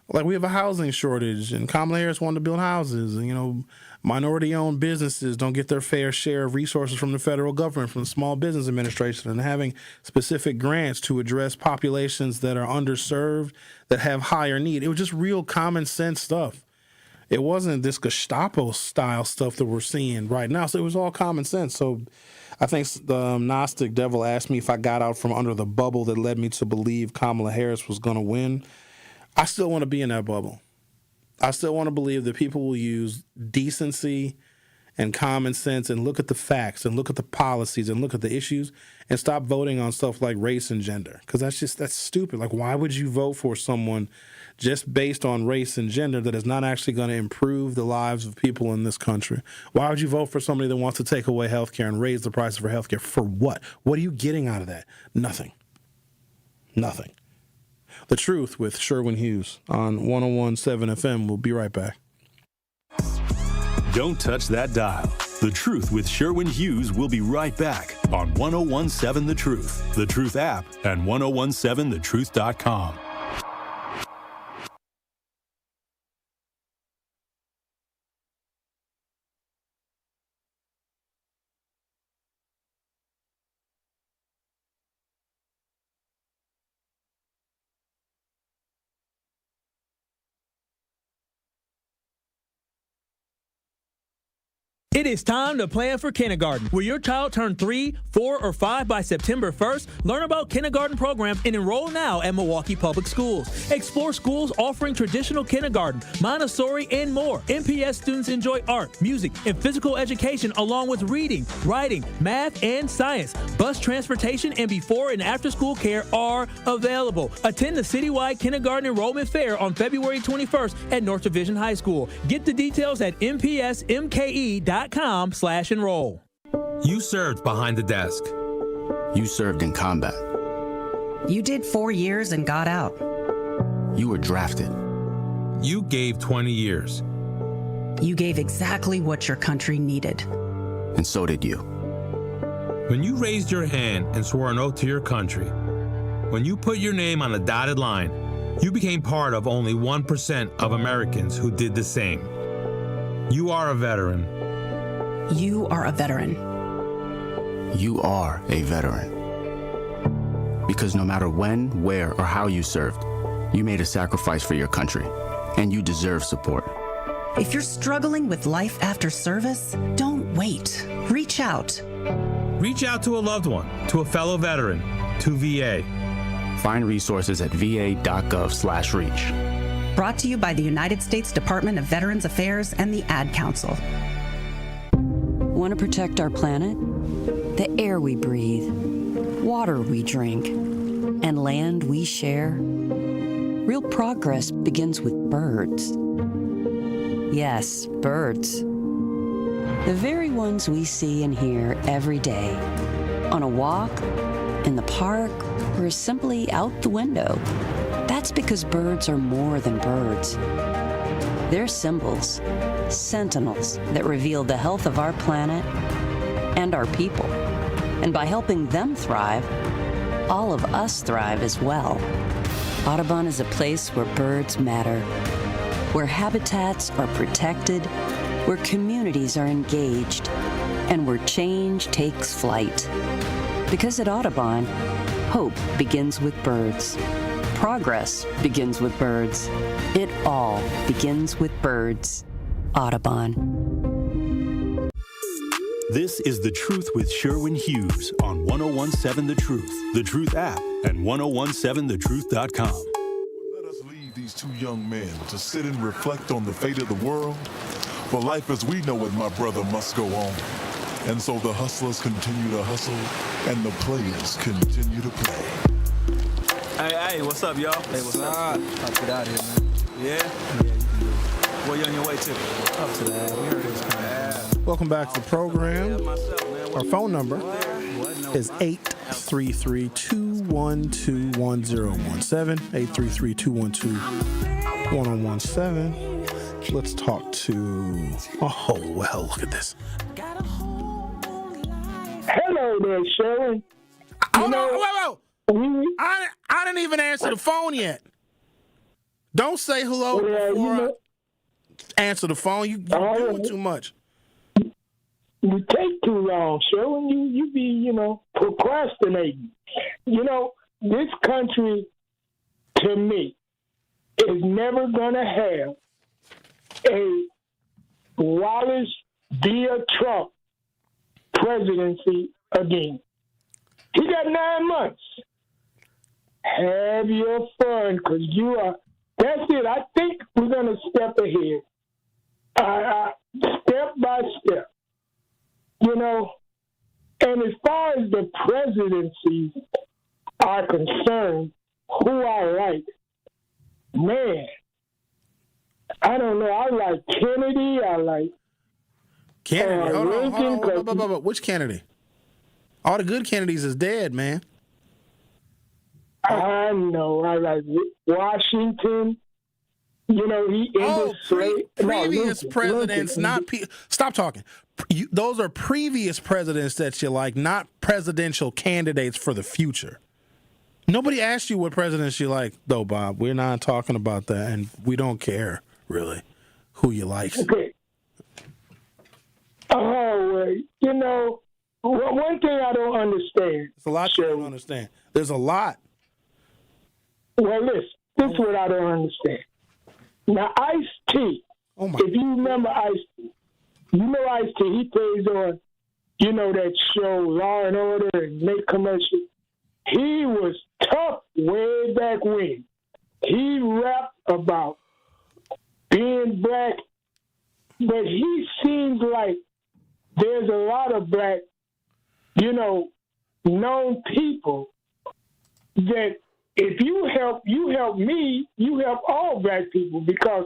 Like we have a housing shortage and Kamala Harris wanted to build houses and, minority-owned businesses don't get their fair share of resources from the federal government, from the Small Business Administration, and having specific grants to address populations that are underserved, that have higher need. It was just real common sense stuff. It wasn't this Gestapo-style stuff that we're seeing right now. So it was all common sense. So I think the Gnostic devil asked me if I got out from under the bubble that led me to believe Kamala Harris was going to win. I still want to be in that bubble. I still want to believe that people will use decency and common sense and look at the facts and look at the policies and look at the issues and stop voting on stuff like race and gender. Because that's stupid. Like, why would you vote for someone just based on race and gender that is not actually going to improve the lives of people in this country? Why would you vote for somebody that wants to take away health care and raise the prices for health care? For what? What are you getting out of that? Nothing. Nothing. The Truth with Sherwin Hughes on 101.7 FM. We'll be right back. Don't touch that dial. The Truth with Sherwin Hughes will be right back on 101.7 The Truth, The Truth app, and 1017thetruth.com. It is time to plan for kindergarten. Will your child turn 3, 4, or 5 by September 1st? Learn about kindergarten programs and enroll now at Milwaukee Public Schools. Explore schools offering traditional kindergarten, Montessori, and more. MPS students enjoy art, music, and physical education along with reading, writing, math, and science. Bus transportation and before and after school care are available. Attend the citywide kindergarten enrollment fair on February 21st at North Division High School. Get the details at mpsmke.com/enroll. You served behind the desk. You served in combat. You did 4 years and got out. You were drafted. You gave 20 years. You gave exactly what your country needed. And so did you. When you raised your hand and swore an oath to your country, when you put your name on a dotted line, you became part of only 1% of Americans who did the same. You are a veteran. You are a veteran. You are a veteran. Because no matter when, where, or how you served, you made a sacrifice for your country, and you deserve support. If you're struggling with life after service, don't wait. Reach out. Reach out to a loved one, to a fellow veteran, to VA. Find resources at va.gov/reach. Brought to you by the United States Department of Veterans Affairs and the Ad Council. Want to protect our planet? The air we breathe, water we drink, and land we share? Real progress begins with birds. Yes, birds. The very ones we see and hear every day. On a walk, in the park, or simply out the window. That's because birds are more than birds. They're symbols, sentinels that reveal the health of our planet and our people. And by helping them thrive, all of us thrive as well. Audubon is a place where birds matter, where habitats are protected, where communities are engaged, and where change takes flight. Because at Audubon, hope begins with birds. Progress begins with birds. It all begins with birds. Audubon. This is The Truth with Sherwin Hughes on 1017 The Truth, The Truth app, and 1017thetruth.com. Let us leave these two young men to sit and reflect on the fate of the world. For life as we know it, my brother, must go on. And so the hustlers continue to hustle, and the players continue to play. Hey, what's up, y'all? Hey, what's up? I'll get out of here, man. Yeah? Where you on your way to? Up to that. We heard it was coming. Welcome back to the program. Our phone number is 833-212-1017. 833-212-1017. Let's talk to... Oh, well, look at this. Hello there, Sherwin. Hold on, whoa. I didn't even answer the phone yet. Don't say hello before I answer the phone. You're doing too much. You take too long, Sherwin. You be, procrastinating. This country, to me, is never going to have a Wallace via Trump presidency again. He got 9 months. Have your fun, because that's it. I think we're going to step ahead. Step by step. And as far as the presidencies are concerned, who I like, man, I don't know. I like Kennedy. I like Kennedy. Lincoln. Hold on. Which Kennedy? All the good Kennedys is dead, man. I know. I like Washington. He ended previous presidents, not stop talking. Those are previous presidents that you like, not presidential candidates for the future. Nobody asked you what presidents you like, though, Bob. We're not talking about that, and we don't care, really, who you like. Okay. Oh, one thing I don't understand. It's a lot you don't understand. There's a lot. Well, listen, this is what I don't understand. Now, Ice-T, if you remember Ice-T, You know Ice-T, he plays on, that show Law and Order and make commercials. He was tough way back when. He rapped about being black, but he seems like there's a lot of black, known people that if you help me, you help all black people, because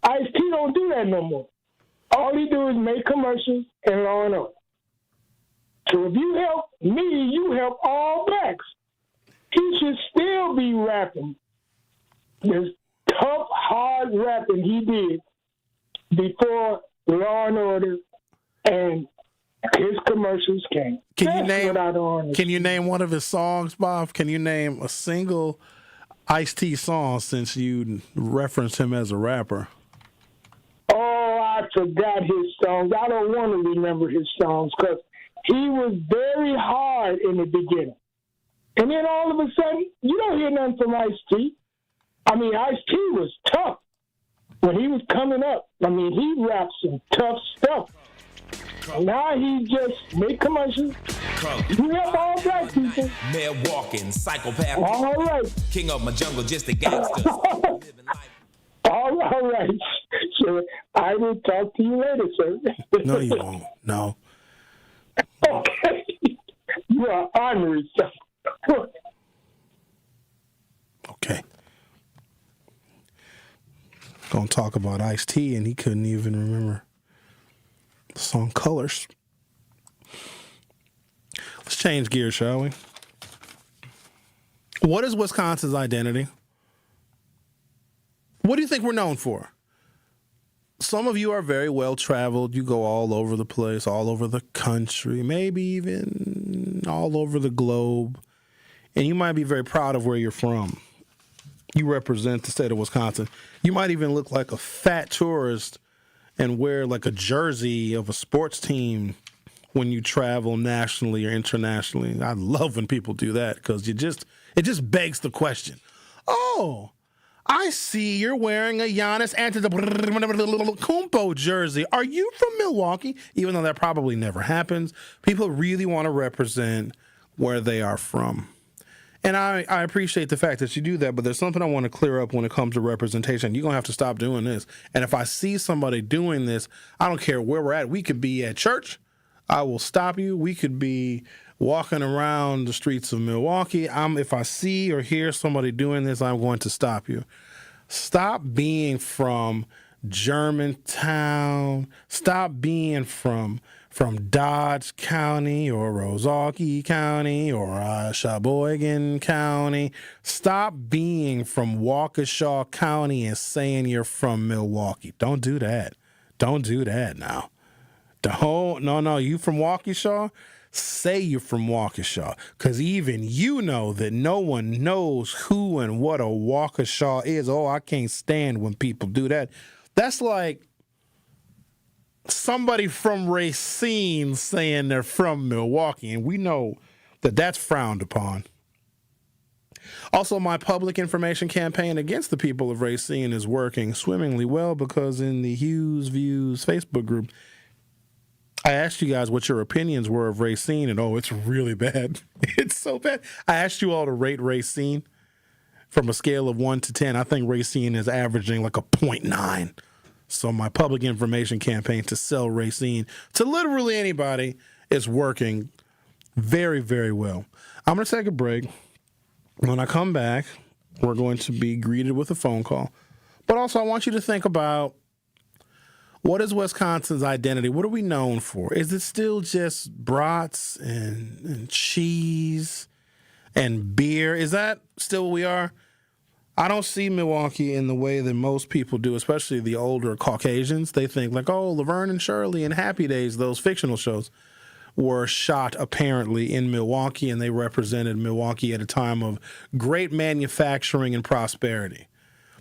Ice-T don't do that no more. All he do is make commercials and Law and Order. So if you help me, you help all blacks. He should still be rapping this tough, hard rapping he did before Law and Order and his commercials came. Can you name one of his songs, Bob? Can you name a single Ice-T song since you referenced him as a rapper? Oh, I forgot his songs. I don't want to remember his songs because he was very hard in the beginning. And then all of a sudden, you don't hear nothing from Ice-T. I mean, Ice-T was tough when he was coming up. I mean, he rapped some tough stuff. Now he just make commercials. You help all black people. Mare walking, psychopath. All right. King of my jungle, just a gangster. All right. So I will talk to you later, sir. No, you won't. No. Okay. You are honoring something. Okay. Gonna talk about Ice-T, and he couldn't even remember the song Colors. Let's change gears, shall we? What is Wisconsin's identity? What do you think we're known for? Some of you are very well traveled. You go all over the place, all over the country, maybe even all over the globe. And you might be very proud of where you're from. You represent the state of Wisconsin. You might even look like a fat tourist and wear like a jersey of a sports team when you travel nationally or internationally. I love when people do that because it just begs the question. Oh, I see you're wearing a Giannis Antetokounmpo jersey. Are you from Milwaukee? Even though that probably never happens, people really want to represent where they are from. And I appreciate the fact that you do that, but there's something I want to clear up when it comes to representation. You're going to have to stop doing this. And if I see somebody doing this, I don't care where we're at. We could be at church. I will stop you. We could be walking around the streets of Milwaukee. If I see or hear somebody doing this, I'm going to stop you. Stop being from Germantown. Stop being from Dodge County or Rosaki County or Sheboygan County. Stop being from Waukesha County and saying you're from Milwaukee. Don't do that. Don't do that now. No, you from Waukesha? Say you're from Waukesha, because even you know that no one knows who and what a Waukesha is. Oh, I can't stand when people do that. That's like somebody from Racine saying they're from Milwaukee, and we know that that's frowned upon. Also, my public information campaign against the people of Racine is working swimmingly well, because in the Hughes Views Facebook group, I asked you guys what your opinions were of Racine, and it's really bad. It's so bad. I asked you all to rate Racine from a scale of 1 to 10. I think Racine is averaging like a 0.9. So my public information campaign to sell Racine to literally anybody is working very, very well. I'm going to take a break. When I come back, we're going to be greeted with a phone call. But also, I want you to think about, what is Wisconsin's identity? What are we known for? Is it still just brats and cheese and beer? Is that still what we are? I don't see Milwaukee in the way that most people do, especially the older Caucasians. They think like, Laverne and Shirley and Happy Days, those fictional shows, were shot apparently in Milwaukee, and they represented Milwaukee at a time of great manufacturing and prosperity.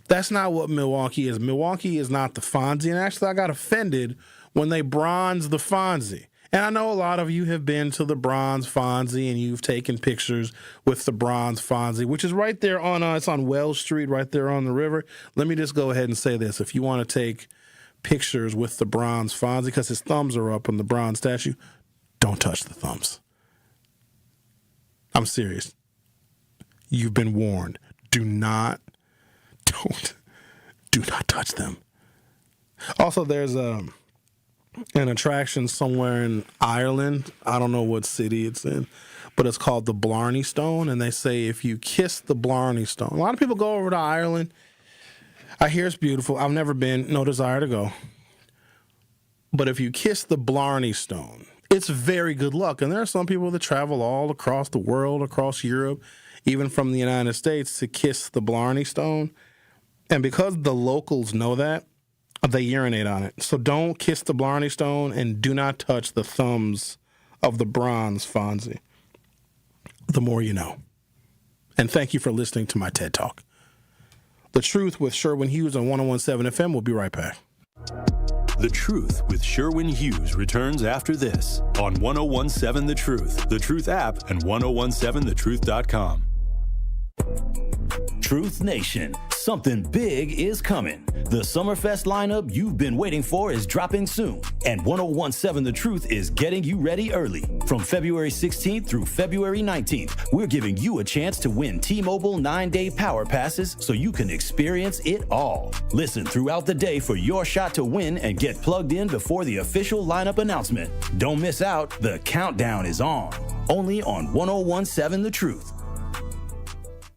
That's not what Milwaukee is. Milwaukee is not the Fonzie. And actually, I got offended when they bronzed the Fonzie. And I know a lot of you have been to the bronze Fonzie, and you've taken pictures with the bronze Fonzie, which is right there it's on Wells Street, right there on the river. Let me just go ahead and say this. If you want to take pictures with the bronze Fonzie because his thumbs are up on the bronze statue. Don't touch the thumbs. I'm serious. You've been warned. Do not touch them. Also, there's an attraction somewhere in Ireland. I don't know what city it's in, but it's called the Blarney Stone. And they say if you kiss the Blarney Stone, a lot of people go over to Ireland. I hear it's beautiful. I've never been, no desire to go. But if you kiss the Blarney Stone, it's very good luck. And there are some people that travel all across the world, across Europe, even from the United States, to kiss the Blarney Stone. And because the locals know that, they urinate on it. So don't kiss the Blarney Stone and do not touch the thumbs of the bronze Fonzie. The more you know. And thank you for listening to my TED Talk. The Truth with Sherwin Hughes on 101.7 FM. We'll be right back. The Truth with Sherwin Hughes returns after this on 101.7 The Truth, The Truth app, and 1017thetruth.com. Truth Nation, something big is coming. The Summerfest lineup you've been waiting for is dropping soon, and 101.7 The Truth is getting you ready early. From February 16th through February 19th, we're giving you a chance to win T-Mobile 9-day power passes so you can experience it all. Listen throughout the day for your shot to win and get plugged in before the official lineup announcement. Don't miss out. The countdown is on. Only on 101.7 The Truth.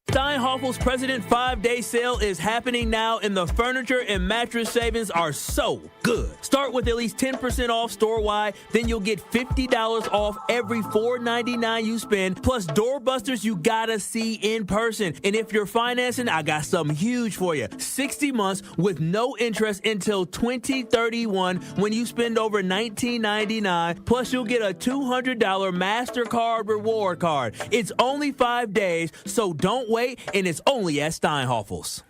Steinhoffel's President 5-Day Sale is happening now, and the furniture and mattress savings are so good. Start with at least 10% off store-wide, then you'll get $50 off every $4.99 you spend, plus doorbusters you gotta see in person. And if you're financing, I got something huge for you. 60 months with no interest until 2031 when you spend over $19.99, plus you'll get a $200 MasterCard reward card. It's only 5 days, so don't wait, and it's only at Steinhoffel's.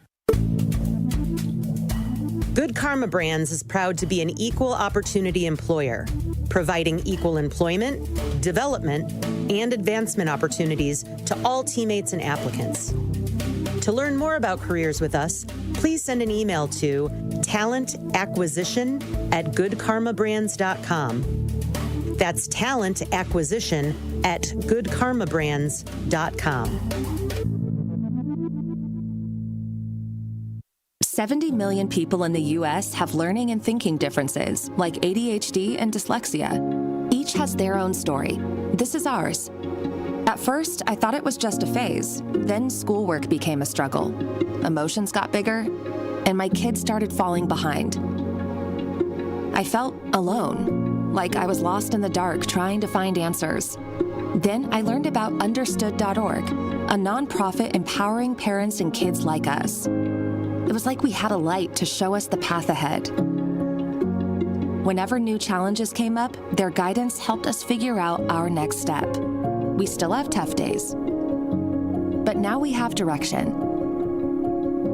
Good Karma Brands is proud to be an equal opportunity employer, providing equal employment, development, and advancement opportunities to all teammates and applicants. To learn more about careers with us, please send an email to talentacquisition@goodkarmabrands.com. That's talentacquisition@goodkarmabrands.com. 70 million people in the U.S. have learning and thinking differences, like ADHD and dyslexia. Each has their own story. This is ours. At first, I thought it was just a phase. Then schoolwork became a struggle. Emotions got bigger, and my kids started falling behind. I felt alone, like I was lost in the dark trying to find answers. Then I learned about Understood.org, a nonprofit empowering parents and kids like us. It was like we had a light to show us the path ahead. Whenever new challenges came up, their guidance helped us figure out our next step. We still have tough days, but now we have direction.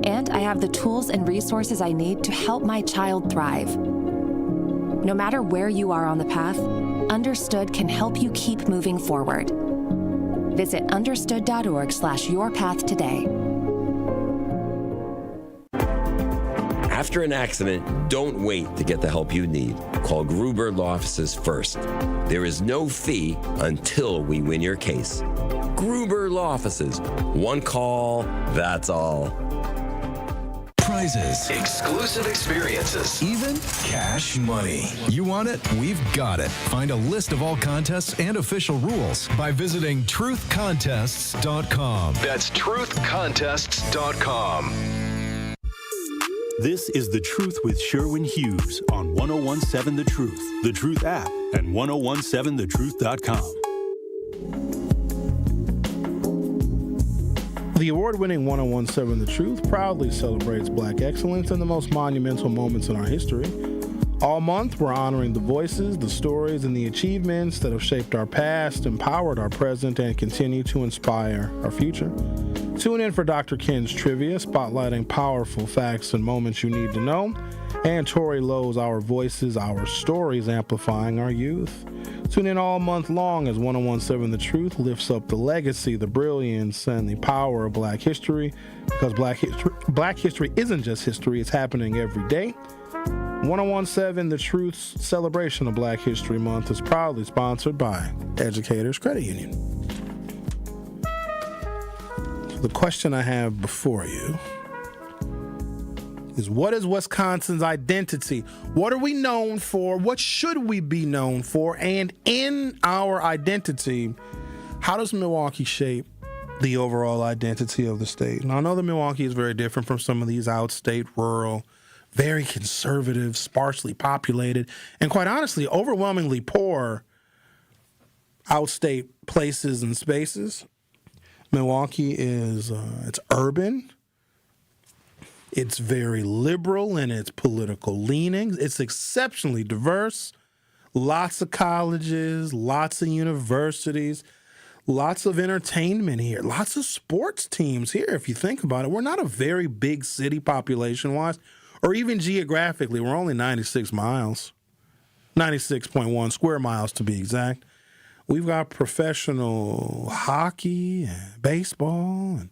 And I have the tools and resources I need to help my child thrive. No matter where you are on the path, Understood can help you keep moving forward. Visit understood.org/yourpath today. After an accident, don't wait to get the help you need. Call Gruber Law Offices first. There is no fee until we win your case. Gruber Law Offices. One call, that's all. Prizes, exclusive experiences, even cash money. You want it? We've got it. Find a list of all contests and official rules by visiting truthcontests.com. That's truthcontests.com. This is The Truth with Sherwin Hughes on 101.7 The Truth, The Truth app, and 1017thetruth.com. The award-winning 101.7 The Truth proudly celebrates Black excellence in the most monumental moments in our history. All month, we're honoring the voices, the stories, and the achievements that have shaped our past, empowered our present, and continue to inspire our future. Tune in for Dr. Ken's Trivia, spotlighting powerful facts and moments you need to know, and Tori Lowe's Our Voices, Our Stories, amplifying our youth. Tune in all month long as 101.7 The Truth lifts up the legacy, the brilliance, and the power of Black history, because Black history isn't just history, it's happening every day. 1017 The Truth's celebration of Black History Month is proudly sponsored by Educators Credit Union. So the question I have before you is, what is Wisconsin's identity? What are we known for? What should we be known for? And in our identity, how does Milwaukee shape the overall identity of the state? Now, I know that Milwaukee is very different from some of these outstate, rural, very conservative, sparsely populated, and quite honestly, overwhelmingly poor outstate places and spaces. Milwaukee is it's urban. It's very liberal in its political leanings. It's exceptionally diverse. Lots of colleges, lots of universities, lots of entertainment here, lots of sports teams here, if you think about it. We're not a very big city population-wise, or even geographically. We're only 96 miles, 96.1 square miles to be exact. We've got professional hockey and baseball and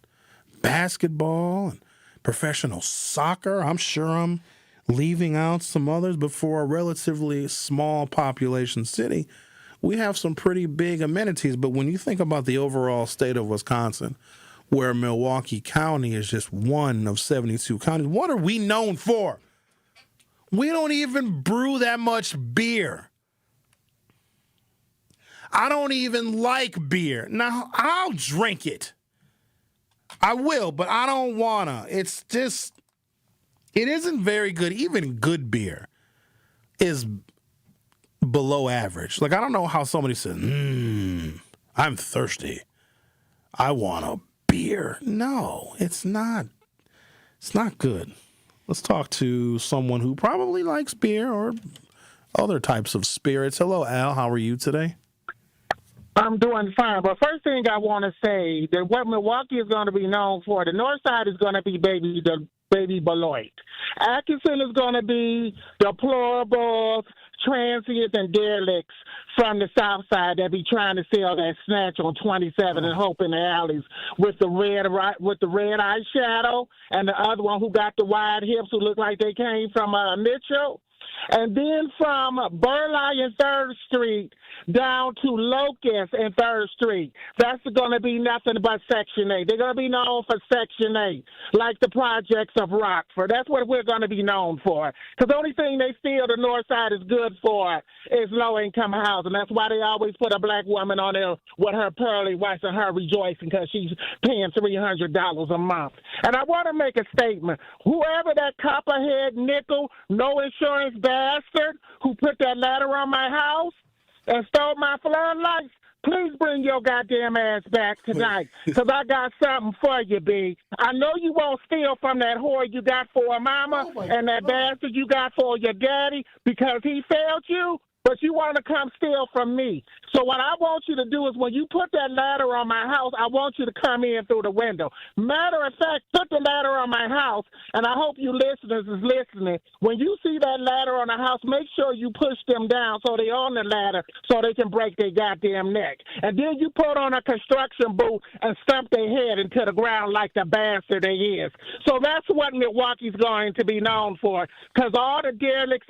basketball and professional soccer. I'm sure I'm leaving out some others, but for a relatively small population city, we have some pretty big amenities. But when you think about the overall state of Wisconsin, where Milwaukee County is just one of 72 counties, what are we known for? We don't even brew that much beer. I don't even like beer. Now, I'll drink it. I will, but I don't wanna. It's just, it isn't very good. Even good beer is below average. Like, I don't know how somebody says, I'm thirsty. I want a beer. No, it's not. It's not good. Let's talk to someone who probably likes beer or other types of spirits. Hello, Al. How are you today? I'm doing fine. But first thing I want to say, that what Milwaukee is going to be known for, the north side is going to be baby Beloit. Atkinson is going to be deplorables, transients, and derelicts from the south side that be trying to sell that snatch on 27 and Hope in the alleys with the red eyeshadow, and the other one who got the wide hips who look like they came from Mitchell. And then from Burleigh and 3rd Street down to Locust and 3rd Street, that's going to be nothing but Section 8. They're going to be known for Section 8, like the projects of Rockford. That's what we're going to be known for. Because the only thing they feel the north side is good for is low-income housing. That's why they always put a black woman on there with her pearly whites and her rejoicing because she's paying $300 a month. And I want to make a statement. Whoever that copperhead nickel, no insurance bastard who put that ladder on my house and stole my floodlights, please bring your goddamn ass back tonight, because I got something for you, B. I know you won't steal from that whore you got for a mama and that bastard you got for your daddy because he failed you, but you want to come steal from me. So what I want you to do is when you put that ladder on my house, I want you to come in through the window. Matter of fact, put the ladder on my house, and I hope you listeners is listening. When you see that ladder on the house, make sure you push them down so they on the ladder so they can break their goddamn neck. And then you put on a construction boot and stump their head into the ground like the bastard they is. So that's what Milwaukee's going to be known for, because all the derelicts,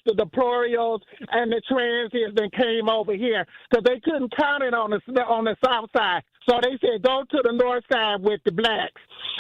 the deplorals, and the transients that came over here because they couldn't count it on the south side. So they said, go to the north side with the blacks.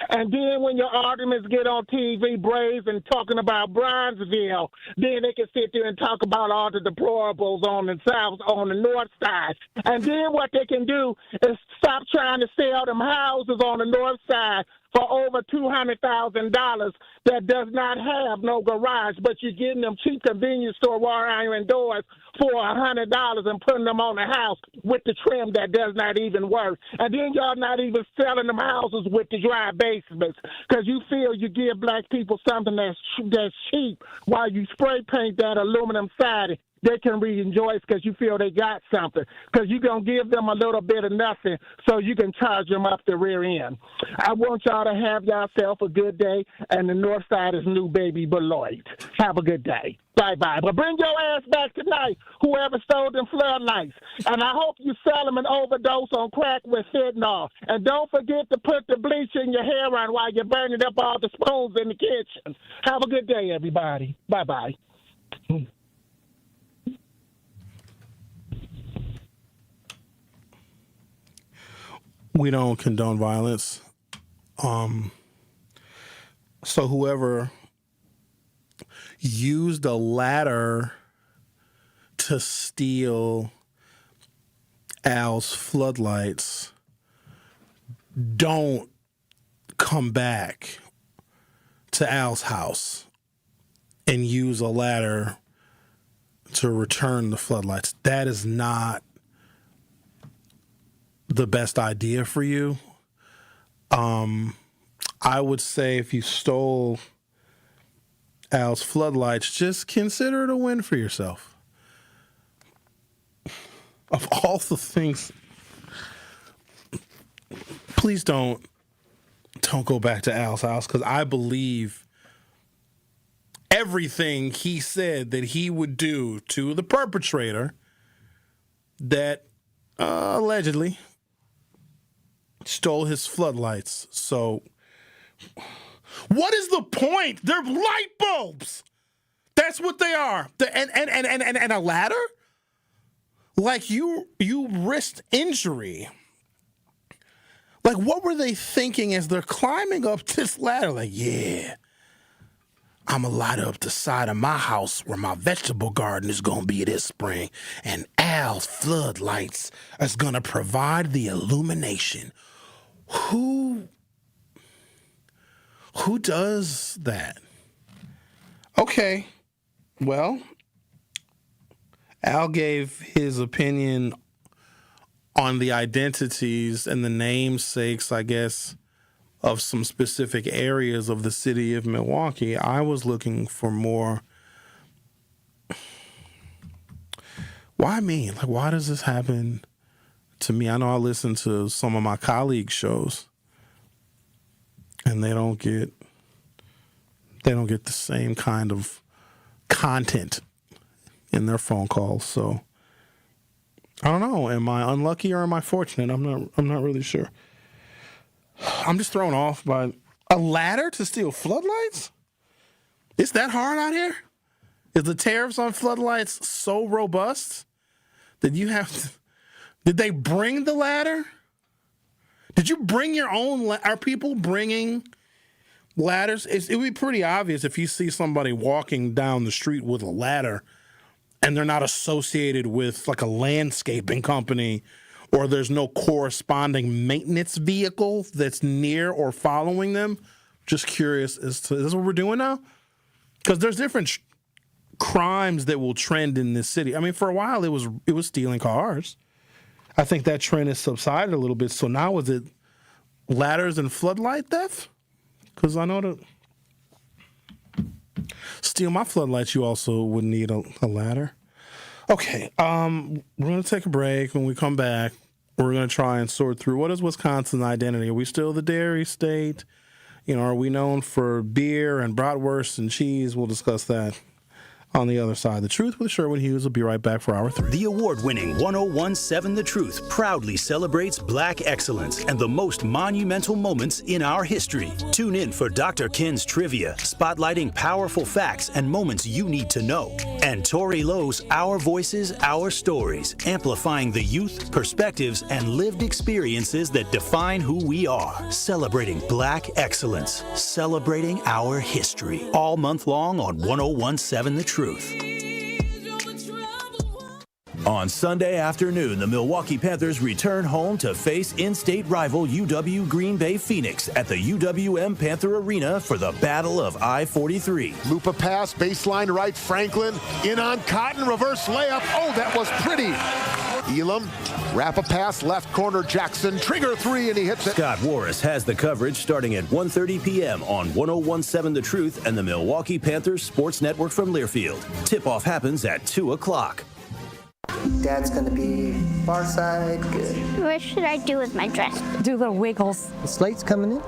And then when your arguments get on TV, Braves, and talking about Bronzeville, then they can sit there and talk about all the deplorables on the south, on the north side. And then what they can do is stop trying to sell them houses on the north side for over $200,000 that does not have no garage, but you're getting them cheap convenience store wrought iron doors for $100 and putting them on the house with the trim that does not even work. And then y'all not even selling them houses with the dry basements because you feel you give black people something that's cheap while you spray paint that aluminum siding they can rejoice because you feel they got something. Because you're going to give them a little bit of nothing so you can charge them up the rear end. I want y'all to have yourself a good day, and the North Side is new baby Beloit. Have a good day. Bye-bye. But bring your ass back tonight, whoever stole them floodlights. And I hope you sell them an overdose on crack with fentanyl. And don't forget to put the bleach in your hair on while you're burning up all the spoons in the kitchen. Have a good day, everybody. Bye-bye. We don't condone violence. So whoever used a ladder to steal Al's floodlights, don't come back to Al's house and use a ladder to return the floodlights. That is not the best idea for you. I would say if you stole Al's floodlights, just consider it a win for yourself. Of all the things, please don't go back to Al's house, because I believe everything he said that he would do to the perpetrator that allegedly stole his floodlights. So what is the point? They're light bulbs. That's what they are. And a ladder? Like you risked injury. Like, what were they thinking as they're climbing up this ladder? Like, yeah, I'm going to light up the side of my house where my vegetable garden is going to be this spring. And Al's floodlights is going to provide the illumination. Who does that? Okay, well, Al gave his opinion on the identities and the namesakes, I guess, of some specific areas of the city of Milwaukee. I was looking for more. Why me? Like, why does this happen to me? I know I listen to some of my colleagues' shows, and they don't get the same kind of content in their phone calls. So I don't know. Am I unlucky or am I fortunate? I'm not really sure. I'm just thrown off by a ladder to steal floodlights. It's that hard out here? Is the tariffs on floodlights so robust that you have to? Did they bring the ladder? Did you bring your own? Are people bringing ladders? It would be pretty obvious if you see somebody walking down the street with a ladder and they're not associated with like a landscaping company, or there's no corresponding maintenance vehicle that's near or following them. Just curious as to, is this what we're doing now? Because there's different crimes that will trend in this city. I mean, for a while it was stealing cars. I think that trend has subsided a little bit. So now is it ladders and floodlight theft? Because I know to steal my floodlights, you also would need a ladder. Okay, we're going to take a break. When we come back, we're going to try and sort through what is Wisconsin's identity. Are we still the dairy state? You know, are we known for beer and bratwurst and cheese? We'll discuss that on the other side. The Truth with Sherwin Hughes will be right back for Hour 3. The award-winning 1017 The Truth proudly celebrates Black excellence and the most monumental moments in our history. Tune in for Dr. Ken's Trivia, spotlighting powerful facts and moments you need to know. And Tori Lowe's Our Voices, Our Stories, amplifying the youth, perspectives, and lived experiences that define who we are. Celebrating Black excellence, celebrating our history. All month long on 1017 The Truth. On Sunday afternoon, the Milwaukee Panthers return home to face in-state rival UW Green Bay Phoenix at the UWM Panther Arena for the Battle of I-43. Lupa pass, baseline right, Franklin, in on Cotton, reverse layup. Oh, that was pretty. Elam, wrap a pass, left corner, Jackson, trigger three, and he hits it. Scott Warris has the coverage starting at 1:30 p.m. on 101.7 The Truth and the Milwaukee Panthers Sports Network from Learfield. Tip-off happens at 2 o'clock. Dad's going to be far side, good. What should I do with my dress? Do the wiggles. The slate's coming in.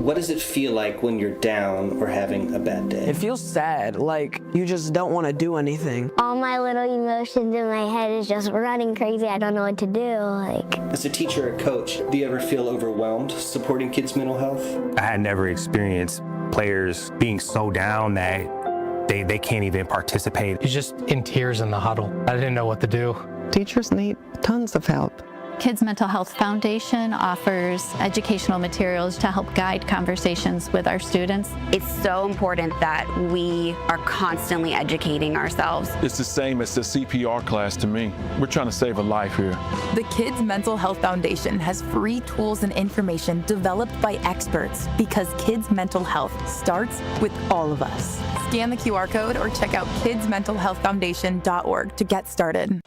What does it feel like when you're down or having a bad day? It feels sad, like you just don't want to do anything. All my little emotions in my head is just running crazy. I don't know what to do. As a teacher or coach, do you ever feel overwhelmed supporting kids' mental health? I had never experienced players being so down that they can't even participate. He's just in tears in the huddle. I didn't know what to do. Teachers need tons of help. Kids Mental Health Foundation offers educational materials to help guide conversations with our students. It's so important that we are constantly educating ourselves. It's the same as the CPR class to me. We're trying to save a life here. The Kids Mental Health Foundation has free tools and information developed by experts because kids' mental health starts with all of us. Scan the QR code or check out kidsmentalhealthfoundation.org to get started.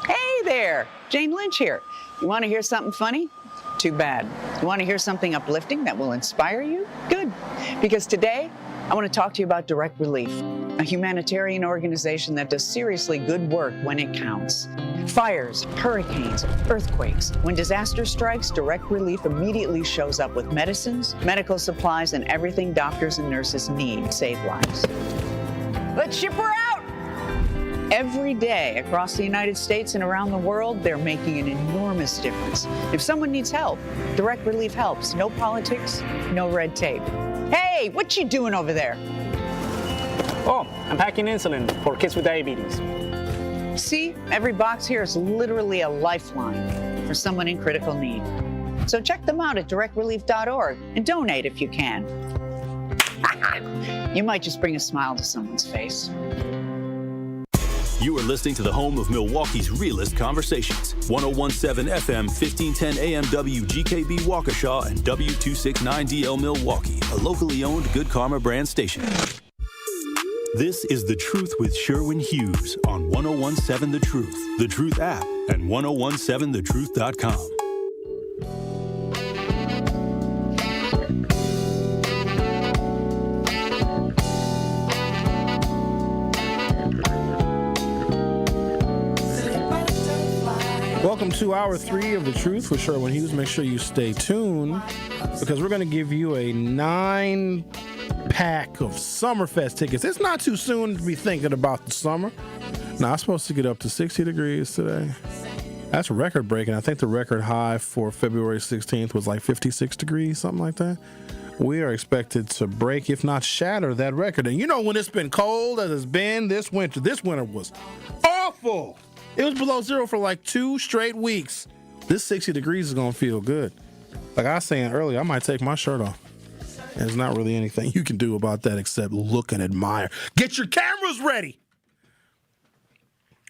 Hey there, Jane Lynch here. You want to hear something funny? Too bad. You want to hear something uplifting that will inspire you? Good. Because today, I want to talk to you about Direct Relief, a humanitarian organization that does seriously good work when it counts. Fires, hurricanes, earthquakes. When disaster strikes, Direct Relief immediately shows up with medicines, medical supplies, and everything doctors and nurses need to save lives. Let's ship her out! Every day across the United States and around the world, they're making an enormous difference. If someone needs help, Direct Relief helps. No politics, no red tape. Hey, what you doing over there? Oh, I'm packing insulin for kids with diabetes. See, every box here is literally a lifeline for someone in critical need. So check them out at directrelief.org and donate if you can. You might just bring a smile to someone's face. You are listening to the home of Milwaukee's realest conversations. 101.7 FM, 1510 AM WGKB Waukesha and W269DL Milwaukee, a locally owned Good Karma brand station. This is The Truth with Sherwin Hughes on 101.7 The Truth, The Truth app, and 1017thetruth.com. Welcome to Hour 3 of The Truth with Sherwin Hughes. Make sure you stay tuned because we're going to give you a 9-pack of Summerfest tickets. It's not too soon to be thinking about the summer. Now, I'm supposed to get up to 60 degrees today. That's record breaking. I think the record high for February 16th was like 56 degrees, something like that. We are expected to break, if not shatter, that record. And you know, when it's been cold as it's been this winter was awful. It was below zero for like 2 straight weeks. This 60 degrees is going to feel good. Like I was saying earlier, I might take my shirt off. And there's not really anything you can do about that except look and admire. Get your cameras ready.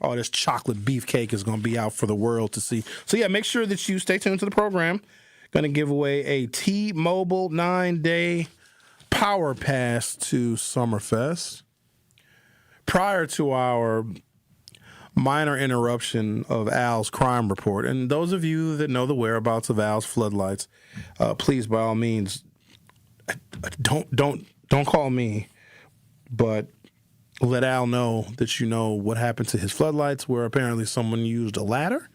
Oh, this chocolate beefcake is going to be out for the world to see. So, yeah, make sure that you stay tuned to the program. Going to give away a T-Mobile 9-day power pass to Summerfest. Prior to our minor interruption of Al's crime report, and those of you that know the whereabouts of Al's floodlights, please, by all means, don't call me, but let Al know that you know what happened to his floodlights, where apparently someone used a ladder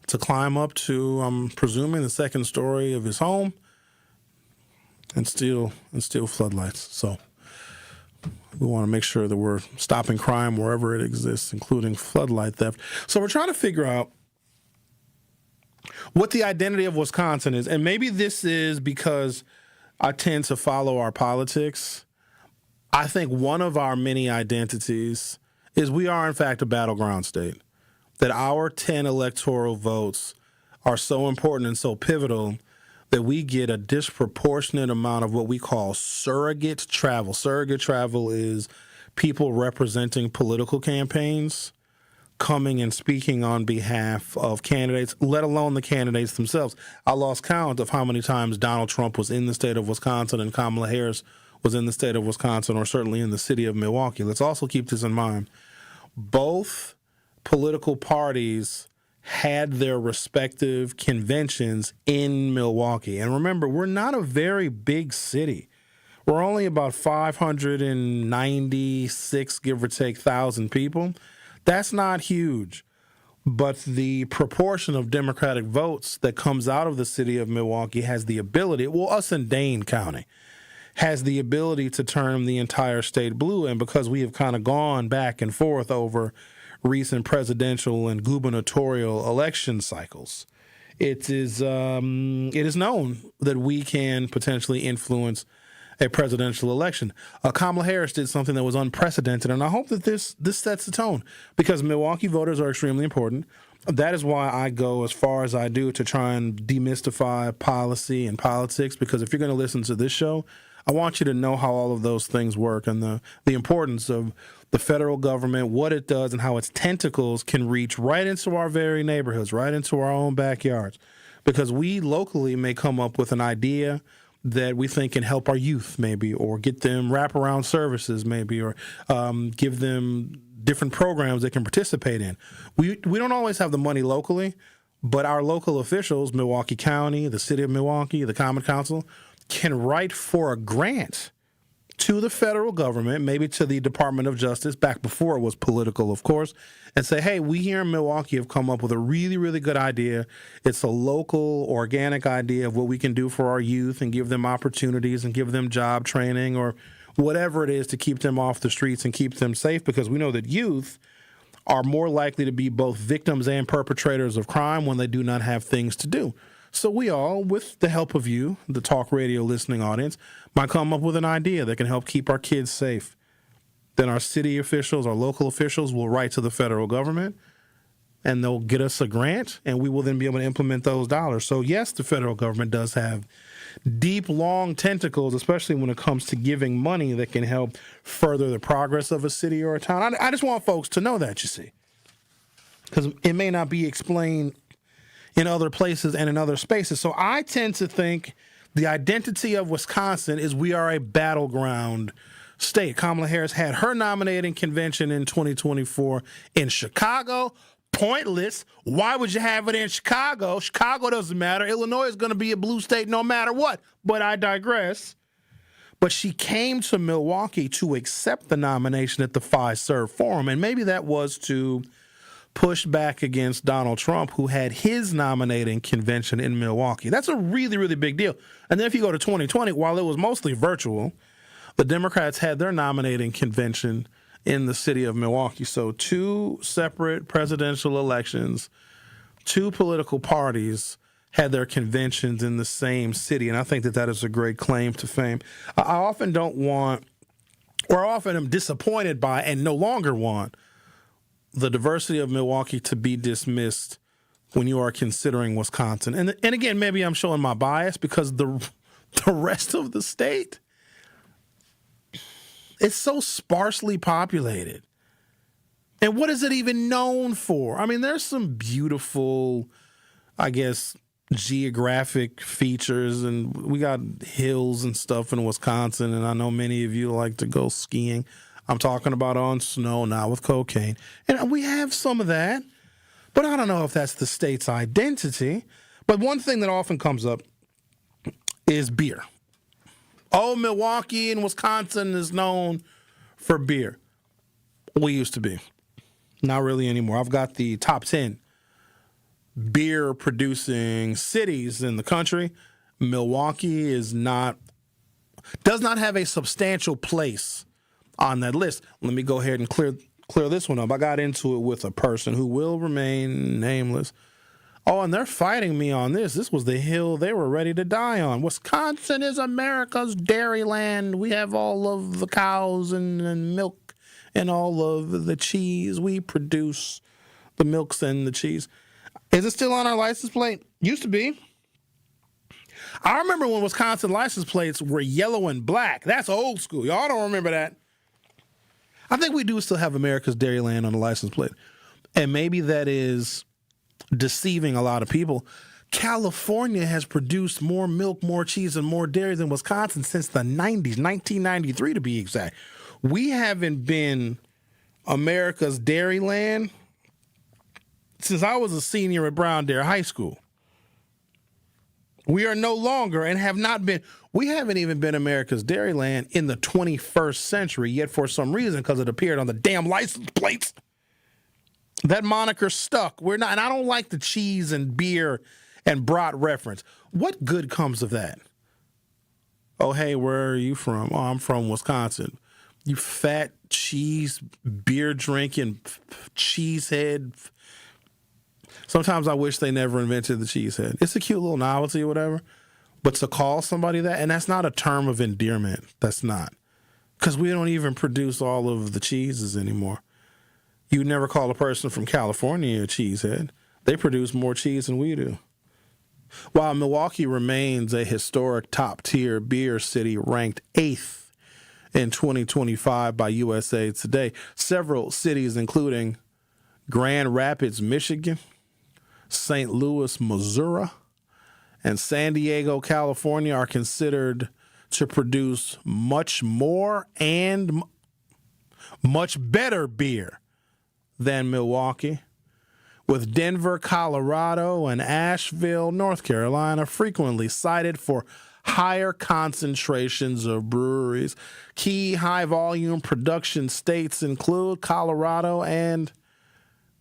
to climb up to, I'm presuming, the second story of his home and steal floodlights. So we want to make sure that we're stopping crime wherever it exists, including floodlight theft. So we're trying to figure out what the identity of Wisconsin is. And maybe this is because I tend to follow our politics. I think one of our many identities is we are, in fact, a battleground state. That our 10 electoral votes are so important and so pivotal that we get a disproportionate amount of what we call surrogate travel. Surrogate travel is people representing political campaigns coming and speaking on behalf of candidates, let alone the candidates themselves. I lost count of how many times Donald Trump was in the state of Wisconsin and Kamala Harris was in the state of Wisconsin, or certainly in the city of Milwaukee. Let's also keep this in mind. both political parties had their respective conventions in Milwaukee. And remember, we're not a very big city. We're only about 596, give or take, 1,000 people. That's not huge. But the proportion of Democratic votes that comes out of the city of Milwaukee has the ability, well, us in Dane County, has the ability to turn the entire state blue. And because we have kind of gone back and forth over recent presidential and gubernatorial election cycles, it is known that we can potentially influence a presidential election. Kamala Harris did something that was unprecedented, and I hope that this sets the tone, because Milwaukee voters are extremely important. That is why I go as far as I do to try and demystify policy and politics, because if you're going to listen to this show, I want you to know how all of those things work and the importance of the federal government, what it does, and how its tentacles can reach right into our very neighborhoods, right into our own backyards. Because we locally may come up with an idea that we think can help our youth, maybe, or get them wraparound services, maybe, or give them different programs they can participate in. We don't always have the money locally, but our local officials, Milwaukee County, the city of Milwaukee, the Common Council, can write for a grant to the federal government, maybe to the Department of Justice, back before it was political, of course, and say, hey, we here in Milwaukee have come up with a really, really good idea. It's a local, organic idea of what we can do for our youth and give them opportunities and give them job training or whatever it is to keep them off the streets and keep them safe, because we know that youth are more likely to be both victims and perpetrators of crime when they do not have things to do. So we all, with the help of you, the talk radio listening audience, might come up with an idea that can help keep our kids safe. Then our city officials, our local officials will write to the federal government, and they'll get us a grant, and we will then be able to implement those dollars. So yes, the federal government does have deep, long tentacles, especially when it comes to giving money that can help further the progress of a city or a town. I just want folks to know that, you see, because it may not be explained in other places and in other spaces. So I tend to think the identity of Wisconsin is we are a battleground state. Kamala Harris had her nominating convention in 2024 in Chicago. Pointless. Why would you have it in Chicago? Chicago doesn't matter. Illinois is going to be a blue state no matter what. But I digress. But she came to Milwaukee to accept the nomination at the Fiserv Forum, and maybe that was to push back against Donald Trump, who had his nominating convention in Milwaukee. That's a really, really big deal. And then if you go to 2020, while it was mostly virtual, the Democrats had their nominating convention in the city of Milwaukee. So two separate presidential elections, two political parties had their conventions in the same city. And I think that is a great claim to fame. I often am disappointed by and no longer want the diversity of Milwaukee to be dismissed when you are considering Wisconsin. And again, maybe I'm showing my bias because the rest of the state, it's so sparsely populated. And what is it even known for? I mean, there's some beautiful, I guess, geographic features, and we got hills and stuff in Wisconsin, and I know many of you like to go skiing. I'm talking about on snow, not with cocaine. And we have some of that, but I don't know if that's the state's identity. But one thing that often comes up is beer. Oh, Milwaukee and Wisconsin is known for beer. We used to be. Not really anymore. I've got the top 10 beer-producing cities in the country. Milwaukee does not have a substantial place on that list. Let me go ahead and clear this one up. I got into it with a person who will remain nameless. Oh, and they're fighting me on this. This was the hill they were ready to die on. Wisconsin is America's dairy land. We have all of the cows and milk and all of the cheese. We produce the milks and the cheese. Is it still on our license plate? Used to be. I remember when Wisconsin license plates were yellow and black. That's old school. Y'all don't remember that. I think we do still have America's Dairyland on the license plate. And maybe that is deceiving a lot of people. California has produced more milk, more cheese, and more dairy than Wisconsin since the 90s, 1993 to be exact. We haven't been America's Dairyland since I was a senior at Brown Dare High School. We are no longer and have not been. We haven't even been America's Dairyland in the 21st century, yet for some reason, because it appeared on the damn license plates, that moniker stuck. We're not, and I don't like the cheese and beer and brat reference. What good comes of that? Oh, hey, where are you from? Oh, I'm from Wisconsin. You fat cheese, beer drinking, cheesehead. Sometimes I wish they never invented the cheesehead. It's a cute little novelty or whatever. But to call somebody that, and that's not a term of endearment. That's not. Because we don't even produce all of the cheeses anymore. You never call a person from California a cheesehead. They produce more cheese than we do. While Milwaukee remains a historic top-tier beer city ranked 8th in 2025 by USA Today, several cities, including Grand Rapids, Michigan, St. Louis, Missouri, and San Diego, California, are considered to produce much more and much better beer than Milwaukee, with Denver, Colorado, and Asheville, North Carolina, frequently cited for higher concentrations of breweries. Key high-volume production states include Colorado and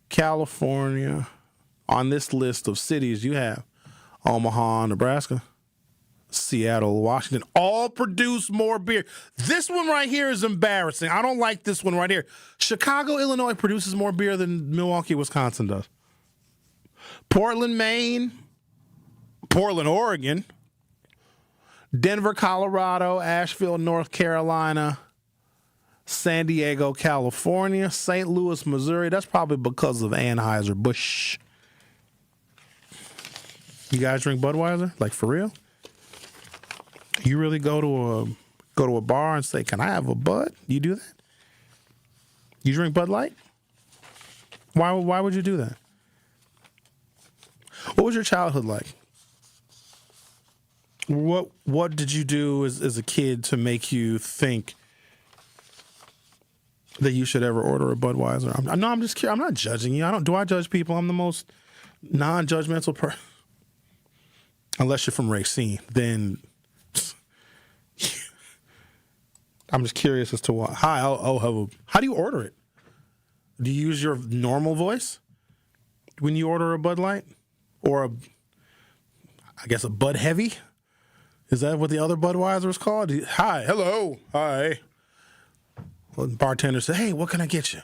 California. On this list of cities, you have Omaha, Nebraska, Seattle, Washington, all produce more beer. This one right here is embarrassing. I don't like this one right here. Chicago, Illinois produces more beer than Milwaukee, Wisconsin does. Portland, Maine, Portland, Oregon, Denver, Colorado, Asheville, North Carolina, San Diego, California, St. Louis, Missouri. That's probably because of Anheuser-Busch. You guys drink Budweiser? Like, for real? You really go to a bar and say, "Can I have a Bud?" You do that? You drink Bud Light? Why would you do that? What was your childhood like? What did you do as a kid to make you think that you should ever order a Budweiser? I'm just curious. I'm not judging you. Do I judge people? I'm the most non-judgmental person. Unless you're from Racine, then I'm just curious as to why. Hi, I'll have a. How do you order it? Do you use your normal voice when you order a Bud Light? Or I guess a Bud Heavy? Is that what the other Budweiser is called? Hi, hello, hi. Well, the bartender said, "Hey, what can I get you?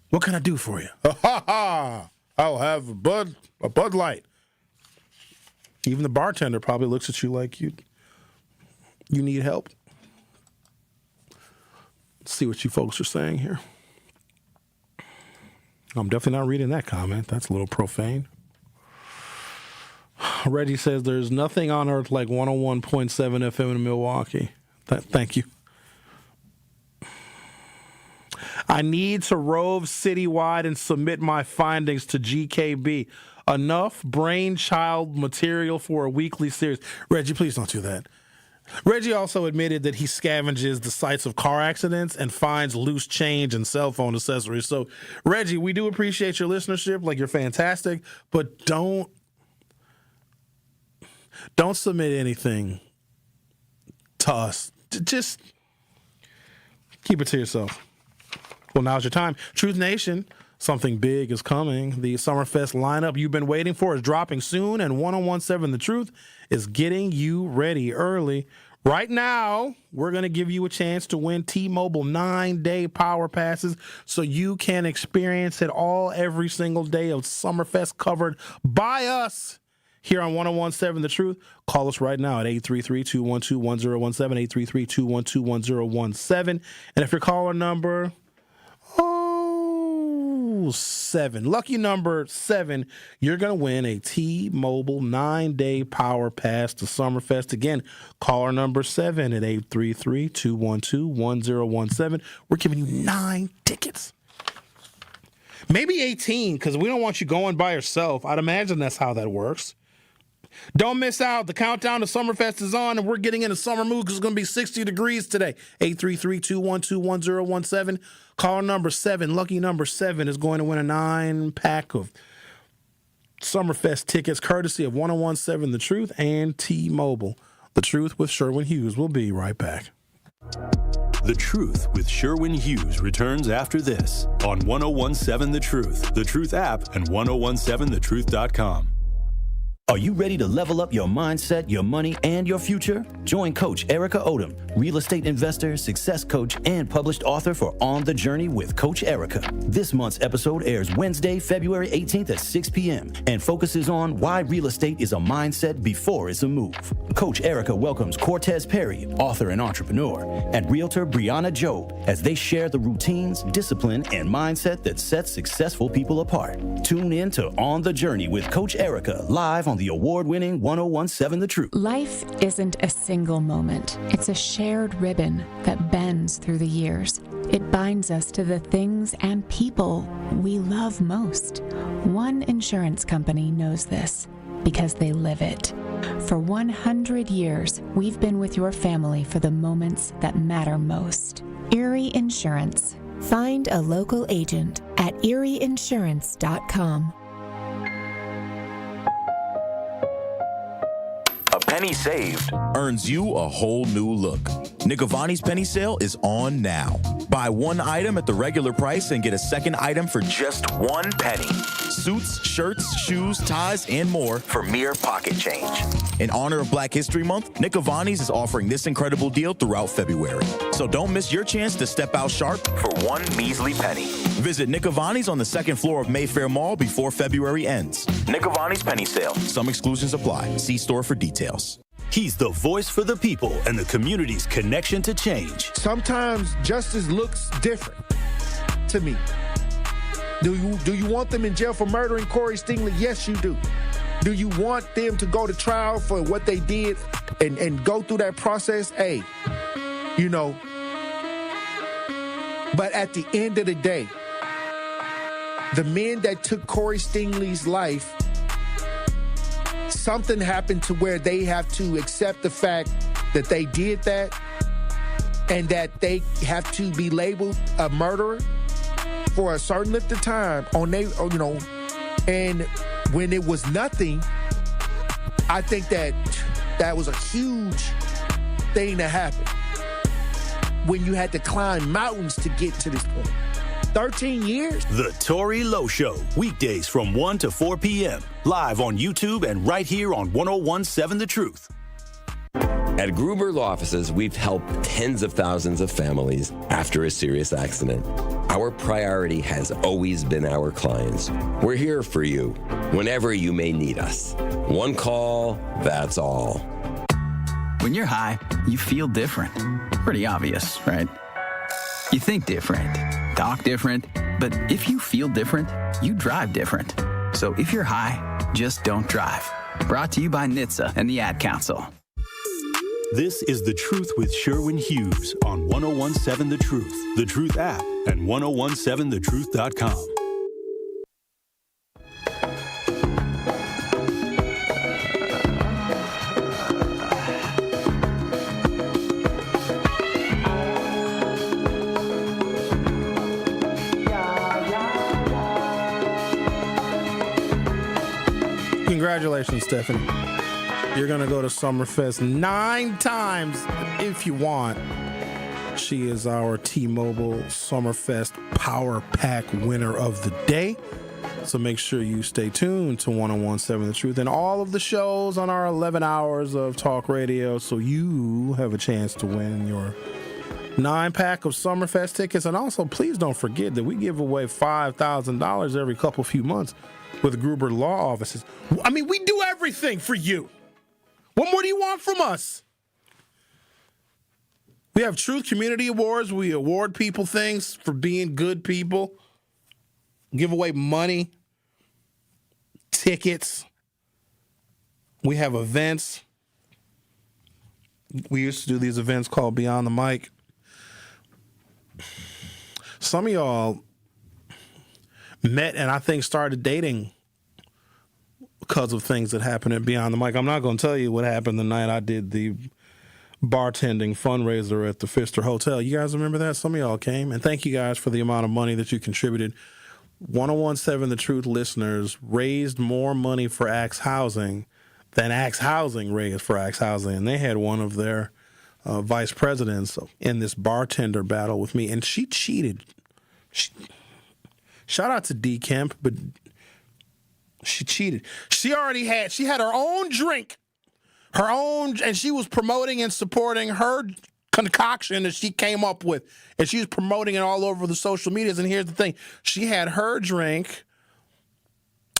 What can I do for you?" Ha ha! I'll have a Bud Light. Even the bartender probably looks at you like you need help. Let's see what you folks are saying here. I'm definitely not reading that comment. That's a little profane. Reggie says there's nothing on earth like 101.7 FM in Milwaukee. Thank you. I need to rove citywide and submit my findings to GKB. Enough brainchild material for a weekly series. Reggie, please don't do that. Reggie also admitted that he scavenges the sites of car accidents and finds loose change and cell phone accessories. So, Reggie, we do appreciate your listenership. Like, you're fantastic, but don't submit anything to us. Just keep it to yourself. Well, now's your time. Truth Nation, something big is coming. The Summerfest lineup you've been waiting for is dropping soon, and 101.7 The Truth is getting you ready early. Right now, we're going to give you a chance to win T-Mobile 9-day power passes so you can experience it all every single day of Summerfest covered by us here on 101.7 The Truth. Call us right now at 833-212-1017, 833-212-1017. And if your caller number 7, lucky number 7, you're going to win a T-Mobile 9-day power pass to Summerfest. Again, caller number 7 at 833-212-1017. We're giving you 9 tickets. Maybe 18, because we don't want you going by yourself. I'd imagine that's how that works. Don't miss out. The countdown to Summerfest is on, and we're getting in a summer mood because it's going to be 60 degrees today. 833-212-1017. Call number 7. Lucky number 7 is going to win a 9-pack of Summerfest tickets, courtesy of 1017 The Truth and T-Mobile. The Truth with Sherwin Hughes. We'll be right back. The Truth with Sherwin Hughes returns after this on 1017 The Truth, The Truth app, and 1017thetruth.com. Are you ready to level up your mindset, your money, and your future? Join Coach Erica Odom, real estate investor, success coach, and published author for On the Journey with Coach Erica. This month's episode airs Wednesday, February 18th at 6 p.m. and focuses on why real estate is a mindset before it's a move. Coach Erica welcomes Cortez Perry, author and entrepreneur, and realtor Brianna Job as they share the routines, discipline, and mindset that sets successful people apart. Tune in to On the Journey with Coach Erica, live on the award-winning 1017 The Truth. Life isn't a single moment. It's a shared ribbon that bends through the years. It binds us to the things and people we love most. One insurance company knows this because they live it. For 100 years, we've been with your family for the moments that matter most. Erie Insurance. Find a local agent at erieinsurance.com. A penny saved earns you a whole new look. Nick Avani's penny sale is on now. Buy one item at the regular price and get a second item for just 1 penny. Suits, shirts, shoes, ties, and more for mere pocket change. In honor of Black History Month, Nick Avani's is offering this incredible deal throughout February. So don't miss your chance to step out sharp for 1 measly penny. Visit Nick Avani's on the 2nd floor of Mayfair Mall before February ends. Nick Avani's penny sale. Some exclusions apply. See store for details. He's the voice for the people and the community's connection to change. Sometimes justice looks different to me. Do you want them in jail for murdering Corey Stingley? Yes, you do. Do you want them to go to trial for what they did and go through that process? Hey, you know. But at the end of the day, the men that took Corey Stingley's life, something happened to where they have to accept the fact that they did that and that they have to be labeled a murderer for a certain length of time and when it was nothing, I think that was a huge thing that happened when you had to climb mountains to get to this point. 13 years? The Tory Lowe Show, weekdays from 1 to 4 p.m. Live on YouTube and right here on 1017 The Truth. At Gruber Law Offices, we've helped tens of thousands of families after a serious accident. Our priority has always been our clients. We're here for you whenever you may need us. One call, that's all. When you're high, you feel different. Pretty obvious, right? You think different, talk different, but if you feel different, you drive different. So if you're high, just don't drive. Brought to you by NHTSA and the Ad Council. This is The Truth with Sherwin Hughes on 1017 The Truth, The Truth app, and 1017thetruth.com. Congratulations, Stephanie. You're going to go to Summerfest 9 times if you want. She is our T-Mobile Summerfest Power Pack winner of the day. So make sure you stay tuned to 1017 The Truth and all of the shows on our 11 hours of talk radio so you have a chance to win your 9-pack of Summerfest tickets. And also, please don't forget that we give away $5,000 every few months with Gruber Law Offices. I mean, we do everything for you. What more do you want from us? We have Truth Community Awards. We award people things for being good people. Give away money, tickets. We have events. We used to do these events called Beyond the Mic. Some of y'all met and I think started dating because of things that happened at Beyond the Mic. I'm not going to tell you what happened the night I did the bartending fundraiser at the Pfister Hotel. You guys remember that? Some of y'all came. And thank you guys for the amount of money that you contributed. 1017 The Truth listeners raised more money for Axe Housing than Axe Housing raised for Axe Housing. And they had one of their vice presidents in this bartender battle with me. And she cheated. Shout out to D. Kemp, but she cheated. She had her own drink. And she was promoting and supporting her concoction that she came up with. And she was promoting it all over the social medias. And here's the thing. She had her drink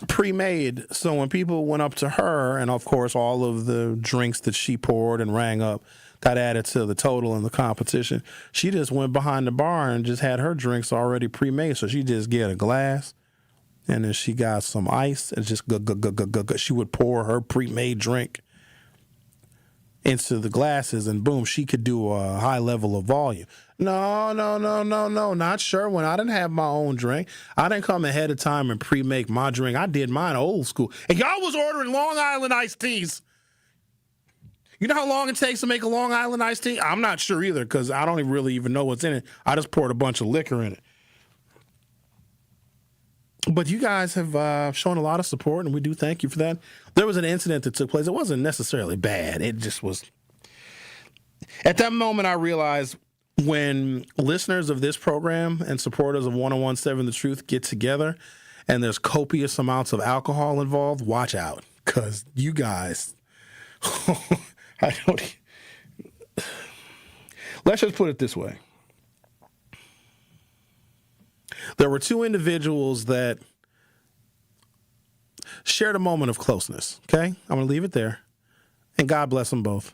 pre-made. So when people went up to her, and of course all of the drinks that she poured and rang up got added to the total in the competition, she just went behind the bar and just had her drinks already pre-made. So she just get a glass, and then she got some ice, and just she would pour her pre-made drink into the glasses, and boom, she could do a high level of volume. No, not Sherwin. I didn't have my own drink. I didn't come ahead of time and pre-make my drink. I did mine old school. And y'all was ordering Long Island iced teas. You know how long it takes to make a Long Island iced tea? I'm not sure either, because I don't really even know what's in it. I just poured a bunch of liquor in it. But you guys have shown a lot of support, and we do thank you for that. There was an incident that took place. It wasn't necessarily bad. It just was. At that moment, I realized when listeners of this program and supporters of 1017 The Truth get together and there's copious amounts of alcohol involved, watch out, because you guys, let's just put it this way. There were two individuals that shared a moment of closeness, okay? I'm going to leave it there, and God bless them both.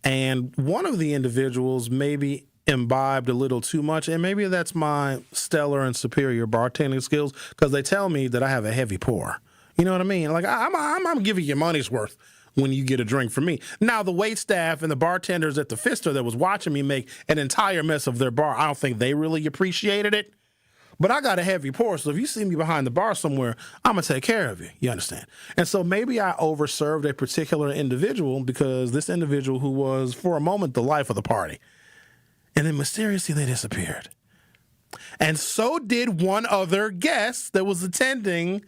And one of the individuals maybe imbibed a little too much, and maybe that's my stellar and superior bartending skills, because they tell me that I have a heavy pour. You know what I mean? Like, I'm giving you money's worth when you get a drink from me. Now, the wait staff and the bartenders at the Pfister that was watching me make an entire mess of their bar, I don't think they really appreciated it. But I got a heavy pour, so if you see me behind the bar somewhere, I'm going to take care of you. You understand? And so maybe I overserved a particular individual, because this individual who was, for a moment, the life of the party. And then mysteriously they disappeared. And so did one other guest that was attending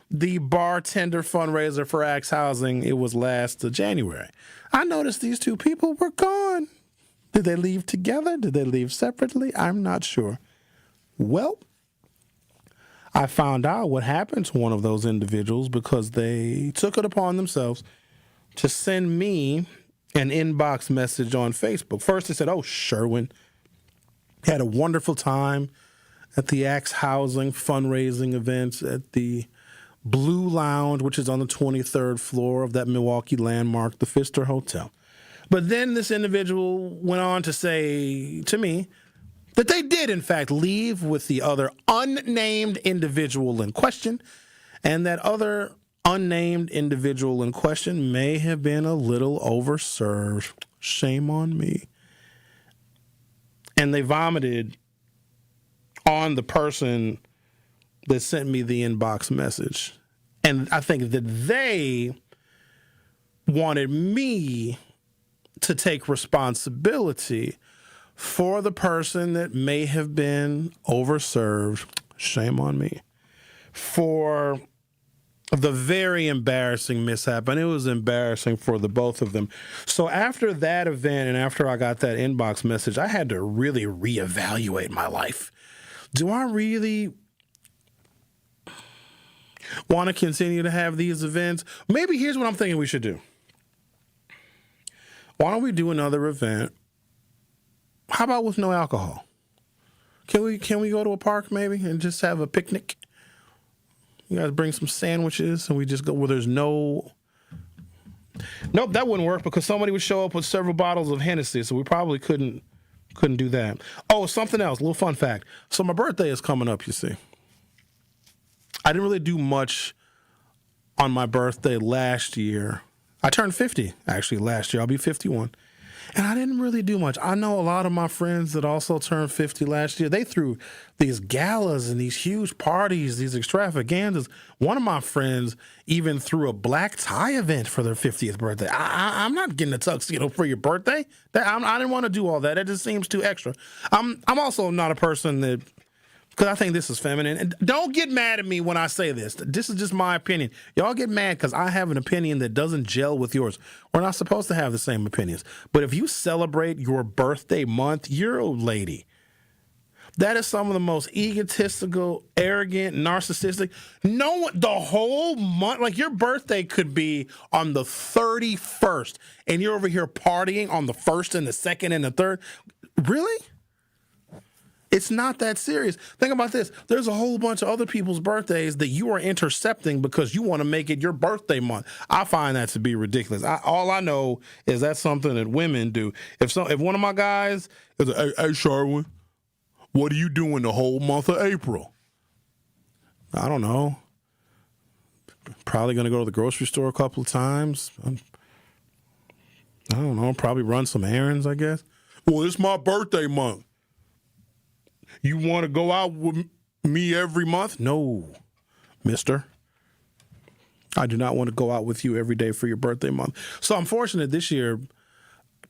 the bartender fundraiser for Axe Housing. It was last January. I noticed these two people were gone. Did they leave together? Did they leave separately? I'm not sure. Well, I found out what happened to one of those individuals because they took it upon themselves to send me an inbox message on Facebook. First, they said, "Oh, Sherwin had a wonderful time at the Axe Housing fundraising events at the Blue Lounge, which is on the 23rd floor of that Milwaukee landmark, the Pfister Hotel." But then this individual went on to say to me that they did, in fact, leave with the other unnamed individual in question, and that other unnamed individual in question may have been a little overserved. Shame on me. And they vomited on the person that sent me the inbox message. And I think that they wanted me to take responsibility for the person that may have been overserved. Shame on me. For the very embarrassing mishap, and it was embarrassing for the both of them. So after that event and after I got that inbox message, I had to really reevaluate my life. Do I really want to continue to have these events? Maybe here's what I'm thinking we should do. Why don't we do another event? How about with no alcohol? Can we go to a park maybe and just have a picnic? You guys bring some sandwiches and we just go where there's no... Nope, that wouldn't work because somebody would show up with several bottles of Hennessy, so we probably couldn't do that. Oh, something else, a little fun fact. So my birthday is coming up, you see. I didn't really do much on my birthday last year. I turned 50, actually, last year. I'll be 51. And I didn't really do much. I know a lot of my friends that also turned 50 last year. They threw these galas and these huge parties, these extravaganzas. One of my friends even threw a black tie event for their 50th birthday. I'm not getting a tuxedo for your birthday. I didn't want to do all that. It just seems too extra. I'm also not a person that, because I think this is feminine. And don't get mad at me when I say this. This is just my opinion. Y'all get mad because I have an opinion that doesn't gel with yours. We're not supposed to have the same opinions. But if you celebrate your birthday month, you're a lady. That is some of the most egotistical, arrogant, narcissistic. No one, the whole month, like your birthday could be on the 31st, and you're over here partying on the 1st and the 2nd and the 3rd. Really? It's not that serious. Think about this. There's a whole bunch of other people's birthdays that you are intercepting because you want to make it your birthday month. I find that to be ridiculous. All I know is that's something that women do. If one of my guys is like, hey, Sherwin, what are you doing the whole month of April? I don't know. Probably going to go to the grocery store a couple of times. I don't know. Probably run some errands, I guess. Well, it's my birthday month. You want to go out with me every month? No, mister. I do not want to go out with you every day for your birthday month. So I'm fortunate this year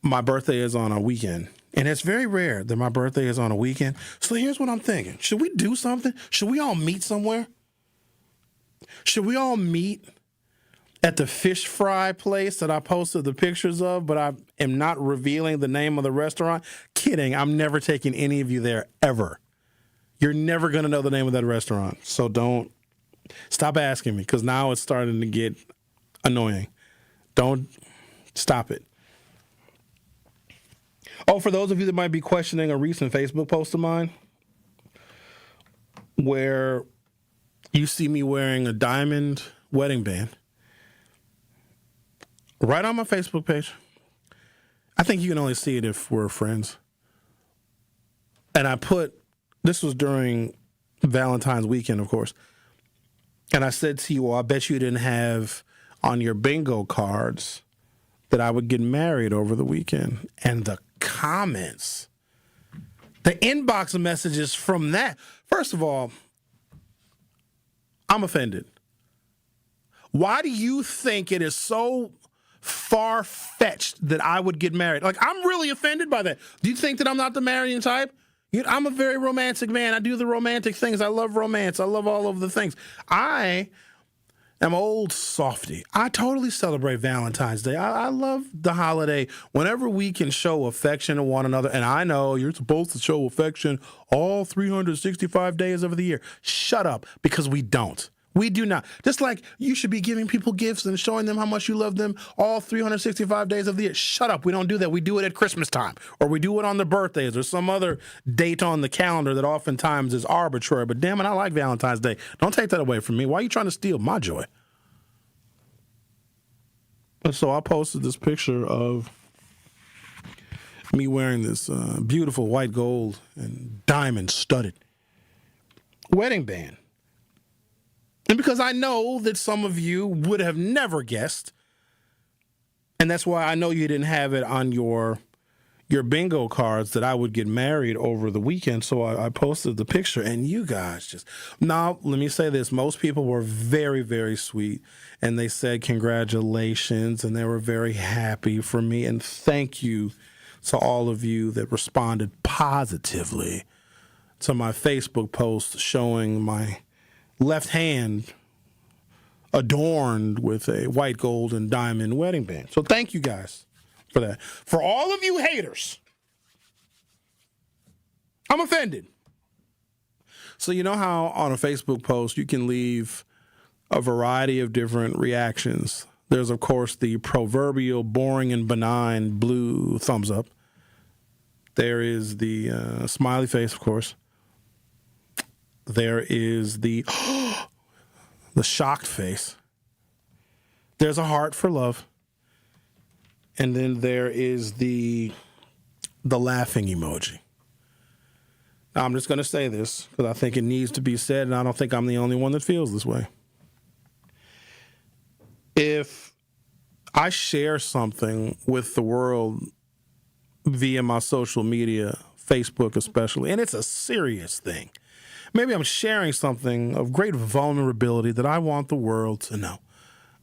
my birthday is on a weekend. And it's very rare that my birthday is on a weekend. So here's what I'm thinking. Should we do something? Should we all meet somewhere? Should we all meet at the fish fry place that I posted the pictures of, but I am not revealing the name of the restaurant? Kidding. I'm never taking any of you there ever. You're never going to know the name of that restaurant. So don't stop asking me, because now it's starting to get annoying. Don't stop it. Oh, for those of you that might be questioning a recent Facebook post of mine where you see me wearing a diamond wedding band, right on my Facebook page. I think you can only see it if we're friends. And I put, this was during Valentine's weekend, of course. And I said to you, well, I bet you didn't have on your bingo cards that I would get married over the weekend. And the comments, the inbox messages from that. First of all, I'm offended. Why do you think it is so far-fetched that I would get married? Like, I'm really offended by that. Do you think that I'm not the marrying type? I'm a very romantic man. I do the romantic things. I love romance. I love all of the things. I am old softy. I totally celebrate Valentine's Day. I love the holiday. Whenever we can show affection to one another, and I know you're supposed to show affection all 365 days of the year. Shut up, because we don't. We do not. Just like you should be giving people gifts and showing them how much you love them all 365 days of the year. Shut up. We don't do that. We do it at Christmas time, or we do it on their birthdays, or some other date on the calendar that oftentimes is arbitrary. But damn it, I like Valentine's Day. Don't take that away from me. Why are you trying to steal my joy? And so I posted this picture of me wearing this beautiful white gold and diamond studded wedding band. And because I know that some of you would have never guessed, and that's why I know you didn't have it on your bingo cards that I would get married over the weekend, so I posted the picture, and you guys just... Now, let me say this. Most people were very, very sweet, and they said congratulations, and they were very happy for me, and thank you to all of you that responded positively to my Facebook post showing my left hand adorned with a white gold and diamond wedding band. So thank you guys for that. For all of you haters, I'm offended. So you know how on a Facebook post you can leave a variety of different reactions. There's, of course, the proverbial boring and benign blue thumbs up. There is the smiley face, of course. There is the shocked face. There's a heart for love. And then there is the laughing emoji. Now, I'm just going to say this because I think it needs to be said, and I don't think I'm the only one that feels this way. If I share something with the world via my social media, Facebook especially, and it's a serious thing. Maybe I'm sharing something of great vulnerability that I want the world to know.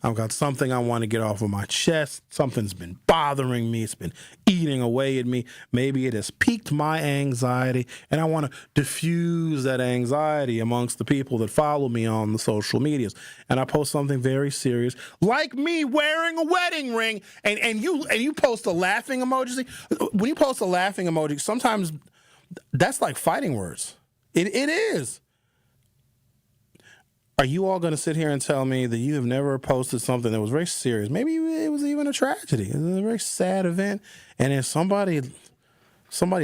I've got something I want to get off of my chest. Something's been bothering me. It's been eating away at me. Maybe it has piqued my anxiety, and I want to diffuse that anxiety amongst the people that follow me on the social medias. And I post something very serious, like me wearing a wedding ring, and you post a laughing emoji. When you post a laughing emoji, sometimes that's like fighting words. It is. Are you all going to sit here and tell me that you have never posted something that was very serious? Maybe it was even a tragedy. It was a very sad event. And then somebody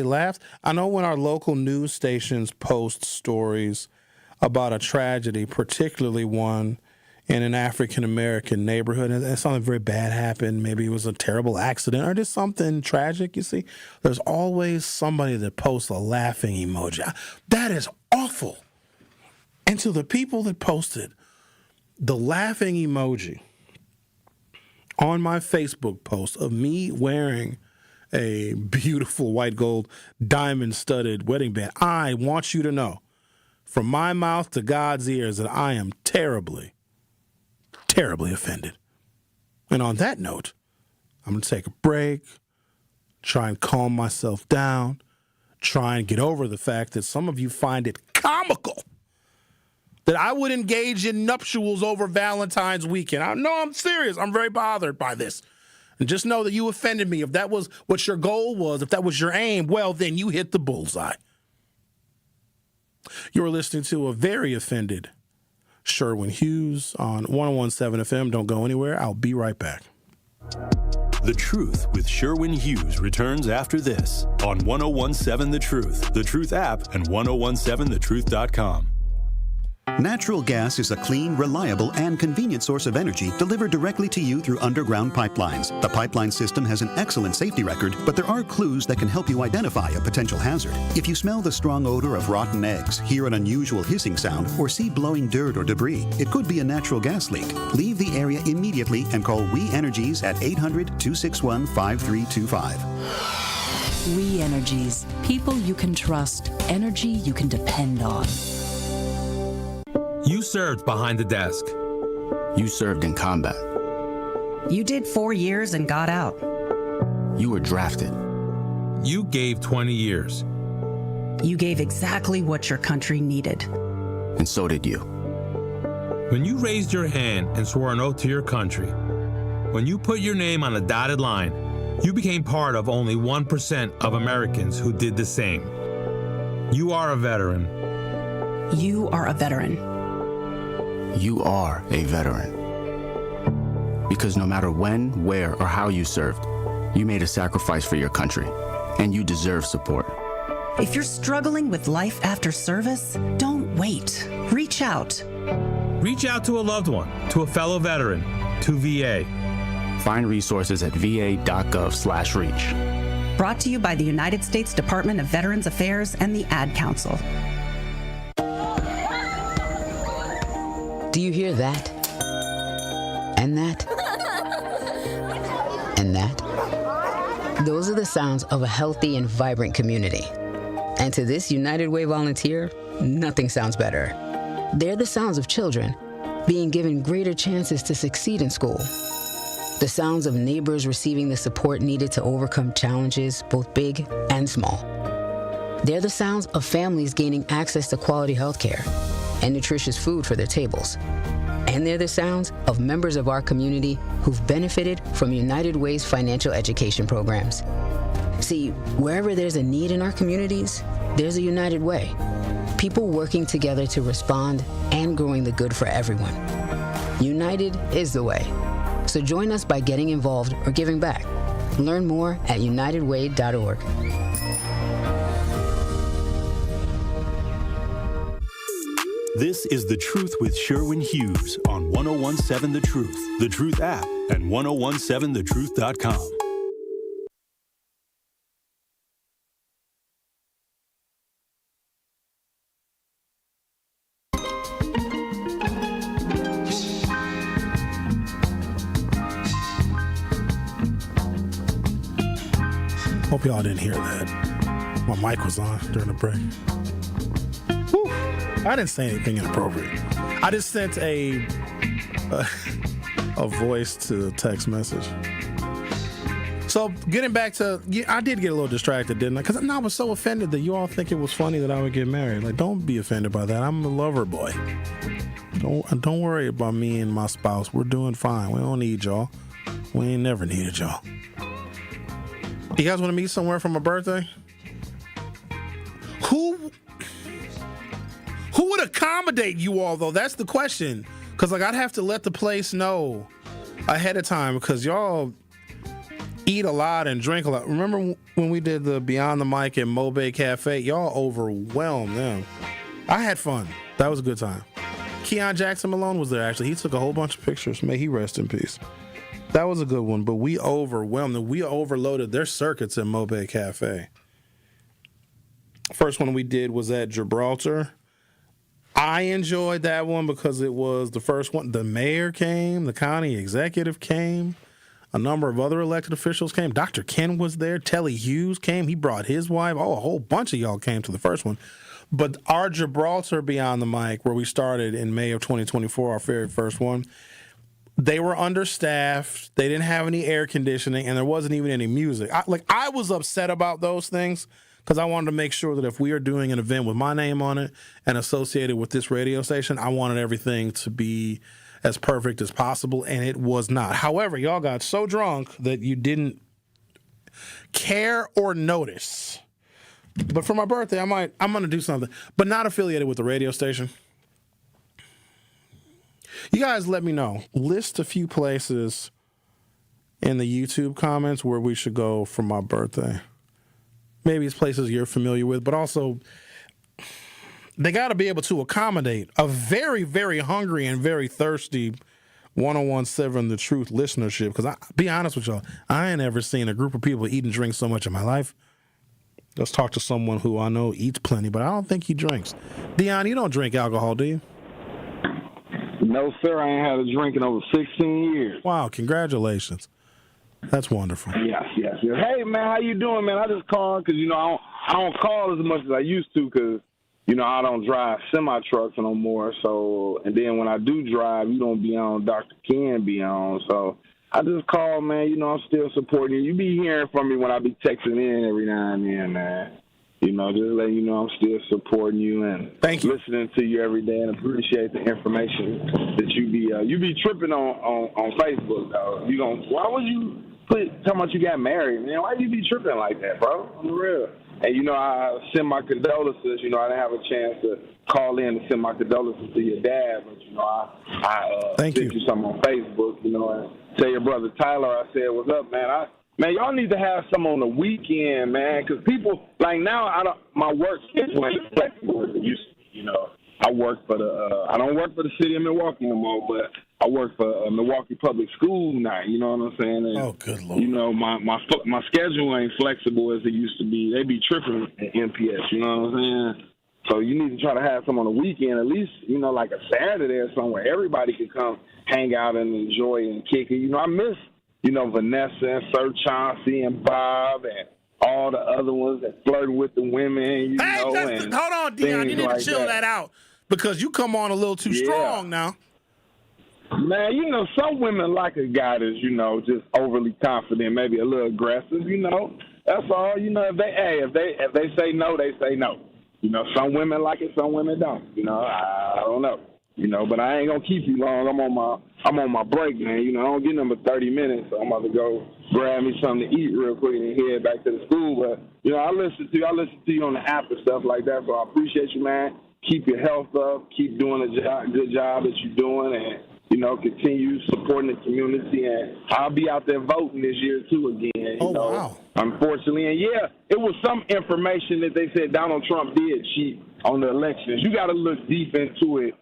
laughed. I know when our local news stations post stories about a tragedy, particularly one in an African-American neighborhood, and something very bad happened. Maybe it was a terrible accident or just something tragic, you see. There's always somebody that posts a laughing emoji. That is awful. And to the people that posted the laughing emoji on my Facebook post of me wearing a beautiful white gold diamond-studded wedding band, I want you to know, from my mouth to God's ears, that I am terribly, terribly offended. And on that note, I'm going to take a break, try and calm myself down, try and get over the fact that some of you find it comical that I would engage in nuptials over Valentine's weekend. I know I'm serious. I'm very bothered by this. And just know that you offended me. If that was what your goal was, if that was your aim, well, then you hit the bullseye. You're listening to a very offended Sherwin Hughes on 101.7 FM. Don't go anywhere. I'll be right back. The Truth with Sherwin Hughes returns after this on 101.7 The Truth, The Truth app, and 1017thetruth.com. Natural gas is a clean, reliable, and convenient source of energy delivered directly to you through underground pipelines. The pipeline system has an excellent safety record, but there are clues that can help you identify a potential hazard. If you smell the strong odor of rotten eggs, hear an unusual hissing sound, or see blowing dirt or debris, it could be a natural gas leak. Leave the area immediately and call We Energies at 800-261-5325. We Energies. People you can trust. Energy you can depend on. You served behind the desk. You served in combat. You did 4 years and got out. You were drafted. You gave 20 years. You gave exactly what your country needed. And so did you. When you raised your hand and swore an oath to your country, when you put your name on a dotted line, you became part of only 1% of Americans who did the same. You are a veteran. You are a veteran. You are a veteran. Because no matter when, where, or how you served, you made a sacrifice for your country, and you deserve support. If you're struggling with life after service, don't wait. Reach out. Reach out to a loved one, to a fellow veteran, to VA. Find resources at va.gov/reach. Brought to you by the United States Department of Veterans Affairs and the Ad Council. Do you hear that? And that? And that? Those are the sounds of a healthy and vibrant community. And to this United Way volunteer, nothing sounds better. They're the sounds of children being given greater chances to succeed in school. The sounds of neighbors receiving the support needed to overcome challenges, both big and small. They're the sounds of families gaining access to quality health care and nutritious food for their tables. And they're the sounds of members of our community who've benefited from United Way's financial education programs. See, wherever there's a need in our communities, there's a United Way. People working together to respond and growing the good for everyone. United is the way. So join us by getting involved or giving back. Learn more at unitedway.org. This is The Truth with Sherwin Hughes on 1017 The Truth, The Truth app, and 1017thetruth.com. Hope y'all didn't hear that. My mic was on during the break. Whew. I didn't say anything inappropriate. I just sent a voice to text message. So getting back to, I did get a little distracted, didn't I? Because I was so offended that you all think it was funny that I would get married. Like, don't be offended by that. I'm a lover boy. Don't worry about me and my spouse. We're doing fine. We don't need y'all. We ain't never needed y'all. You guys want to meet somewhere for my birthday? Who would accommodate you all, though? That's the question. Because, like, I'd have to let the place know ahead of time because y'all eat a lot and drink a lot. Remember when we did the Beyond the Mic at Mobay Cafe? Y'all overwhelmed them. I had fun. That was a good time. Keon Jackson Malone was there, actually. He took a whole bunch of pictures. May he rest in peace. That was a good one, but we overwhelmed them. We overloaded their circuits at Mobay Cafe. First one we did was at Gibraltar. I enjoyed that one because it was the first one. The mayor came, the county executive came, a number of other elected officials came. Dr. Ken was there. Telly Hughes came. He brought his wife. Oh, a whole bunch of y'all came to the first one. But our Gibraltar Beyond the Mic, where we started in May of 2024, our very first one, they were understaffed. They didn't have any air conditioning, and there wasn't even any music. I was upset about those things because I wanted to make sure that if we are doing an event with my name on it and associated with this radio station, I wanted everything to be as perfect as possible, and it was not. However, y'all got so drunk that you didn't care or notice. But for my birthday, I'm going to do something, but not affiliated with the radio station. You guys let me know. List a few places in the YouTube comments where we should go for my birthday. Maybe it's places you're familiar with, but also they got to be able to accommodate a very, very hungry and very thirsty 1017 The Truth listenership. Because I'll be honest with y'all, I ain't ever seen a group of people eat and drink so much in my life. Let's talk to someone who I know eats plenty, but I don't think he drinks. Dion, you don't drink alcohol, do you? No, sir. I ain't had a drink in over 16 years. Wow, congratulations. That's wonderful. Yes. Hey, man, how you doing, man? I just called because, I don't call as much as I used to because, I don't drive semi-trucks no more. So, and then when I do drive, you don't be on, Dr. Ken be on. So I just called, man. I'm still supporting you. You be hearing from me when I be texting in every now and then, man. Just letting you know I'm still supporting you and listening to you every day and appreciate the information that you be tripping on Facebook, though. Why would you talking about you got married, man? Why you be tripping like that, bro? For real. And, I send my condolences. I didn't have a chance to call in and send my condolences to your dad, but, I sent you something on Facebook, and tell your brother Tyler I said, what's up, man? Man, y'all need to have some on the weekend, man, because people, like now, my work schedule ain't flexible as it used to be, I work for I don't work for the city of Milwaukee no more, but I work for Milwaukee Public School now, you know what I'm saying? And, oh, good Lord. My schedule ain't flexible as it used to be. They be tripping at MPS, you know what I'm saying? So you need to try to have some on the weekend, at least, like a Saturday or somewhere. Everybody can come hang out and enjoy and kick it. I miss Vanessa and Sir Chauncey and Bob and all the other ones that flirt with the women, hold on, Dion. You need to chill that out because you come on a little too strong now. Man, some women like a guy that's, just overly confident, maybe a little aggressive, That's all. If they say no, they say no. Some women like it, some women don't. I don't know. But I ain't gonna keep you long. I'm on my break, man. I don't get number 30 minutes, so I'm about to go grab me something to eat real quick and head back to the school. But I listen to you on the app and stuff like that. So I appreciate you, man. Keep your health up. Keep doing a good job that you're doing, and continue supporting the community. And I'll be out there voting this year too again. Wow. Unfortunately, and it was some information that they said Donald Trump did cheat on the elections. You got to look deep into it.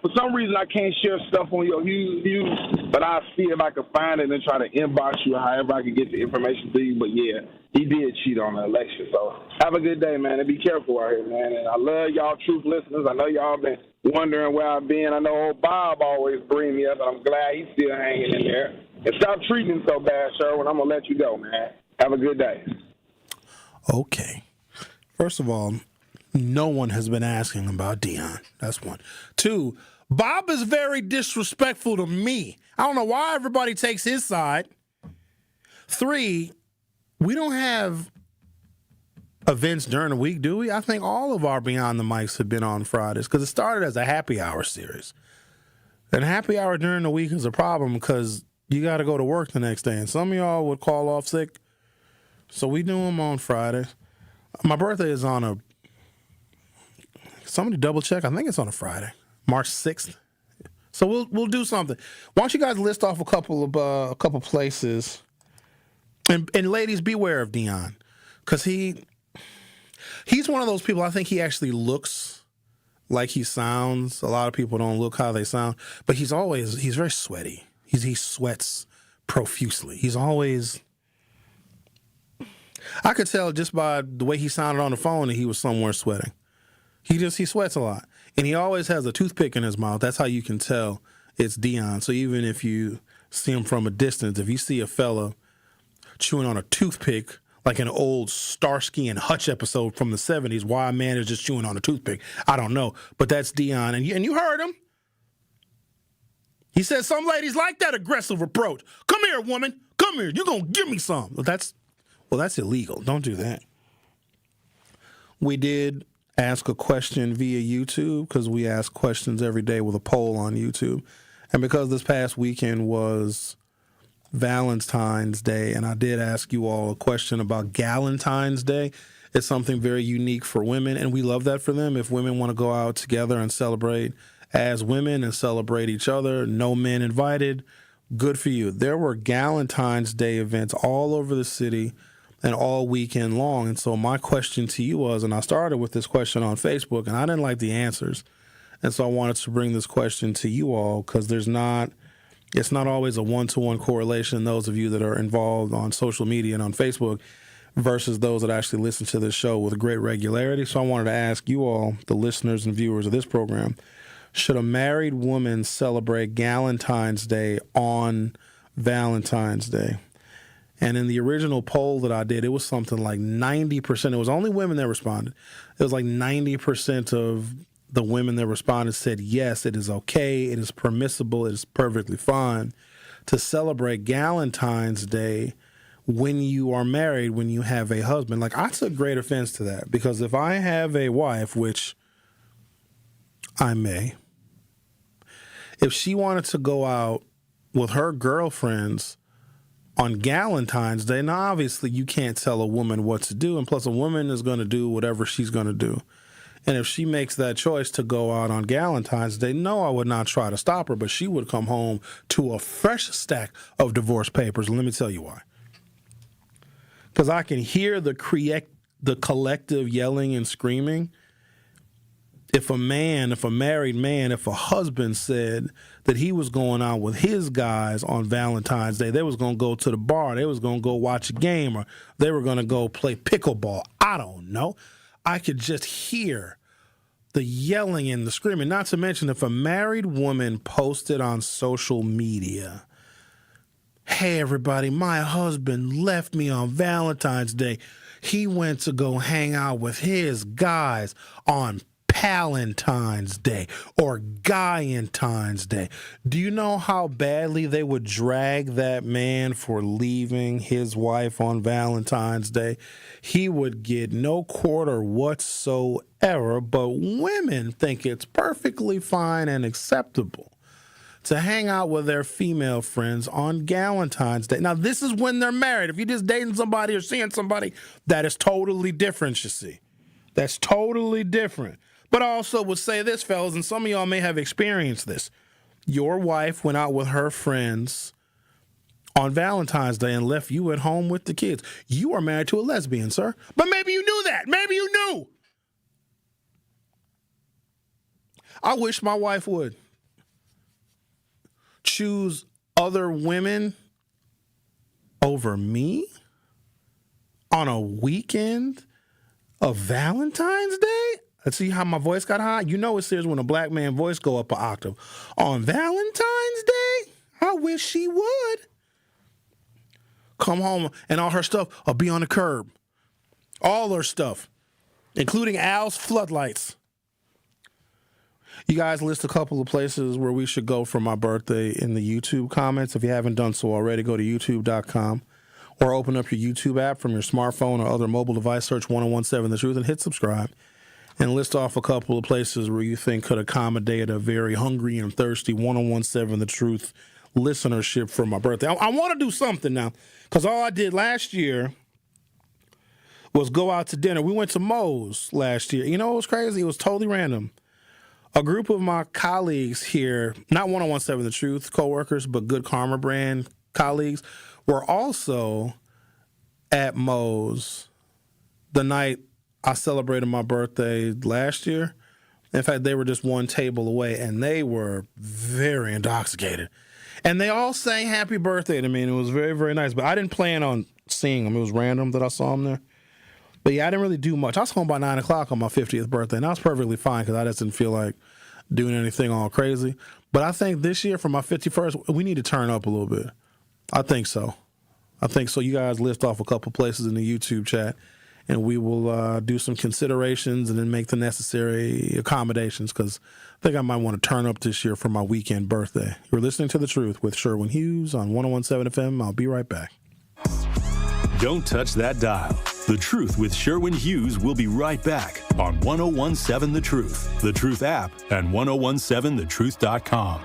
For some reason, I can't share stuff on your Hughes views, but I'll see if I can find it and try to inbox you however I can get the information to you. But, yeah, he did cheat on the election. So have a good day, man, and be careful out here, man. And I love y'all truth listeners. I know y'all been wondering where I've been. I know old Bob always bring me up, and I'm glad he's still hanging in there. And stop treating him so bad, Sherwin. I'm going to let you go, man. Have a good day. Okay. First of all, no one has been asking about Dion. That's one. Two, Bob is very disrespectful to me. I don't know why everybody takes his side. Three, we don't have events during the week, do we? I think all of our Beyond the Mics have been on Fridays because it started as a happy hour series. And happy hour during the week is a problem because you got to go to work the next day. And some of y'all would call off sick. So we do them on Fridays. My birthday is on a, somebody double check. I think it's on a Friday, March 6th. So we'll do something. Why don't you guys list off a couple places, and ladies, beware of Dion, because he's one of those people. I think he actually looks like he sounds. A lot of people don't look how they sound, but he's very sweaty. He sweats profusely. He's always. I could tell just by the way he sounded on the phone that he was somewhere sweating. He sweats a lot. And he always has a toothpick in his mouth. That's how you can tell it's Dion. So even if you see him from a distance, if you see a fella chewing on a toothpick, like an old Starsky and Hutch episode from the 70s, why a man is just chewing on a toothpick, I don't know. But that's Dion. And you heard him. He said some ladies like that aggressive approach. Come here, woman. Come here. You're going to give me some. Well, that's illegal. Don't do that. We did ask a question via YouTube because we ask questions every day with a poll on YouTube. And because this past weekend was Valentine's Day, and I did ask you all a question about Galentine's Day, it's something very unique for women, and we love that for them. If women want to go out together and celebrate as women and celebrate each other, no men invited, good for you. There were Galentine's Day events all over the city and all weekend long. And so my question to you was, and I started with this question on Facebook, and I didn't like the answers. And so I wanted to bring this question to you all because it's not always a one-to-one correlation, those of you that are involved on social media and on Facebook versus those that actually listen to this show with great regularity. So I wanted to ask you all, the listeners and viewers of this program, should a married woman celebrate Galentine's Day on Valentine's Day? And in the original poll that I did, it was something like 90%. It was only women that responded. It was like 90% of the women that responded said, yes, it is okay, it is permissible, it is perfectly fine to celebrate Galentine's Day when you are married, when you have a husband. Like, I took great offense to that because if I have a wife, which I may, if she wanted to go out with her girlfriends on Galentine's Day, now obviously you can't tell a woman what to do, and plus a woman is going to do whatever she's going to do. And if she makes that choice to go out on Galentine's Day, no, I would not try to stop her, but she would come home to a fresh stack of divorce papers. And let me tell you why. Because I can hear the collective yelling and screaming. If a married man, if a husband said that he was going out with his guys on Valentine's Day, they was going to go to the bar, they was going to go watch a game, or they were going to go play pickleball. I don't know. I could just hear the yelling and the screaming. Not to mention if a married woman posted on social media, hey, everybody, my husband left me on Valentine's Day. He went to go hang out with his guys on Palentine's Day or Guyentine's Day. Do you know how badly they would drag that man for leaving his wife on Valentine's Day? He would get no quarter whatsoever, but women think it's perfectly fine and acceptable to hang out with their female friends on Galentine's Day. Now, this is when they're married. If you're just dating somebody or seeing somebody, that is totally different, you see. That's totally different. But I also would say this, fellas, and some of y'all may have experienced this. Your wife went out with her friends on Valentine's Day and left you at home with the kids. You are married to a lesbian, sir. But maybe you knew that. Maybe you knew. I wish my wife would choose other women over me on a weekend of Valentine's Day. Let's see how my voice got high. You know it's serious when a black man voice go up an octave. On Valentine's Day, I wish she would come home and all her stuff will be on the curb. All their stuff, including Al's Floodlights. You guys list a couple of places where we should go for my birthday in the YouTube comments. If you haven't done so already, go to youtube.com or open up your YouTube app from your smartphone or other mobile device, search 1017 The Truth, and hit subscribe. And list off a couple of places where you think could accommodate a very hungry and thirsty 1017 The Truth listenership for my birthday. I want to do something now, because all I did last year was go out to dinner. We went to Moe's last year. You know what was crazy? It was totally random. A group of my colleagues here, not 1017 The Truth coworkers, but Good Karma brand colleagues, were also at Moe's the night I celebrated my birthday last year. In fact, they were just one table away, and they were very intoxicated. And they all sang happy birthday to me, and it was very, very nice. But I didn't plan on seeing them. It was random that I saw them there. But yeah, I didn't really do much. I was home by 9 o'clock on my 50th birthday, and I was perfectly fine because I just didn't feel like doing anything all crazy. But I think this year for my 51st, we need to turn up a little bit. I think so. You guys list off a couple places in the YouTube chat, and we will do some considerations and then make the necessary accommodations, because I think I might want to turn up this year for my weekend birthday. You're listening to The Truth with Sherwin Hughes on 1017 FM. I'll be right back. Don't touch that dial. The Truth with Sherwin Hughes will be right back on 1017 The Truth, The Truth app, and 1017thetruth.com.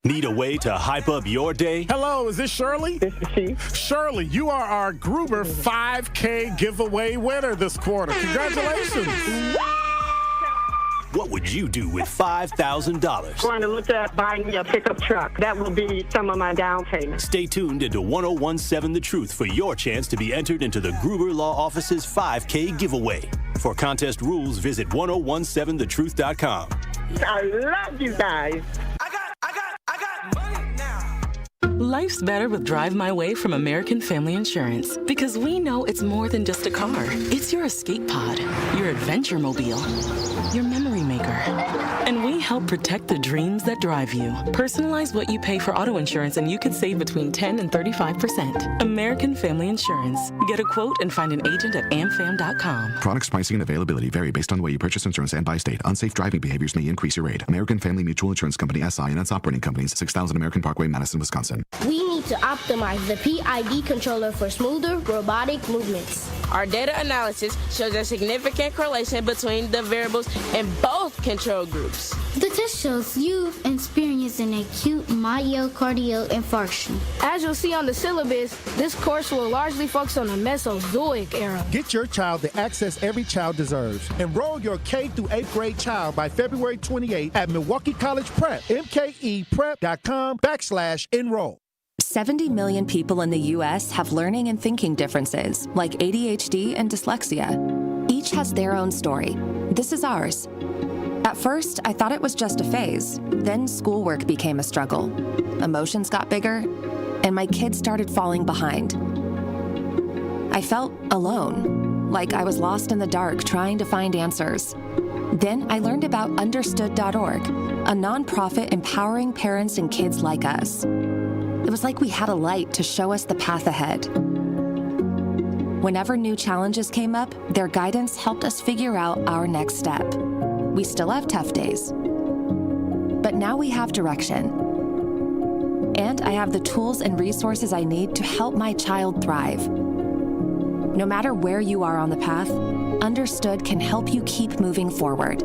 Need a way to hype up your day? Hello, is this Shirley? This is she. Shirley, you are our Gruber 5K giveaway winner this quarter. Congratulations. What would you do with $5,000? Going to look at buying me a pickup truck. That will be some of my down payment. Stay tuned into 1017 The Truth for your chance to be entered into the Gruber Law Office's 5K giveaway. For contest rules, visit 1017thetruth.com. I love you guys. Life's better with Drive My Way from American Family Insurance, because we know it's more than just a car. It's your escape pod, your adventure mobile, your memory maker. And we help protect the dreams that drive you. Personalize what you pay for auto insurance and you could save between 10 and 35%. American Family Insurance. Get a quote and find an agent at amfam.com. Products, pricing, and availability vary based on the way you purchase insurance and by state. Unsafe driving behaviors may increase your rate. American Family Mutual Insurance Company, SI, and its operating companies, 6000 American Parkway, Madison, Wisconsin. We need to optimize the PID controller for smoother robotic movements. Our data analysis shows a significant correlation between the variables in both control groups. The test shows you've experienced an acute myocardial infarction. As you'll see on the syllabus, this course will largely focus on the Mesozoic era. Get your child the access every child deserves. Enroll your K through 8th grade child by February 28 at Milwaukee College Prep, mkeprep.com/enroll. 70 million people in the U.S. have learning and thinking differences, like ADHD and dyslexia. Each has their own story. This is ours. At first, I thought it was just a phase. Then schoolwork became a struggle. Emotions got bigger, and my kids started falling behind. I felt alone, like I was lost in the dark trying to find answers. Then I learned about Understood.org, a nonprofit empowering parents and kids like us. It was like we had a light to show us the path ahead. Whenever new challenges came up, their guidance helped us figure out our next step. We still have tough days, but now we have direction. And I have the tools and resources I need to help my child thrive. No matter where you are on the path, Understood can help you keep moving forward.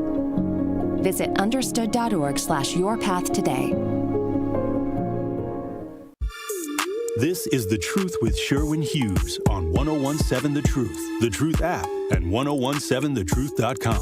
Visit understood.org/yourpath today. This is The Truth with Sherwin Hughes on 1017 The Truth, The Truth app, and 1017thetruth.com.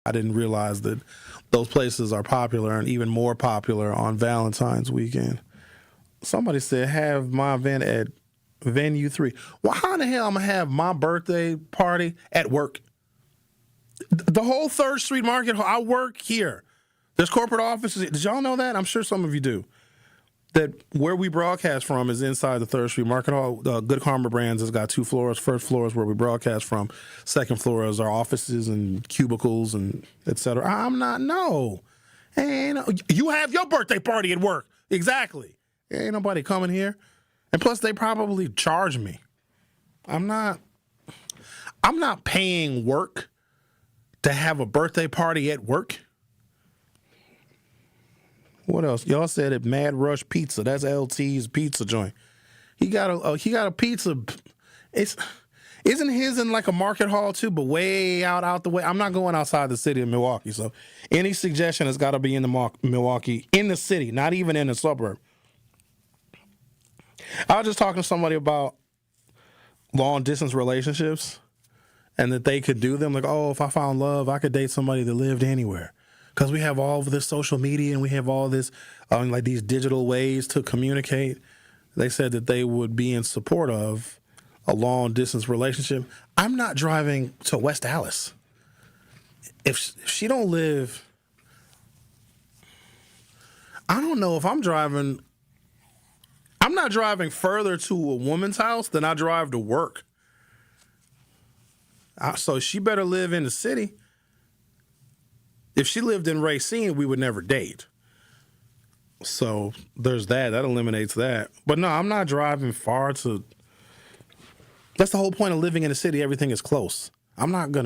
I didn't realize that those places are popular and even more popular on Valentine's weekend. Somebody said, have my event at Venue 3. Well, how in the hell I'm going to have my birthday party at work? The whole 3rd Street Market Hall, I work here. There's corporate offices. Did y'all know that? I'm sure some of you do. That where we broadcast from is inside the 3rd Street Market Hall. Good Karma Brands has got 2 floors. First floor is where we broadcast from. Second floor is our offices and cubicles and et cetera. I'm not, no. Ain't no, you have your birthday party at work. Exactly. Ain't nobody coming here. And plus, they probably charge me. I'm not paying work to have a birthday party at work. What else? Y'all said it. Mad Rush Pizza. That's LT's pizza joint. He got a pizza. Isn't his in like a market hall too, but way out the way. I'm not going outside the city of Milwaukee, so any suggestion has got to be in the Milwaukee, in the city, not even in the suburb. I was just talking to somebody about long distance relationships and that they could do them. Like, oh, if I found love, I could date somebody that lived anywhere. Because we have all of this social media and we have all this, like these digital ways to communicate. They said that they would be in support of a long distance relationship. I'm not driving to West Dallas. If she don't live, I don't know if I'm driving. I'm not driving further to a woman's house than I drive to work. So she better live in the city. If she lived in Racine, we would never date. So there's that. That eliminates that. But no, I'm not driving far to... That's the whole point of living in a city. Everything is close. I'm not going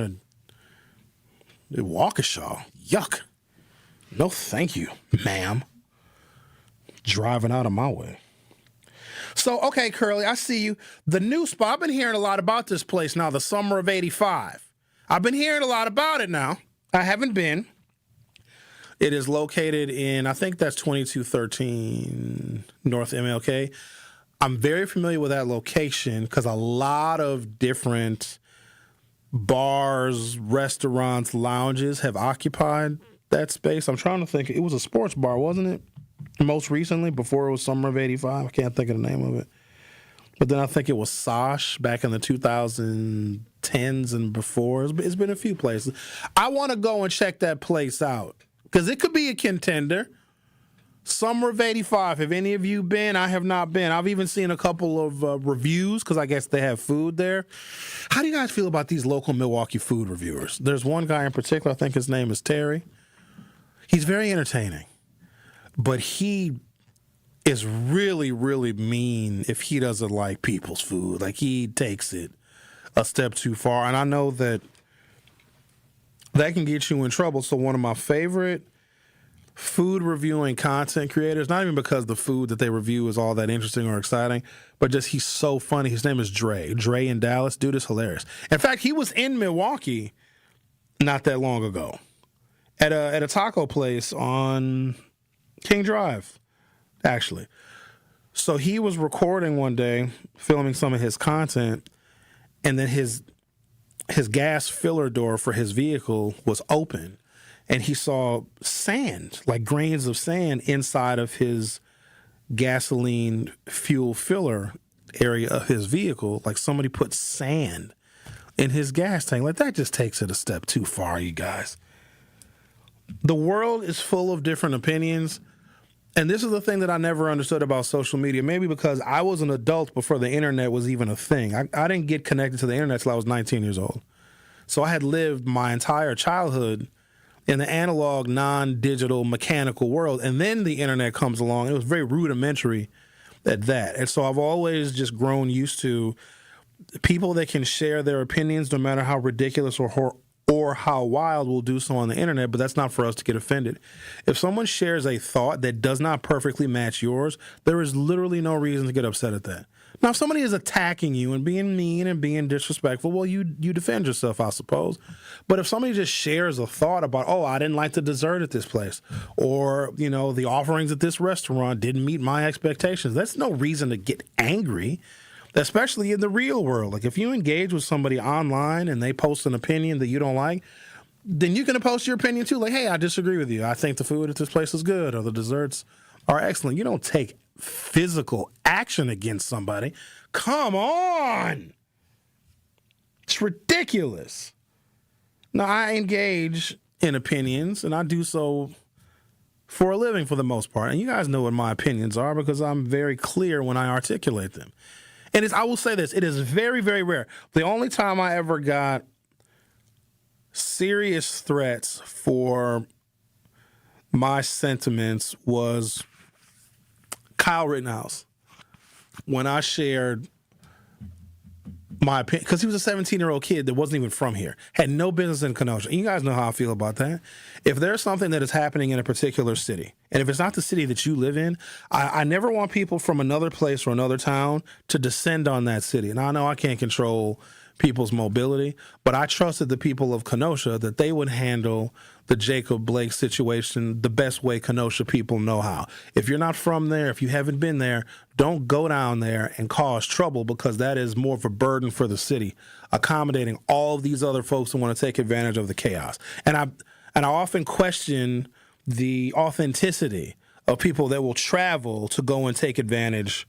to... Waukesha. Yuck. No thank you, ma'am. Driving out of my way. So, okay, Curly, I see you. The new spot, I've been hearing a lot about this place now, the Summer of 85. I've been hearing a lot about it now. I haven't been. It is located in, I think that's 2213 North MLK. I'm very familiar with that location because a lot of different bars, restaurants, lounges have occupied that space. I'm trying to think. It was a sports bar, wasn't it? Most recently, before it was Summer of 85. I can't think of the name of it. But then I think it was Sosh back in the 2010s and before. It's been a few places. I want to go and check that place out because it could be a contender. Summer of 85. Have any of you been? I have not been. I've even seen a couple of reviews because I guess they have food there. How do you guys feel about these local Milwaukee food reviewers? There's one guy in particular. I think his name is Terry. He's very entertaining. But he is really, really mean if he doesn't like people's food. Like, he takes it a step too far. And I know that can get you in trouble. So one of my favorite food reviewing content creators, not even because the food that they review is all that interesting or exciting, but just he's so funny. His name is Dre. Dre in Dallas. Dude is hilarious. In fact, he was in Milwaukee not that long ago at a taco place on King Drive, actually. So he was recording one day, filming some of his content, and then his gas filler door for his vehicle was open, and he saw sand, like grains of sand, inside of his gasoline fuel filler area of his vehicle. Like somebody put sand in his gas tank. Like, that just takes it a step too far, you guys. The world is full of different opinions. And this is the thing that I never understood about social media, maybe because I was an adult before the internet was even a thing. I didn't get connected to the internet till I was 19 years old. So I had lived my entire childhood in the analog, non-digital, mechanical world. And then the internet comes along. It was very rudimentary at that. And so I've always just grown used to people that can share their opinions, no matter how ridiculous or how wild, will do so on the internet, but that's not for us to get offended. If someone shares a thought that does not perfectly match yours, there is literally no reason to get upset at that. Now, if somebody is attacking you and being mean and being disrespectful, well, you defend yourself, I suppose. But if somebody just shares a thought about, oh, I didn't like the dessert at this place, or, you know, the offerings at this restaurant didn't meet my expectations, that's no reason to get angry. Especially in the real world. Like, if you engage with somebody online and they post an opinion that you don't like, then you can post your opinion too. Like, hey, I disagree with you. I think the food at this place is good or the desserts are excellent. You don't take physical action against somebody. Come on. It's ridiculous. Now, I engage in opinions, and I do so for a living for the most part. And you guys know what my opinions are because I'm very clear when I articulate them. And I will say this, it is very, very rare. The only time I ever got serious threats for my sentiments was Kyle Rittenhouse. When I shared my opinion, because he was a 17-year-old kid that wasn't even from here, had no business in Kenosha. And you guys know how I feel about that. If there's something that is happening in a particular city, and if it's not the city that you live in, I never want people from another place or another town to descend on that city. And I know I can't control people's mobility, but I trusted the people of Kenosha that they would handle the Jacob Blake situation the best way Kenosha people know how. If you're not from there, if you haven't been there, don't go down there and cause trouble because that is more of a burden for the city, accommodating all of these other folks who want to take advantage of the chaos. And I often question the authenticity of people that will travel to go and take advantage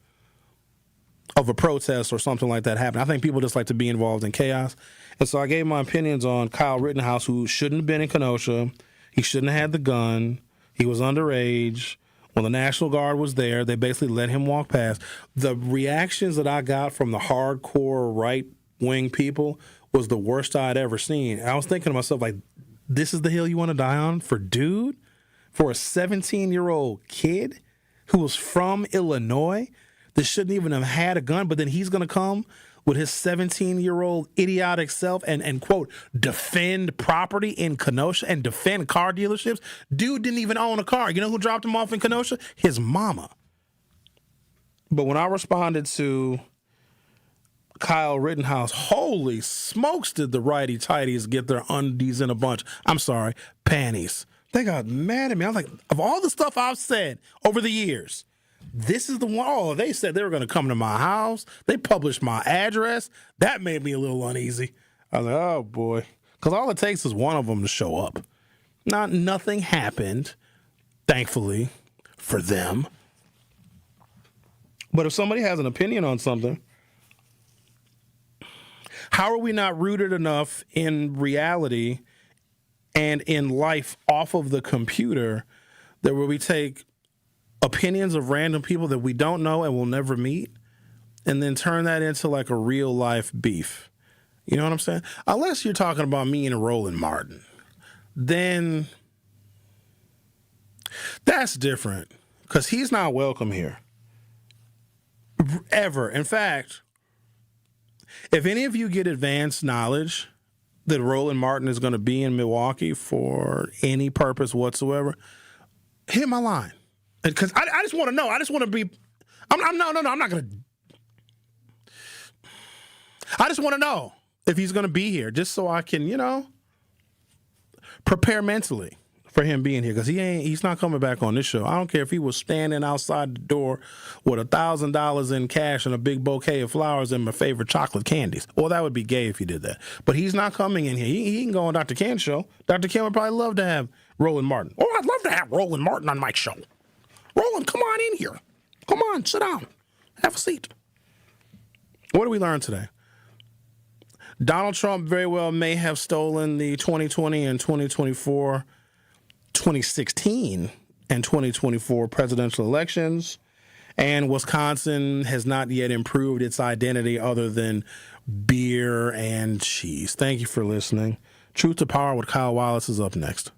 of a protest or something like that happen. I think people just like to be involved in chaos. And so I gave my opinions on Kyle Rittenhouse, who shouldn't have been in Kenosha. He shouldn't have had the gun. He was underage. When the National Guard was there, they basically let him walk past. The reactions that I got from the hardcore right-wing people was the worst I'd ever seen. And I was thinking to myself, like, this is the hill you want to die on for dude? For a 17-year-old kid who was from Illinois that shouldn't even have had a gun, but then he's going to come with his 17-year-old idiotic self and, quote, defend property in Kenosha and defend car dealerships? Dude didn't even own a car. You know who dropped him off in Kenosha? His mama. But when I responded to Kyle Rittenhouse, holy smokes, did the righty-tighties get their undies in a bunch. I'm sorry, panties. They got mad at me. I was like, of all the stuff I've said over the years, this is the one. Oh, they said they were going to come to my house. They published my address. That made me a little uneasy. I was like, oh, boy. Because all it takes is one of them to show up. Nothing happened, thankfully, for them. But if somebody has an opinion on something, how are we not rooted enough in reality and in life off of the computer that where we take opinions of random people that we don't know and will never meet and then turn that into like a real life beef? You know what I'm saying? Unless you're talking about me and Roland Martin, then that's different because he's not welcome here. Ever. In fact, if any of you get advanced knowledge that Roland Martin is going to be in Milwaukee for any purpose whatsoever, hit my line. Because I just want to know. I just want to be. I'm not going to. I just want to know if he's going to be here, just so I can, prepare mentally for him being here. Because he's not coming back on this show. I don't care if he was standing outside the door with $1,000 in cash and a big bouquet of flowers and my favorite chocolate candies. Well, that would be gay if he did that. But he's not coming in here. He can go on Dr. Ken's show. Dr. Ken would probably love to have Roland Martin. Oh, I'd love to have Roland Martin on my show. Roland, come on in here. Come on, sit down. Have a seat. What did we learn today? Donald Trump very well may have stolen the 2020 and 2024, 2016 and 2024 presidential elections, and Wisconsin has not yet improved its identity other than beer and cheese. Thank you for listening. Truth to Power with Kyle Wallace is up next.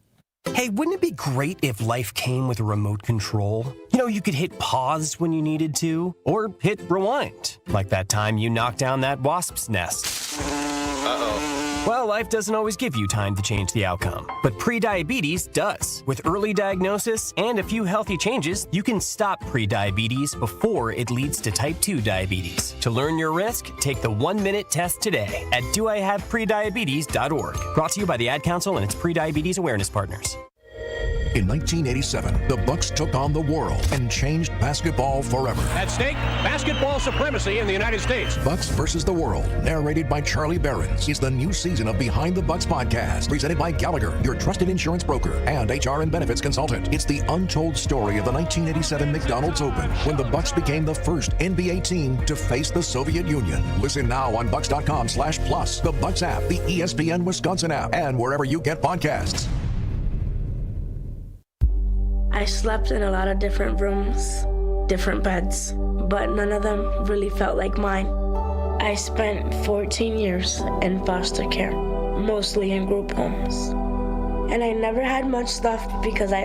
Hey, wouldn't it be great if life came with a remote control? You could hit pause when you needed to, or hit rewind, like that time you knocked down that wasp's nest. Uh-oh. Well, life doesn't always give you time to change the outcome, but prediabetes does. With early diagnosis and a few healthy changes, you can stop prediabetes before it leads to type 2 diabetes. To learn your risk, take the 1-minute test today at doihaveprediabetes.org. Brought to you by the Ad Council and its prediabetes awareness partners. In 1987, the Bucks took on the world and changed basketball forever. At stake, basketball supremacy in the United States. Bucks versus the World, narrated by Charlie Behrens, is the new season of Behind the Bucks podcast, presented by Gallagher, your trusted insurance broker and HR and benefits consultant. It's the untold story of the 1987 McDonald's Open, when the Bucks became the first NBA team to face the Soviet Union. Listen now on Bucks.com/plus, the Bucks app, the ESPN Wisconsin app, and wherever you get podcasts. I slept in a lot of different rooms, different beds, but none of them really felt like mine. I spent 14 years in foster care, mostly in group homes. And I never had much stuff because I